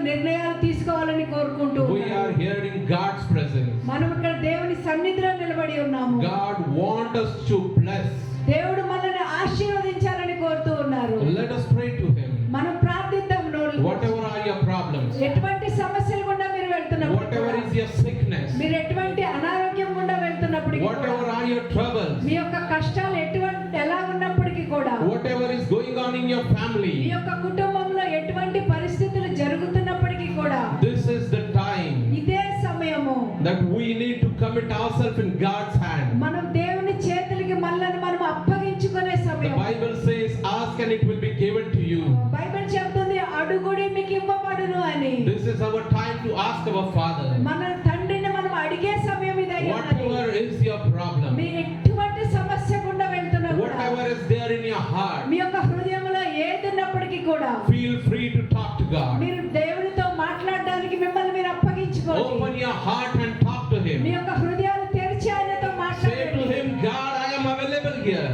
నిర్ణయాలు తీసుకోవాలని కోరుకుంటూ We are here in God's presence. మనం ఇక్కడ దేవుని సన్నిధిలో నిలబడి ఉన్నాము. God wants us to bless. దేవుడు మనల్ని ఆశీర్వదించాలని కోరుతూ ఉన్నారు. Let us pray to Him. మనం ప్రార్థిద్దాం. Whatever are your problems, ఎటువంటి సమస్యలు గుండా మీరు వెళ్తున్నప్పుడు, whatever is your sickness, మీరు ఎటువంటి అనారోగ్యం గుండా వెళ్తున్నప్పటికీ, whatever are your troubles, మీ యొక్క కష్టాలు ఎలా ఉన్నప్పటికీ కూడా, whatever is going on in your me family, యొక్క కుటుంబంలో ఎటువంటి పరిస్థితులు జరుగుతున్నప్పటికీ కూడా, this is the time ఇదే సమయము that we need to commit ourselves in God's hand. మనం దేవుని చేతులకి మనల్ని మనం అప్పగించుకునే The సమయం. Bible says, ask and it will be given to you. Bible చెప్తుంది అడుగుడి మీకు ఇవ్వబడును అని. This is our time to ask our Father. మన తండ్రిని మనం అడిగే సమయం ఇదే. Whatever is your problem, మీరు ఎటువంటి సమస్య గుండా వెళ్తున్నా కూడా, whatever is there in your heart, మీ యొక్క హృదయంలో ఏది ఉన్నప్పటికీ కూడా, feel free to talk to God. మీరు దేవునితో మాట్లాడడానికి మిమ్మల్ని మీరు అప్పగించుకోండి. Open your heart and talk to me Him. యొక్క హృదయాలు తెరిచి ఆయనతో Say to మాట్లాడండి. Him, God, I am available here.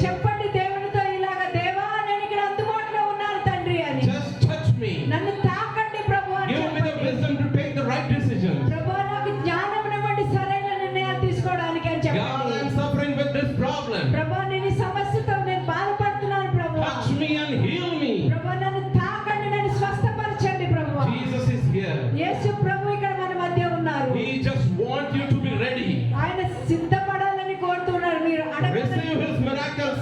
చెప్పండి దేవునితో ఇలాగా, దేవా నేను ఇక్కడ అందుబాటులో ఉన్నాను తండ్రి అని. Just touch me. నన్ను తాకండి ప్రభు అని Give me the చెప్పండి. wisdom to take the right decisions. ప్రభు నాకు జ్ఞానమునివ్వండి సరైన నిర్ణయాలు తీసుకోవడానికి అని God, I చెప్పండి. am suffering with this problem. ప్రభు నేను ఈ సమస్యతో నేను బాధపడుతున్నాను ప్రభు. Touch me and heal me. ప్రభు నన్ను తాకండి, నన్ను స్వస్థపరచండి ప్రభు. Jesus is here. యేసు ప్రభు ఇక్కడ మన మధ్య ఉన్నారు. He just wants you to be ready. ఆయన సిద్ధపడాలని కోరుతున్నారు. మీరు Receive His miracles.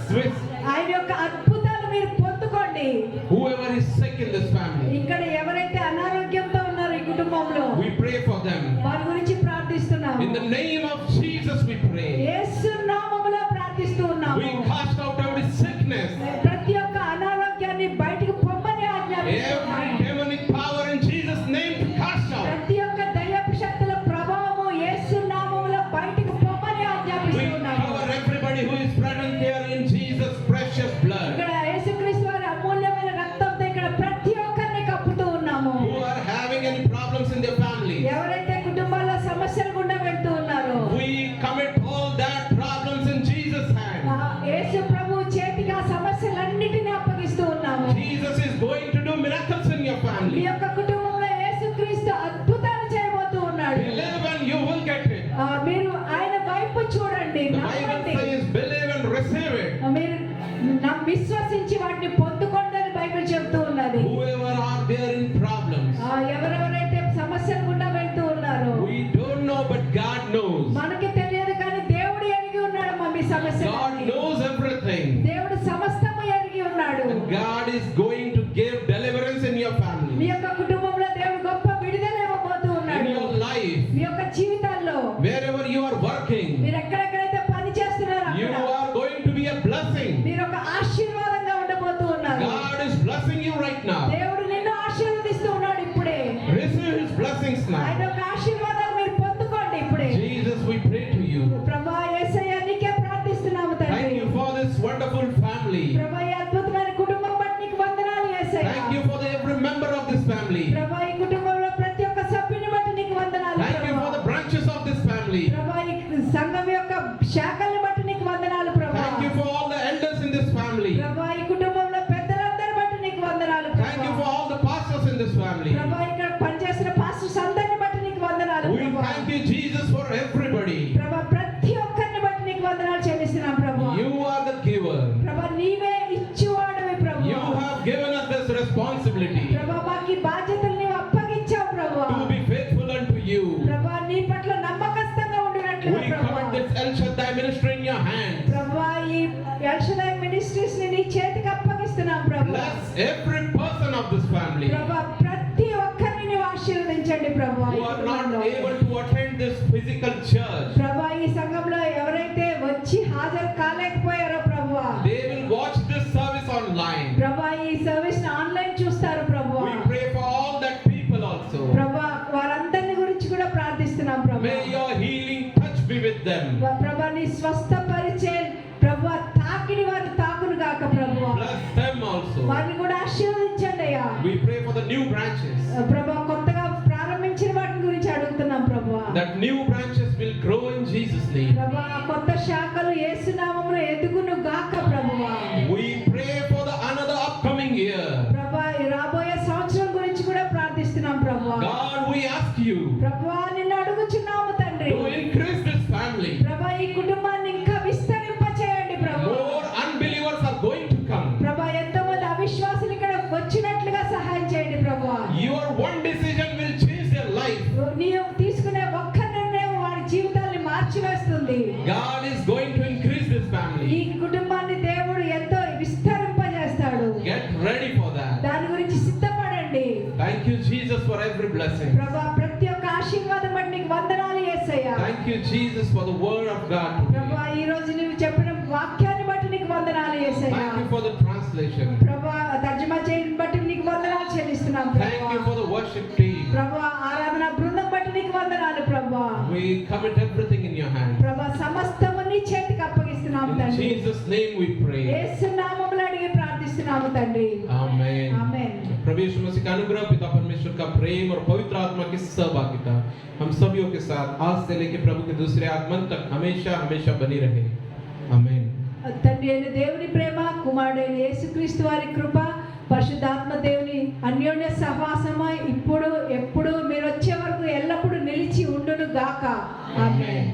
ఆయన యొక్క అద్భుతాలు మీరు పొందుకోండి. Whoever is sick in this family, ఇక్కడ ఎవరైతే అనారోగ్యంతో ఉన్నారో ఈ కుటుంబంలో, we pray for them. వారి గురించి ప్రార్థిస్తున్నాము. In the name of Jesus we pray. యేసు నామములో ప్రార్థిస్తూ ఉన్నాము. We cast out every sickness, ప్రతి ఒక్క అనారోగ్యాన్ని బయటికి పొమ్మని every ఆజ్ఞాపిస్తున్నాము. demonic power in Jesus' name to cast out. ప్రతి ఒక్క దయ్యపు శక్తుల ప్రభావము యేసు నామములో బయటికి పొమ్మని We ఆజ్ఞాపిస్తున్నాము. cover everybody who is present here in Jesus' precious blood. ఇక్కడ యేసుక్రీస్తు వారి అమూల్యమైన రక్తంతో ఇక్కడ ప్రతి ఒక్కరిని కప్పుతూ ఉన్నాము. Who are having any problems in their family, ఎవరైతే కుటుంబాల్లో సమస్యలు గుండా వెళ్తూ ఉన్నారో, we commit all that problems in Jesus' hand. యేసు ప్రభు చేతికి ఆ సమస్యలన్నిటిని అప్పగిస్తూ ఉన్నాము. Jesus is going to do miracles in your me family. యొక్క కుటుంబంలో యేసుక్రీస్తు అద్భుతాలు చేయబోతూ ఉన్నాడు. Believe and you will get it. మీరు ఆయన వైపు చూడండి, The Bible నమ్మండి. says, believe and receive it. మీరు విశ్వసించి వాటిని పొందుకోండి అని బైబిల్ చెప్తూ ఉన్నది. Whoever are there in problems, ఎవరెవరైతే సమస్యలు గుండా వెళ్తూ ఉన్నారో, we don't know, but God knows. మనకి తెలియదు కానీ దేవుడు ఎరిగి ఉన్నాడు. మీ సమస్య God knows everything. దేవుడు సమస్య blessing. మీరు ఒక ఆశీర్వాదంగా ఉండబోతూ ఉన్నారు. God is blessing you right now. దేవుడు నిన్ను ఆశీర్వదిస్తూ ఉన్నాడు ఇప్పుడే. Receive His blessings ఆయన now. యొక్క ఆశీర్వాదాలు మీరు పొందుకోండి ఇప్పుడే. Jesus, we pray to you. ప్రభువా యేసయ్య నీకే ప్రార్థిస్తున్నాము తండ్రి. Thank you for this wonderful family. ప్రభువా ఈ అద్భుతమైన కుటుంబం బట్టి నీకు వందనాలు యేసయ్య. Thank you for every member of this family. ప్రభువా ఈ కుటుంబంలో ప్రతి ఒక్క సభ్యుని బట్టి నీకు వందనాలు. Thank you for the branches of this family. ప్రభువా ఈ సంఘం యొక్క శాఖల్ని బట్టి నీకు వందనాలు ప్రభువా. Thank you for all the elders in this family. ప్రభువా ఈ కుటుంబంలో పెద్దలందరి బట్టి నీకు వందనాలు Thank you for ప్రభువా. all the pastors in this family. ప్రభువా ఇక్కడ పనిచేసిన పాస్టర్స్ అందరిని బట్టి నీకు వందనాలు We ప్రభువా. thank you, Jesus, for everybody. ప్రభువా ప్రతి ఒక్కరిని బట్టి నీకు వందనాలు చెల్లిస్తున్నాం ప్రభువా. You are the giver. ప్రభువా నీవే ఇచ్చేవాడివి You ప్రభువా. have given us this responsibility ప్రభువా మాకు ఈ బాధ్యతలు నీవు అప్పగించావు ప్రభువా. to be faithful unto you. ప్రభువా నీ పట్ల నమ్మకస్తుగా ఉండినట్లుగా We ప్రభువా. commit this El Shaddai ministry in your hands. ప్రభువా ఈ ఎల్షదై మినిస్ట్రీస్ ని నీ చేతికి అప్పగిస్తున్నాం ప్రభువా. Bless every person of this family ప్రభువా ప్రతి ఒక్కరిని నీవు ఆశీర్వదించండి ప్రభువా. who ఈ are కుటుంబంలో. not able to attend this physical church. ప్రభువా ఈ సంఘంలో ఎవరైతే వచ్చి హాజరు కాలేకపోయారో ప్రభువా, They will watch this service online. ప్రభువా ఈ సర్వీస్ ని ఆన్లైన్ చూస్తారు ప్రభువా. We pray for all that people also. ప్రభువా వారందరిని గురించి కూడా ప్రార్థిస్తున్నాం ప్రభువా. May your healing touch be with them. ప్రభువా నీ స్వస్థపరిచే ప్రభువా తాకిడి వారిని తాకును గాక ప్రభువా. Bless them also. వారిని కూడా ఆశీర్వదించండి అయ్యా. We pray for the new branches. ప్రభువా కొత్తగా ప్రారంభించిన వాటి గురించి అడుగుతున్నాం ప్రభువా. That new branches will grow in Jesus' name. ప్రభువా కొత్త శాఖలు యేసు నామములో ఎదుగును గాక ప్రభువా. We pray for the another upcoming year. ప్రభువా ఈ రాబోయే సంవత్సరం గురించి కూడా ప్రార్థిస్తున్నాం ప్రభువా. God, we ask you ప్రభువా నిన్ను అడుగుచున్నాము తండ్రి. to increase this family. ప్రభువా ఈ కుటుంబాన్ని ఇంకా విస్తరింప చేయండి ప్రభువా. More unbelievers are going to come. ప్రభువా ఎంతోమంది అవిశ్వాసులు ఇక్కడ వచ్చినట్లుగా సహాయం చేయండి ప్రభువా. Your one decision will change their life. నీవు తీసుకునే ఒక్క నిర్ణయం వారి జీవితాన్ని మార్చివేస్తుంది. God is going to increase this ఈ family. కుటుంబాన్ని దేవుడు ఎంతో విస్తరింపజేస్తాడు. Get ready for that. దాని గురించి సిద్ధపడండి. Thank you, Jesus, for every blessing. ప్రభువా ప్రతి ఒక్క ఆశీర్వాదం బట్టి నీకు వందనాలు యేసయ్యా. Thank you, Jesus, for the word of God ప్రభువా today. ఈ రోజు నీవు చెప్పిన వాక్యాన్ని బట్టి నీకు వందనాలు యేసయ్యా. Thank you for the translation. ప్రభువా తర్జుమా చేయడం బట్టి నీకు వందనాలు చెల్లిస్తున్నాం Thank you ప్రభువా. for the worship team. ప్రభువా ఆరాధన బృందం బట్టి నీకు వందనాలు ప్రభువా. We commit everything in your hands. ప్రభువా సమస్తము నీ చేతికి అప్పగిస్తున్నాము In తండ్రి. Jesus' name we pray. యేసు నామములో అడిగి ప్రార్థిస్తున్నాము తండ్రి. Amen. ఆమేన్. प्रभु यीशु मसीह का अनुग्रह, पिता परमेश्वर का प्रेम और पवित्र आत्मा की सहभागिता हम सभी के साथ आज से लेकर प्रभु के दूसरे आगमन तक हमेशा हमेशा बनी रहे. आमीन. తండ్రి అయిన దేవుని ప్రేమ, కుమారుడైన యేసుక్రీస్తు వారి కృప, పరిశుద్ధాత్మ దేవుని అన్యోన్య సహవాసమై ఇప్పుడు ఎప్పుడు మీరు వచ్చే వరకు ఎల్లప్పుడూ నిలిచి ఉండును గాక. ఆమేన్.